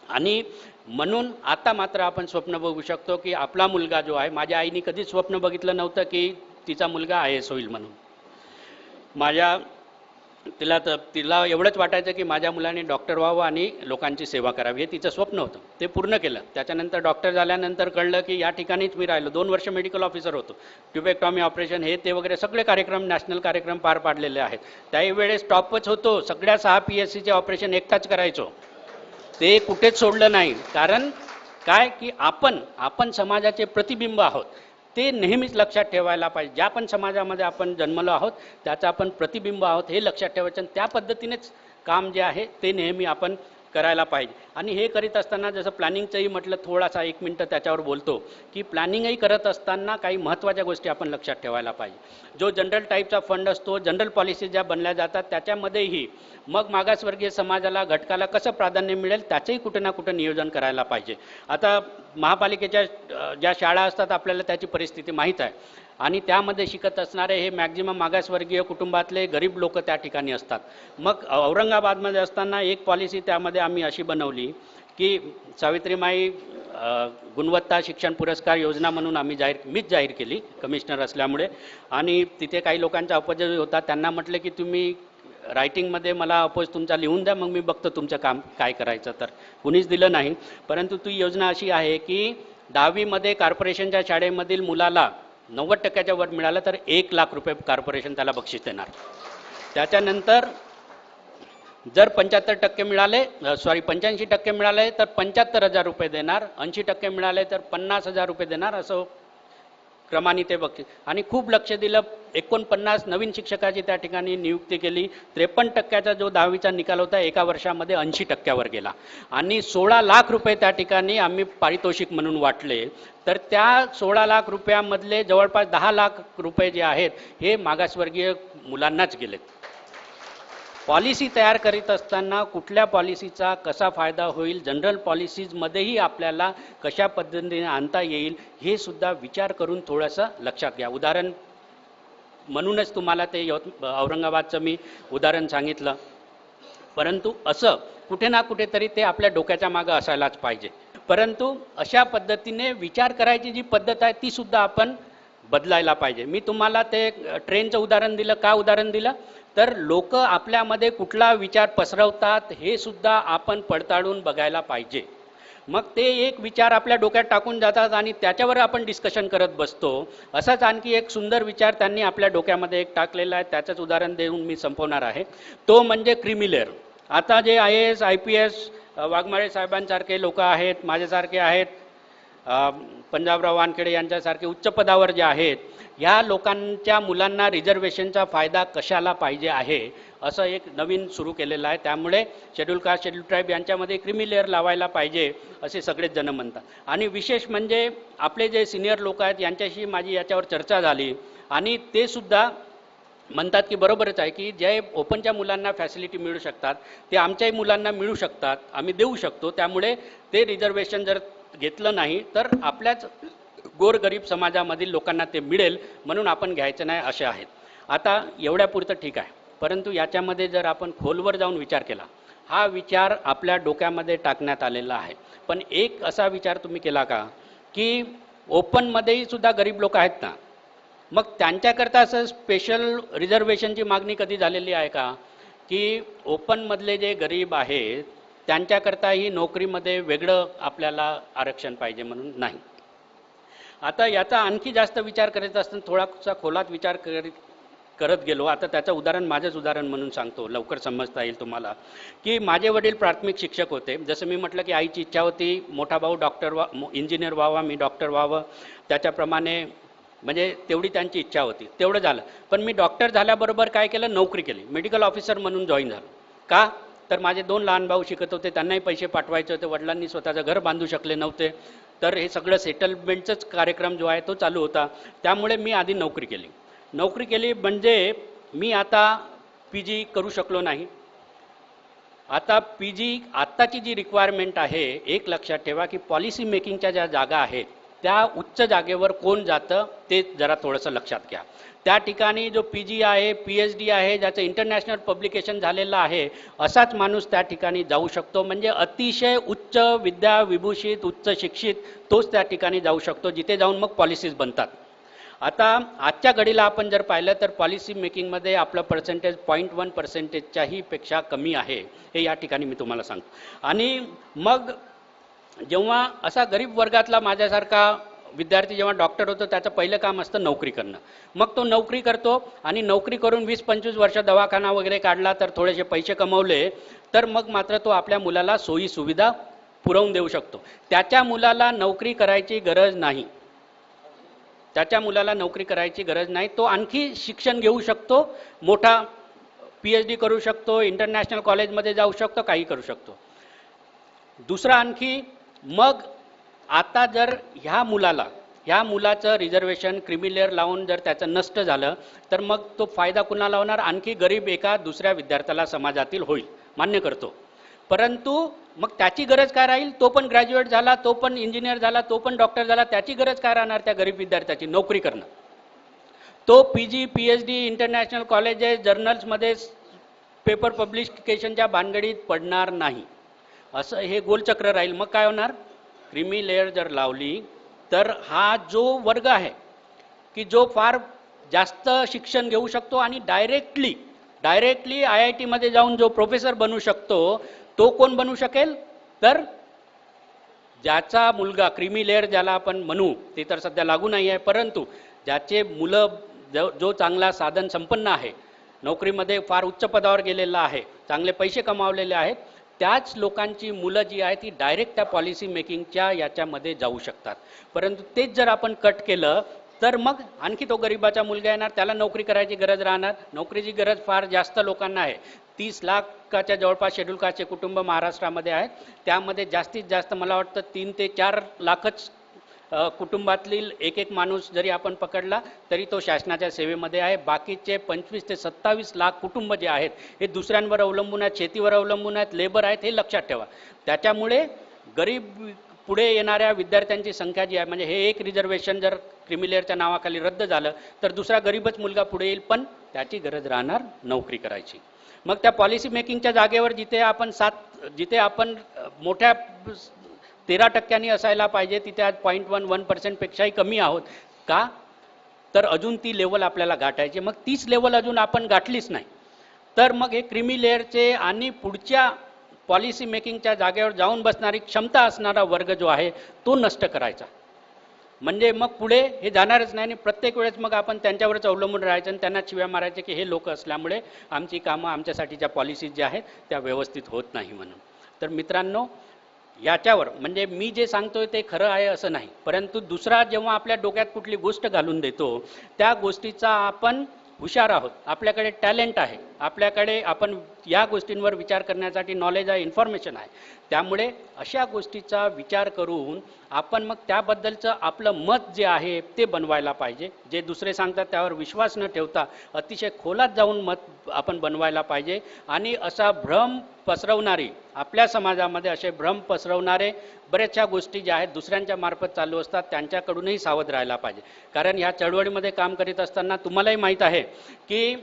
आणि म्हणून आता मात्र आपण स्वप्न बघू शकतो की आपला मुलगा जो आहे, माझ्या आईने कधीच स्वप्न बघितलं नव्हतं की तिचा मुलगा IAS होईल म्हणून. माझ्या तिला एवढंच वाटायचं की माझ्या मुलाने डॉक्टर व्हावं आणि लोकांची सेवा करावी, हे तिचं स्वप्न होतं. ते पूर्ण केलं. त्याच्यानंतर डॉक्टर झाल्यानंतर कळलं की या ठिकाणीच मी राहिलो. 2 वर्ष मेडिकल ऑफिसर होतो. ट्युबेक्टॉमी ऑपरेशन हे ते वगैरे सगळे कार्यक्रम, नॅशनल कार्यक्रम पार पाडलेले आहेत. त्याही वेळेस टॉपच होतो. सगळ्या 6 PSCचे ऑपरेशन एकटाच करायचो. ते कुठेच सोडलं नाही. कारण काय की आपण समाजाचे प्रतिबिंब आहोत. ते नेहमीच लक्षात ठेवायला पाहिजे. ज्या पण समाजामध्ये आपण जन्मलो आहोत त्याचं आपण प्रतिबिंब आहोत हे लक्षात ठेवायचं आणि त्या पद्धतीनेच काम जे आहे ते नेहमी आपण करायला पाहिजे. आणि हे करीत असताना जसं प्लॅनिंगचंही म्हटलं, थोडासा 1 मिनिटं त्याच्यावर बोलतो की प्लॅनिंगही करत असताना काही महत्त्वाच्या गोष्टी आपण लक्षात ठेवायला पाहिजे. जो जनरल टाईपचा फंड असतो, जनरल पॉलिसी ज्या बनल्या जातात त्याच्यामध्येही मग मागासवर्गीय समाजाला, घटकाला कसं प्राधान्य मिळेल त्याचंही कुठं ना कुठं नियोजन करायला पाहिजे. आता महापालिकेच्या ज्या शाळा असतात आपल्याला त्याची परिस्थिती माहीत आहे आणि त्यामध्ये शिकत असणारे हे मॅक्झिमम मागासवर्गीय कुटुंबातले गरीब लोक त्या ठिकाणी असतात. मग औरंगाबादमध्ये असताना एक पॉलिसी त्यामध्ये आम्ही अशी बनवली की सावित्रीमाई गुणवत्ता शिक्षण पुरस्कार योजना म्हणून मीच जाहीर केली कमिशनर असल्यामुळे. आणि तिथे काही लोकांचा अपजय होता. त्यांना म्हटलं की तुम्ही रायटिंगमध्ये मला अपोज तुमचा लिहून द्या, मग मी बघतो तुमचं काम काय करायचं. तर कुणीच दिलं नाही. परंतु ती योजना अशी आहे की 10वीमध्ये कॉर्पोरेशनच्या शाळेमधील मुलाला 90% वर मिळालं तर 1 लाख रुपये कॉर्पोरेशन त्याला बक्षीस देणार. त्याच्यानंतर जर 85% मिळाले, 85% मिळाले तर 75,000 रुपये देणार, 80% मिळाले तर 50,000 रुपये देणार, असं क्रमाने ते बक्षीस. आणि खूप लक्ष दिलं. 49 नवीन शिक्षकाची त्या ठिकाणी नियुक्ती केली. 53% जो 10वीचा निकाल होता एका वर्षामध्ये 80% वर गेला. आणि 16 लाख रुपये त्या ठिकाणी आम्ही पारितोषिक म्हणून वाटले. तर त्या 16 लाख रुपयामधले जवळपास 10 लाख रुपये जे आहेत हे मागासवर्गीय मुलांनाच गेलेत. पॉलिसी तयार करीत असताना कुठल्या पॉलिसीचा कसा फायदा होईल, जनरल पॉलिसीजमध्येही आपल्याला कशा पद्धतीने आणता येईल हे सुद्धा विचार करून थोडंसं लक्षात घ्या. उदाहरण म्हणूनच तुम्हाला ते औरंगाबादचं मी उदाहरण सांगितलं. परंतु असं कुठे ना कुठेतरी ते आपल्या डोक्याच्या मागं असायलाच पाहिजे. परंतु अशा पद्धतीने विचार करायची जी पद्धत आहे ती सुद्धा आपण बदलायला पाहिजे. मी तुम्हाला ते ट्रेनचं उदाहरण दिलं. का उदाहरण दिलं तर लोक आपल्यामध्ये कुठला विचार पसरवतात हे सुद्धा आपण पडताळून बघायला पाहिजे. मग ते एक विचार आपल्या डोक्यात टाकून जातात आणि त्याच्यावर आपण डिस्कशन करत बसतो. असाच आणखी एक सुंदर विचार त्यांनी आपल्या डोक्यामध्ये एक टाकलेला आहे. त्याचंच उदाहरण देऊन मी संपवणार आहे. तो म्हणजे क्रिमिलेअर. आता जे IAS IPS वाघमारे साहेबांसारखे लोक आहेत, माझ्यासारखे आहेत, पंजाबराव वानखेडे यांच्यासारखे उच्च पदावर जे आहेत, ह्या लोकांच्या मुलांना रिझर्वेशनचा फायदा कशाला पाहिजे आहे असं एक नवीन सुरू केलेलं आहे. त्यामुळे शेड्यूल कास्ट, शेड्यूल ट्राईब यांच्यामध्ये क्रिमिलेअर लावायला पाहिजे असे सगळेच जण म्हणतात. आणि विशेष म्हणजे आपले जे सिनियर लोक आहेत यांच्याशी माझी याच्यावर चर्चा झाली आणि ते सुद्धा म्हणतात की बरोबरच आहे की जे ओपनच्या मुलांना फॅसिलिटी मिळू शकतात ते आमच्याही मुलांना मिळू शकतात, आम्ही देऊ शकतो. त्यामुळे ते रिझर्वेशन जर घेतलं नाही तर आपल्याच गोरगरीब समाजामधील लोकांना ते मिळेल, म्हणून आपण घ्यायचं नाही असे आहेत. आता एवढ्यापुरतं ठीक आहे. परंतु याच्यामध्ये जर आपण खोलवर जाऊन विचार केला, हा विचार आपल्या डोक्यामध्ये टाकण्यात आलेला आहे. पण एक असा विचार तुम्ही केला का की ओपनमध्येही सुद्धा गरीब लोक आहेत ना, मग त्यांच्याकरता असं स्पेशल रिझर्वेशनची मागणी कधी झालेली आहे का की ओपनमधले जे गरीब आहेत त्यांच्याकरताही नोकरीमध्ये वेगळं आपल्याला आरक्षण पाहिजे म्हणून? नाही. आता याचा आणखी जास्त विचार करत असताना थोडासा खोलात विचार करत गेलो. आता त्याचं उदाहरण माझंच उदाहरण म्हणून सांगतो, लवकर समजता येईल तुम्हाला. की माझे वडील प्राथमिक शिक्षक होते. जसं मी म्हटलं की आईची इच्छा होती मोठा भाऊ इंजिनियर व्हावा, मी डॉक्टर व्हावं. त्याच्याप्रमाणे म्हणजे तेवढी त्यांची इच्छा होती, तेवढं झालं. पण मी डॉक्टर झाल्याबरोबर काय केलं, नोकरी केली, मेडिकल ऑफिसर म्हणून जॉईन झालो. का तर माझे 2 लहान भाऊ शिकत होते, त्यांनाही पैसे पाठवायचे होते, वडिलांनी स्वतःचं घर बांधू शकले नव्हते. तर हे सगळं सेटलमेंटचाच कार्यक्रम जो आहे तो चालू होता. त्यामुळे मी आधी नोकरी केली म्हणजे मी आता PG करू शकलो नाही. आता PG आत्ताची जी रिक्वायरमेंट आहे, एक लक्षात ठेवा की पॉलिसी मेकिंगच्या ज्या जागा आहेत त्या उच्च जागेवर कोण जातं ते जरा थोडंसं लक्षात घ्या. त्या ठिकाणी जो PG आहे, PhD आहे, ज्याचं इंटरनॅशनल पब्लिकेशन झालेलं आहे, असाच माणूस त्या ठिकाणी जाऊ शकतो. म्हणजे अतिशय उच्च विद्या विभूषित, उच्च शिक्षित तोच त्या ठिकाणी जाऊ शकतो, जिथे जाऊन मग पॉलिसीज बनतात. आता आजच्या घडीला आपण जर पाहिलं तर पॉलिसी मेकिंगमध्ये आपलं पर्सेंटेज 0.1%च्याही पेक्षा कमी आहे, हे या ठिकाणी मी तुम्हाला सांगतो. आणि मग जेव्हा असा गरीब वर्गातला माझ्यासारखा विद्यार्थी जेव्हा डॉक्टर होतो, त्याचं पहिलं काम असतं नोकरी करणं. मग तो नोकरी करतो आणि नोकरी करून 20-25 वर्ष दवाखाना वगैरे काढला, तर थोडेसे पैसे कमवले, तर मग मात्र तो आपल्या मुलाला सोयी सुविधा पुरवून देऊ शकतो. त्याच्या मुलाला नोकरी करायची गरज नाही, त्याच्या मुलाला नोकरी करायची गरज नाही. तो आणखी शिक्षण घेऊ शकतो, मोठा PhD करू शकतो, इंटरनॅशनल कॉलेजमध्ये जाऊ शकतो, काही करू शकतो. दुसरा आणखी, मग आता जर ह्या मुलाचं रिझर्वेशन क्रीमी लेअर लावून जर त्याचं नष्ट झालं, तर मग तो फायदा कुणाला होणार? आणखी गरीब एका दुसऱ्या विद्यार्थ्याला समाजातील होईल, मान्य करतो. परंतु मग त्याची गरज काय राहील? तो पण ग्रॅज्युएट झाला, तो पण इंजिनियर झाला, तो पण डॉक्टर झाला, त्याची गरज काय राहणार? त्या गरीब विद्यार्थ्याची नोकरी करणं. तो PG PhD इंटरनॅशनल कॉलेजेस जर्नल्समध्ये पेपर पब्लिकेशनच्या भानगडीत पडणार नाही. असं हे गोलचक्र राहील. मग काय होणार? क्रीमी लेअर जर लावली तर हा जो वर्ग आहे की जो फार जास्त शिक्षण घेऊ शकतो आणि डायरेक्टली IIT मध्ये जाऊन जो प्रोफेसर बनू शकतो, तो कोण बनू शकेल? तर ज्याचा मुलगा क्रीमी लेअर ज्याला आपण म्हणू, ते तर सध्या लागू नाही आहे, परंतु ज्याचे मुलं जो चांगला साधन संपन्न आहे, नोकरीमध्ये फार उच्च पदावर गेलेला आहे, चांगले पैसे कमावलेले आहेत, त्याच लोकांची मुलं जी आहे ती डायरेक्ट त्या पॉलिसी मेकिंगच्या याच्यामध्ये जाऊ शकतात. परंतु तेच जर आपण कट केलं तर मग आणखी तो गरिबाचा मुलगा येणार, त्याला नोकरी करायची गरज राहणार. नोकरीची गरज फार जास्त लोकांना आहे. 30 लाखाच्या जवळपास शेड्यूल कास्टचे कुटुंब महाराष्ट्रामध्ये आहेत. त्यामध्ये जास्तीत जास्त मला वाटतं 3 ते 4 लाखच कुटुंबातील एक माणूस जरी आपण पकडला तरी तो शासनाच्या सेवेमध्ये आहे. बाकीचे 25 ते 27 लाख कुटुंब जे आहेत हे दुसऱ्यांवर अवलंबून आहेत, शेतीवर अवलंबून आहेत, लेबर आहेत, हे लक्षात ठेवा. त्याच्यामुळे गरीब पुढे येणाऱ्या विद्यार्थ्यांची संख्या जी आहे, म्हणजे हे एक रिझर्वेशन जर क्रीमी लेअरच्या नावाखाली रद्द झालं तर दुसरा गरीबच मुलगा पुढे येईल, पण त्याची गरज राहणार नोकरी करायची. मग त्या पॉलिसी मेकिंगच्या जागेवर जिथे आपण मोठ्या 13% असायला पाहिजे, तिथे आज 0.11% पेक्षाही कमी आहोत. का? तर अजून ती लेवल आपल्याला गाठायची. मग तीच लेवल अजून आपण गाठलीच नाही, तर मग हे क्रीमी लेअरचे आणि पुढच्या पॉलिसी मेकिंगच्या जागेवर जाऊन बसणारी क्षमता असणारा वर्ग जो आहे तो नष्ट करायचा. म्हणजे मग पुढे हे जाणारच नाही आणि प्रत्येक वेळेस मग आपण त्यांच्यावरच अवलंबून राहायचं आणि त्यांना शिव्या मारायचे की हे लोक असल्यामुळे आमची कामं, आमच्यासाठीच्या पॉलिसीज ज्या आहेत त्या व्यवस्थित होत नाही म्हणून. तर मित्रांनो, याच्यावर म्हणजे मी जे सांगतोय ते खरं आहे असं नाही, परंतु दुसरा जेव्हा आपल्या डोक्यात कुठली गोष्ट घालून देतो त्या गोष्टीचा आपण हुशार आहोत, आपल्याकडे टॅलेंट आहे, आपल्याकडे आपण या गोष्टींवर विचार करण्यासाठी नॉलेज आहे, इन्फॉर्मेशन आहे. त्यामुळे अशा गोष्टीचा विचार करून आपण मग त्याबद्दलचं आपलं मत जे आहे ते बनवायला पाहिजे. जे दुसरे सांगतात त्यावर विश्वास न ठेवता अतिशय खोलात जाऊन मत आपण बनवायला पाहिजे. आणि असा भ्रम पसरवणारी, आपल्या समाजामध्ये असे भ्रम पसरवणारे बऱ्याचशा गोष्टी ज्या आहेत दुसऱ्यांच्या मार्फत चालू असतात, त्यांच्याकडूनही सावध राहायला पाहिजे. कारण ह्या चळवळीमध्ये काम करीत असताना तुम्हालाही माहीत आहे की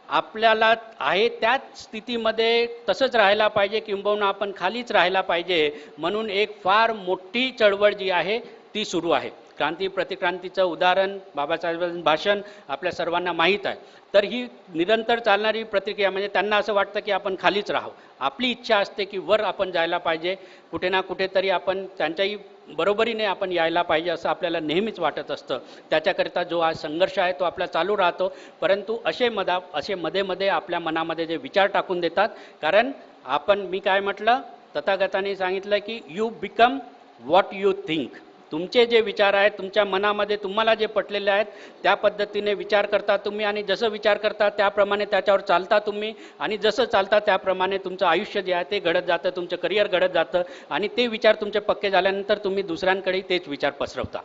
आपल्याला आहे त्याच स्थितीमध्ये तसंच राहायला पाहिजे, किंबहुना आपण खालीच राहायला पाहिजे. म्हणून एक फार मोठी चळवळ जी आहे ती सुरू आहे. क्रांती प्रतिक्रांतीचं उदाहरण, बाबासाहेबांचं भाषण आपल्या सर्वांना माहीत आहे. तर ही निरंतर चालणारी प्रतिक्रिया, म्हणजे त्यांना असं वाटतं की आपण खालीच राहावं. आपली इच्छा असते की वर आपण जायला पाहिजे, कुठे ना कुठेतरी आपण त्यांच्याही बरोबरीने आपण यायला पाहिजे असं आपल्याला नेहमीच वाटत असतं. त्याच्याकरिता जो आज संघर्ष आहे तो आपला चालू राहतो. परंतु असे मध्ये मध्ये आपल्या मनामध्ये जे विचार टाकून देतात, कारण मी काय म्हटलं, तथागतांनी सांगितलं की you become what you think. तुमचे जे विचार आहेत, तुमच्या मनामध्ये तुम्हाला जे पटलेले आहेत त्या पद्धतीने विचार करता तुम्ही, आणि जसं विचार करता त्याप्रमाणे त्याच्यावर चालता तुम्ही, आणि जसं चालता त्याप्रमाणे तुमचं आयुष्य जे आहे ते घडत जातं, तुमचं करिअर घडत जातं. आणि ते विचार तुमचे पक्के झाल्यानंतर तुम्ही दुसऱ्यांकडे तेच विचार पसरवता.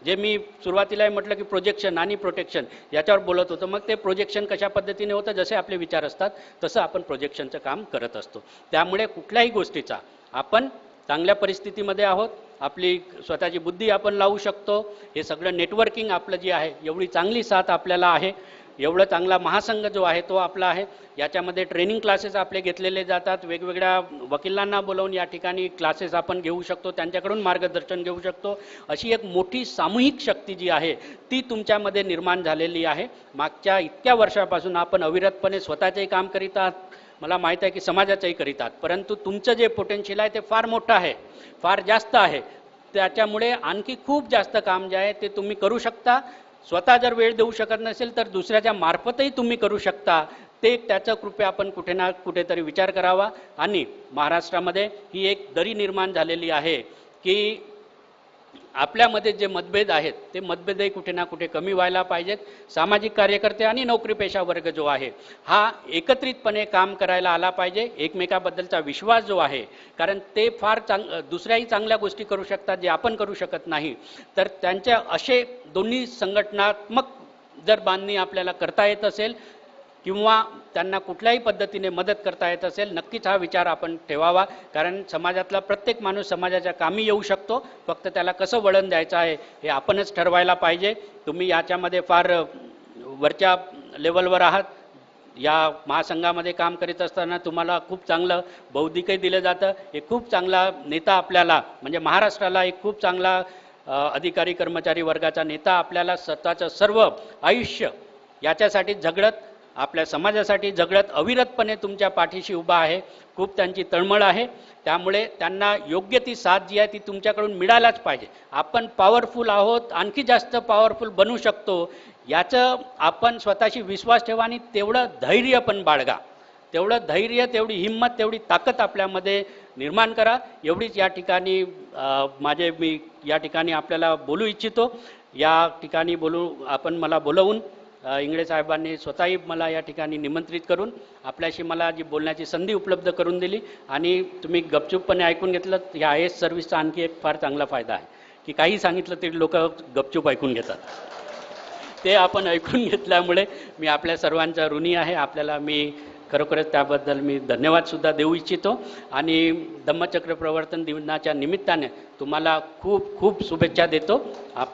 जे मी सुरुवातीला म्हटलं की प्रोजेक्शन आणि प्रोटेक्शन याच्यावर बोलत होतो. मग ते प्रोजेक्शन कशा पद्धतीने होतं, जसे आपले विचार असतात तसं आपण प्रोजेक्शनचं काम करत असतो. त्यामुळे कुठल्याही गोष्टीचा आपण चांगल्या परिस्थितीमध्ये आहोत, आपली स्वतःची बुद्धी आपण लावू शकतो. हे सगळं नेटवर्किंग आपलं जे आहे, एवढी चांगली साथ आपल्याला आहे. एवढं चांगला महासंघ जो आहे तो आपला आहे. याच्यामध्ये ट्रेनिंग क्लासेस आपले घेतलेले जातात. वेगवेगळ्या वकिलांना बोलावून या ठिकाणी क्लासेस आपण घेऊ शकतो, त्यांच्याकडून मार्गदर्शन घेऊ शकतो. अशी एक मोठी सामूहिक शक्ती जी आहे ती तुमच्यामध्ये निर्माण झालेली आहे. मागच्या इतक्या वर्षापासून आपण अविरतपणे स्वतःचेही काम करीत आहात, मला माहीत आहे की समाजाचंही करीत आहात, परंतु तुमचं जे पोटेन्शियल आहे ते फार मोठं आहे, फार जास्त आहे. त्याच्यामुळे आणखी खूप जास्त काम जे आहे ते तुम्ही करू शकता. स्वतः जर वेळ देऊ शकत नसेल तर दुसऱ्याच्या मार्फतही तुम्ही करू शकता. ते त्याचं कृपया आपण कुठे ना कुठेतरी विचार करावा. आणि महाराष्ट्रामध्ये ही एक दरी निर्माण झालेली आहे की आपल्यामध्ये जे मतभेद आहेत ते मतभेदही कुठे ना कुठे कमी व्हायला पाहिजेत. सामाजिक कार्यकर्ते आणि नोकरीपेशा वर्ग जो आहे हा एकत्रितपणे काम करायला आला पाहिजे. एकमेकाबद्दलचा विश्वास जो आहे, कारण ते फार दुसऱ्याही चांगल्या गोष्टी करू शकतात जे आपण करू शकत नाही. तर त्यांच्या असे दोन्ही संघटनात्मक जर बांधणी आपल्याला करता येत असेल किंवा त्यांना कुठल्याही पद्धतीने मदत करता येत असेल, नक्कीच हा विचार आपण ठेवावा. कारण समाजातला प्रत्येक माणूस समाजाच्या कामी येऊ शकतो, फक्त त्याला कसं वळण द्यायचं आहे हे आपणच ठरवायला पाहिजे. तुम्ही याच्यामध्ये फार वरच्या लेवलवर आहात. या महासंघामध्ये काम करीत असताना तुम्हाला खूप चांगलं बौद्धिकही दिलं जातं. एक खूप चांगला नेता आपल्याला, म्हणजे महाराष्ट्राला एक खूप चांगला अधिकारी कर्मचारी वर्गाचा नेता आपल्याला स्वतःचं सर्व आयुष्य याच्यासाठी झगडत, आपल्या समाजासाठी झगडत अविरतपणे तुमच्या पाठीशी उभा आहे. खूप त्यांची तळमळ आहे. त्यामुळे त्यांना योग्य ती साथ जी आहे ती तुमच्याकडून मिळायलाच पाहिजे. आपण पॉवरफुल आहोत, आणखी जास्त पॉवरफुल बनू शकतो, याचं आपण स्वतःशी विश्वास ठेवा आणि तेवढं धैर्य पण बाळगा. तेवढं धैर्य, तेवढी हिंमत, तेवढी ताकद आपल्यामध्ये निर्माण करा. एवढीच या ठिकाणी मी या ठिकाणी आपल्याला बोलू इच्छितो. या ठिकाणी मला बोलवून इंगळे साहेबांनी स्वतःही मला या ठिकाणी निमंत्रित करून आपल्याशी मला जी बोलण्याची संधी उपलब्ध करून दिली. आणि तुम्ही गपचूपपणे ऐकून घेतलं. या IAS सर्व्हिसचा आणखी एक फार चांगला फायदा आहे की काही सांगितलं तरी लोक गपचूप ऐकून घेतात. ते आपण ऐकून घेतल्यामुळे मी आपल्या सर्वांचा ऋणी आहे. आपल्याला मी खरोखरच त्याबद्दल मी धन्यवादसुद्धा देऊ इच्छितो. आणि धम्मचक्र प्रवर्तन दिनाच्या निमित्ताने तुम्हाला खूप खूप शुभेच्छा देतो.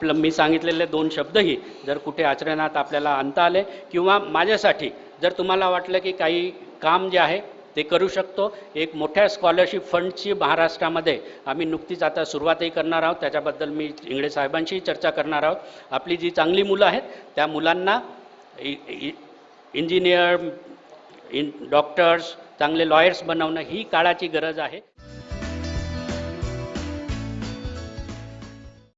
मी सांगितलेले 2 शब्दही जर कुठे आचरणात आपल्याला आणता आले किंवा माझ्यासाठी जर तुम्हाला वाटलं की काही काम जे आहे ते करू शकतो, एक मोठ्या स्कॉलरशिप फंडची महाराष्ट्रामध्ये आम्ही नुकतीच आता सुरुवातही करणार आहोत. त्याच्याबद्दल मी इंगळे साहेबांशी चर्चा करणार आहोत. आपली जी चांगली मुलं आहेत त्या मुलांना इंजिनियर, डॉक्टर्स, चांगले लॉयर्स बनवणं ही काळाची गरज आहे.